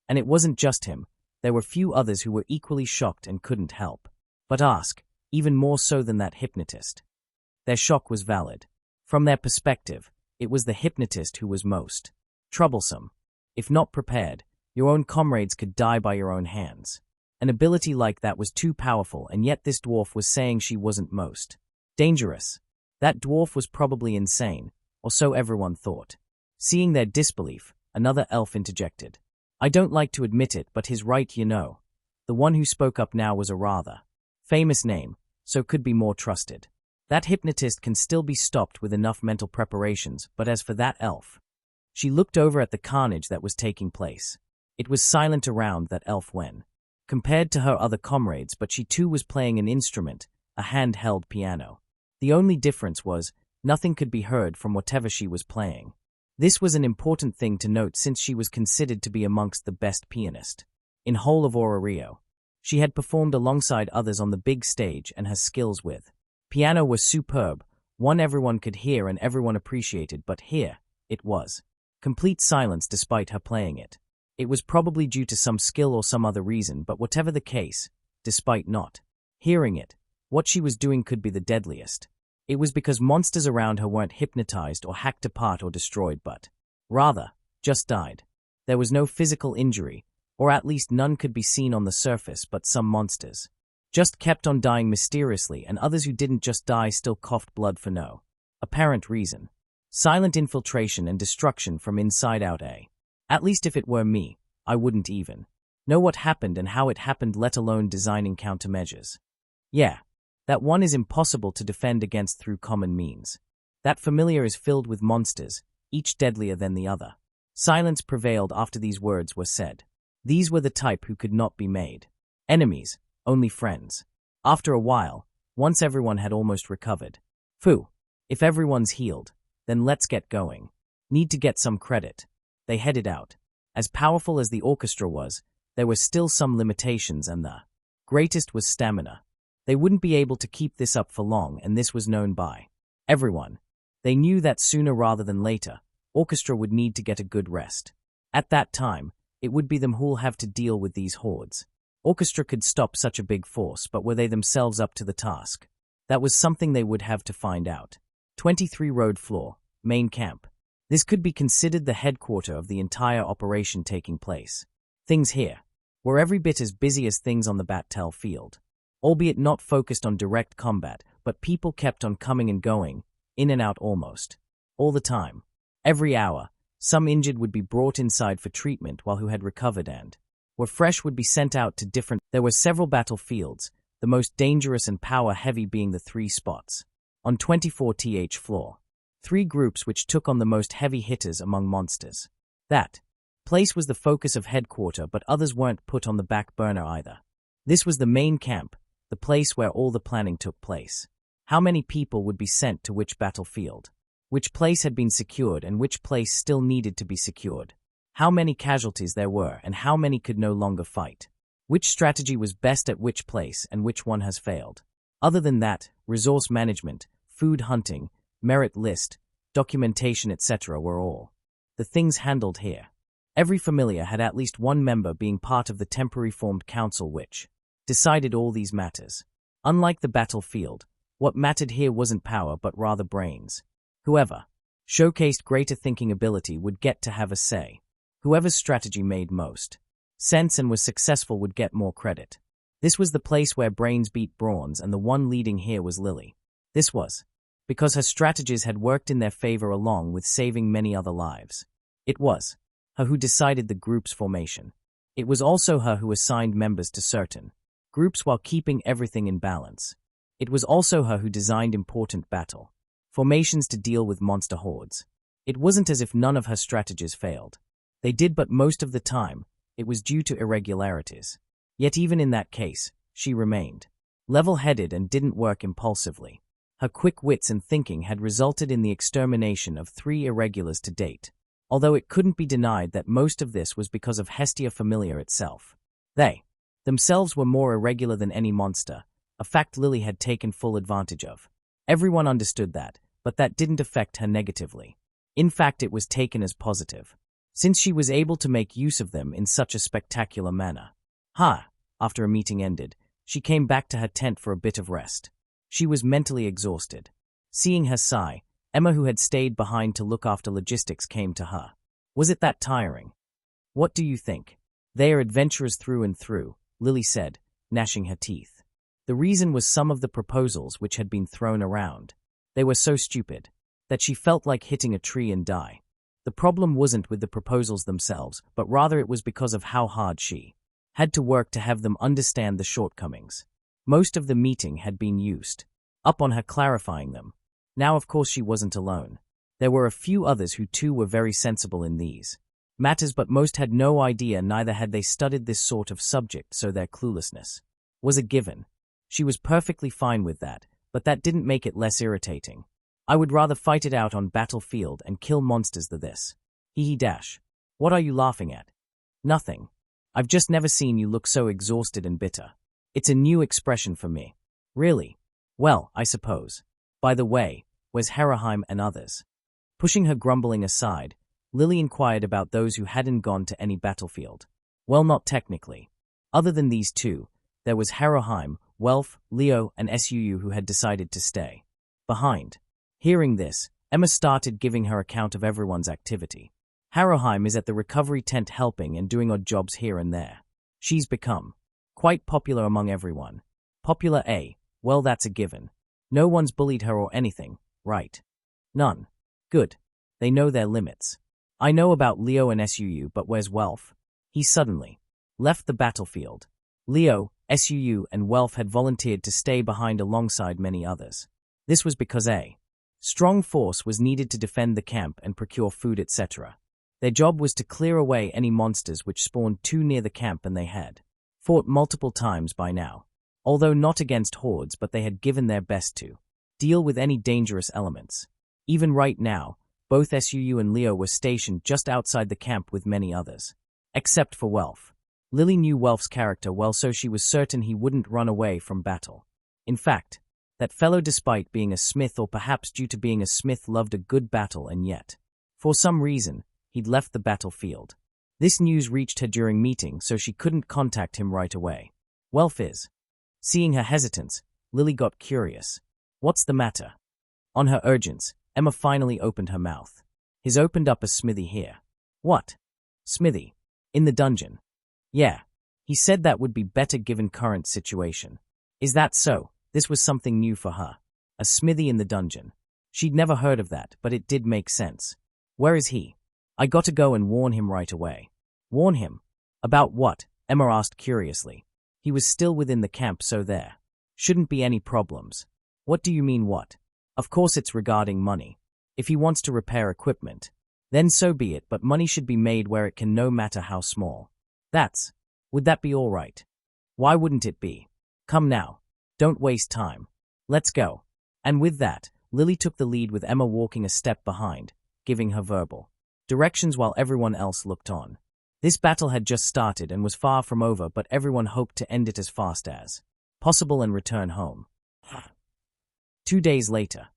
And it wasn't just him. There were few others who were equally shocked and couldn't help but ask, even more so than that hypnotist. Their shock was valid. From their perspective, it was the hypnotist who was most troublesome. If not prepared, your own comrades could die by your own hands. An ability like that was too powerful, and yet this dwarf was saying she wasn't most dangerous. That dwarf was probably insane, or so everyone thought. Seeing their disbelief, another elf interjected. I don't like to admit it, but he's right, you know. The one who spoke up now was a rather famous name, so could be more trusted. That hypnotist can still be stopped with enough mental preparations, but as for that elf... She looked over at the carnage that was taking place. It was silent around that elf when compared to her other comrades, but she too was playing an instrument, a hand-held piano. The only difference was, nothing could be heard from whatever she was playing. This was an important thing to note, since she was considered to be amongst the best pianists in whole of Rio. She had performed alongside others on the big stage, and her skills with piano were superb, one everyone could hear and everyone appreciated, but here, it was complete silence despite her playing it. It was probably due to some skill or some other reason, but whatever the case, despite not hearing it, what she was doing could be the deadliest. It was because monsters around her weren't hypnotized or hacked apart or destroyed, but rather, just died. There was no physical injury, or at least none could be seen on the surface, but some monsters just kept on dying mysteriously, and others who didn't just die still coughed blood for no apparent reason. Silent infiltration and destruction from inside out, eh? At least if it were me, I wouldn't even know what happened and how it happened, let alone designing countermeasures. Yeah, that one is impossible to defend against through common means. That Famelia is filled with monsters, each deadlier than the other. Silence prevailed after these words were said. These were the type who could not be made enemies, only friends. After a while, once everyone had almost recovered. Phew, if everyone's healed, then let's get going. Need to get some credit. They headed out. As powerful as the orchestra was, there were still some limitations, and the greatest was stamina. They wouldn't be able to keep this up for long, and this was known by everyone. They knew that sooner rather than later, orchestra would need to get a good rest. At that time, it would be them who'll have to deal with these hordes. Orchestra could stop such a big force, but were they themselves up to the task? That was something they would have to find out. 23 Road Floor, Main Camp. This could be considered the headquarter of the entire operation taking place. Things here were every bit as busy as things on the battle field. Albeit not focused on direct combat, but people kept on coming and going, in and out almost all the time. Every hour, some injured would be brought inside for treatment, while who had recovered and were fresh would be sent out to different... There were several battlefields, the most dangerous and power-heavy being the 3 spots on 24th floor. 3 groups which took on the most heavy hitters among monsters. That place was the focus of headquarter, but others weren't put on the back burner either. This was the main camp, the place where all the planning took place. How many people would be sent to which battlefield? Which place had been secured and which place still needed to be secured? How many casualties there were and how many could no longer fight? Which strategy was best at which place and which one has failed? Other than that, resource management, food hunting, merit list, documentation, etc. were all the things handled here. Every Famelia had at least one member being part of the temporary formed council which decided all these matters. Unlike the battlefield, what mattered here wasn't power but rather brains. Whoever showcased greater thinking ability would get to have a say. Whoever's strategy made most sense and was successful would get more credit. This was the place where brains beat brawns, and the one leading here was Lily. This was because her strategies had worked in their favor along with saving many other lives. It was her who decided the group's formation. It was also her who assigned members to certain groups while keeping everything in balance. It was also her who designed important battle formations to deal with monster hordes. It wasn't as if none of her strategies failed. They did, but most of the time, it was due to irregularities. Yet even in that case, she remained level-headed and didn't work impulsively. Her quick wits and thinking had resulted in the extermination of 3 irregulars to date, although it couldn't be denied that most of this was because of Hestia Famelia itself. They themselves were more irregular than any monster, a fact Lily had taken full advantage of. Everyone understood that, but that didn't affect her negatively. In fact, it was taken as positive, since she was able to make use of them in such a spectacular manner. After a meeting ended, she came back to her tent for a bit of rest. She was mentally exhausted. Seeing her sigh, Emma, who had stayed behind to look after logistics, came to her. Was it that tiring? What do you think? They are adventurers through and through, Lily said, gnashing her teeth. The reason was some of the proposals which had been thrown around. They were so stupid that she felt like hitting a tree and die. The problem wasn't with the proposals themselves, but rather it was because of how hard she had to work to have them understand the shortcomings. Most of the meeting had been used up on her clarifying them. Now, of course, she wasn't alone. There were a few others who too were very sensible in these matters, but most had no idea, neither had they studied this sort of subject, so their cluelessness was a given. She was perfectly fine with that, but that didn't make it less irritating. I would rather fight it out on battlefield and kill monsters than this. What are you laughing at? Nothing. I've just never seen you look so exhausted and bitter. It's a new expression for me. Really? Well, I suppose. By the way, where's Heraheim and others? Pushing her grumbling aside, Lily inquired about those who hadn't gone to any battlefield. Well, not technically. Other than these 2, there was Heraheim, Welf, Leo, and Suu who had decided to stay behind. Hearing this, Emma started giving her account of everyone's activity. Heraheim is at the recovery tent helping and doing odd jobs here and there. She's become quite popular among everyone. Popular, eh? Well, that's a given. No one's bullied her or anything, right? None. Good. They know their limits. I know about Leo and Suu, but where's Welf? He suddenly left the battlefield. Leo, Suu, and Welf had volunteered to stay behind alongside many others. This was because a strong force was needed to defend the camp and procure food, etc. Their job was to clear away any monsters which spawned too near the camp, and they had fought multiple times by now. Although not against hordes, but they had given their best to deal with any dangerous elements. Even right now, both Suu and Leo were stationed just outside the camp with many others. Except for Welf. Lily knew Welf's character well, so she was certain he wouldn't run away from battle. In fact, that fellow, despite being a smith, or perhaps due to being a smith, loved a good battle, and yet, for some reason, he'd left the battlefield. This news reached her during meeting, so she couldn't contact him right away. Welf is. Seeing her hesitance, Lily got curious. What's the matter? On her urgence, Emma finally opened her mouth. He's opened up a smithy here. What? Smithy? In the dungeon? Yeah. He said that would be better given current situation. Is that so? This was something new for her. A smithy in the dungeon. She'd never heard of that, but it did make sense. Where is he? I got to go and warn him right away. Warn him? About what? Emma asked curiously. He was still within the camp, so there shouldn't be any problems. What do you mean, what? Of course it's regarding money. If he wants to repair equipment, then so be it, but money should be made where it can, no matter how small. Would that be all right? Why wouldn't it be? Come now. Don't waste time. Let's go. And with that, Lily took the lead, with Emma walking a step behind, giving her verbal directions while everyone else looked on. This battle had just started and was far from over, but everyone hoped to end it as fast as possible and return home. 2 days later,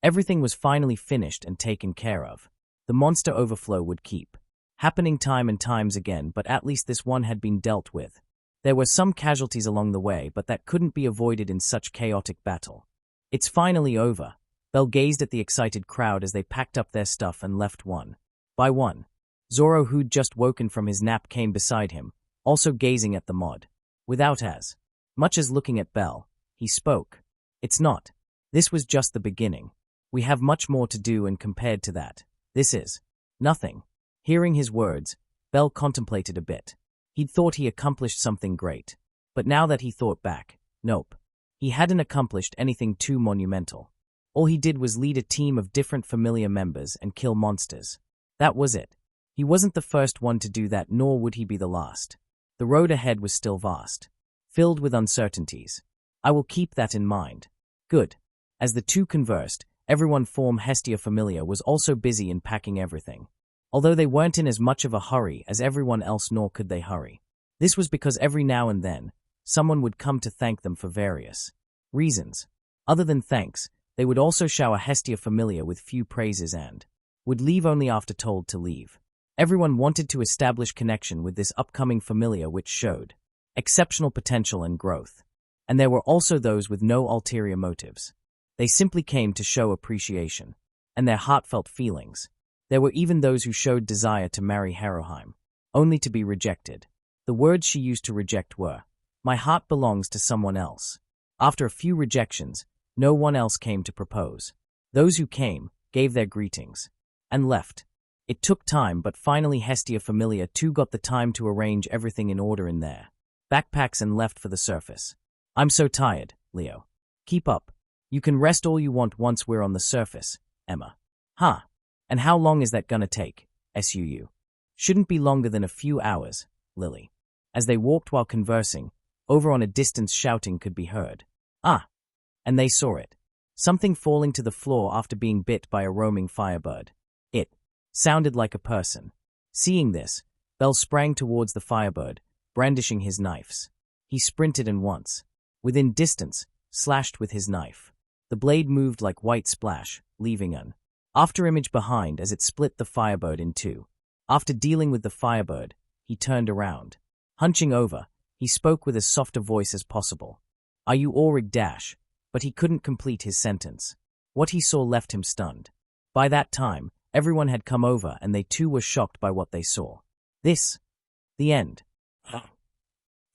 everything was finally finished and taken care of. The monster overflow would keep happening time and times again, but at least this one had been dealt with. There were some casualties along the way, but that couldn't be avoided in such chaotic battle. It's finally over. Belle gazed at the excited crowd as they packed up their stuff and left one by one. Zoro, who'd just woken from his nap, came beside him, also gazing at the mod. Without as much as looking at Belle, he spoke. It's not This was just the beginning. We have much more to do, and compared to that, this is nothing. Hearing his words, Bell contemplated a bit. He'd thought he accomplished something great. But now that he thought back, nope. He hadn't accomplished anything too monumental. All he did was lead a team of different Famelia members and kill monsters. That was it. He wasn't the first one to do that, nor would he be the last. The road ahead was still vast, filled with uncertainties. I will keep that in mind. Good. As the two conversed, everyone from Hestia Famelia was also busy in packing everything. Although they weren't in as much of a hurry as everyone else, nor could they hurry. This was because every now and then, someone would come to thank them for various reasons. Other than thanks, they would also shower Hestia Famelia with few praises and would leave only after told to leave. Everyone wanted to establish connection with this upcoming Famelia, which showed exceptional potential and growth. And there were also those with no ulterior motives. They simply came to show appreciation and their heartfelt feelings. There were even those who showed desire to marry Haruheim, only to be rejected. The words she used to reject were, "My heart belongs to someone else." After a few rejections, no one else came to propose. Those who came gave their greetings and left. It took time, but finally Hestia Famelia too got the time to arrange everything in order in their backpacks and left for the surface. "I'm so tired, Leo. Keep up. You can rest all you want once we're on the surface, Emma." "Huh. And how long is that gonna take, SUU?" "Shouldn't be longer than a few hours, Lily." As they walked while conversing, over on a distance shouting could be heard. "Ah!" And they saw it. Something falling to the floor after being bit by a roaming firebird. It sounded like a person. Seeing this, Bell sprang towards the firebird, brandishing his knives. He sprinted and once, within distance, slashed with his knife. The blade moved like white splash, leaving an afterimage behind as it split the firebird in two. After dealing with the firebird, he turned around. Hunching over, he spoke with as soft a voice as possible. "Are you Auric Dash?" But he couldn't complete his sentence. What he saw left him stunned. By that time, everyone had come over and they too were shocked by what they saw. The end.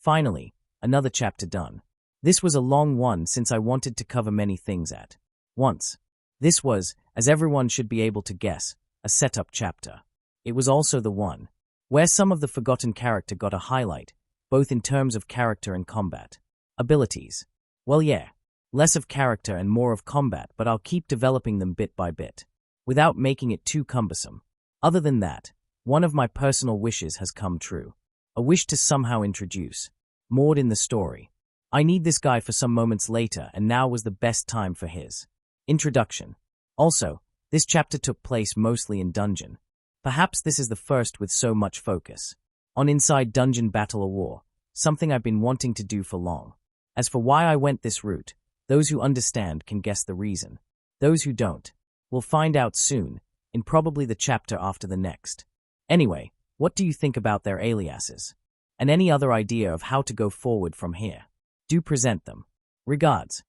Finally, another chapter done. This was a long one since I wanted to cover many things at once. This was, as everyone should be able to guess, a setup chapter. It was also the one where some of the forgotten character got a highlight, both in terms of character and combat abilities. Well, yeah, less of character and more of combat, but I'll keep developing them bit by bit, without making it too cumbersome. Other than that, one of my personal wishes has come true. A wish to somehow introduce Maud in the story. I need this guy for some moments later, and now was the best time for his introduction. Also, this chapter took place mostly in dungeon. Perhaps this is the first with so much focus on inside dungeon battle or war, something I've been wanting to do for long. As for why I went this route, those who understand can guess the reason. Those who don't will find out soon, in probably the chapter after the next. Anyway, what do you think about their aliases? And any other idea of how to go forward from here? Do present them. Regards.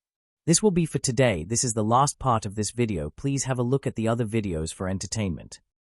This will be for today. This is the last part of this video. Please have a look at the other videos for entertainment.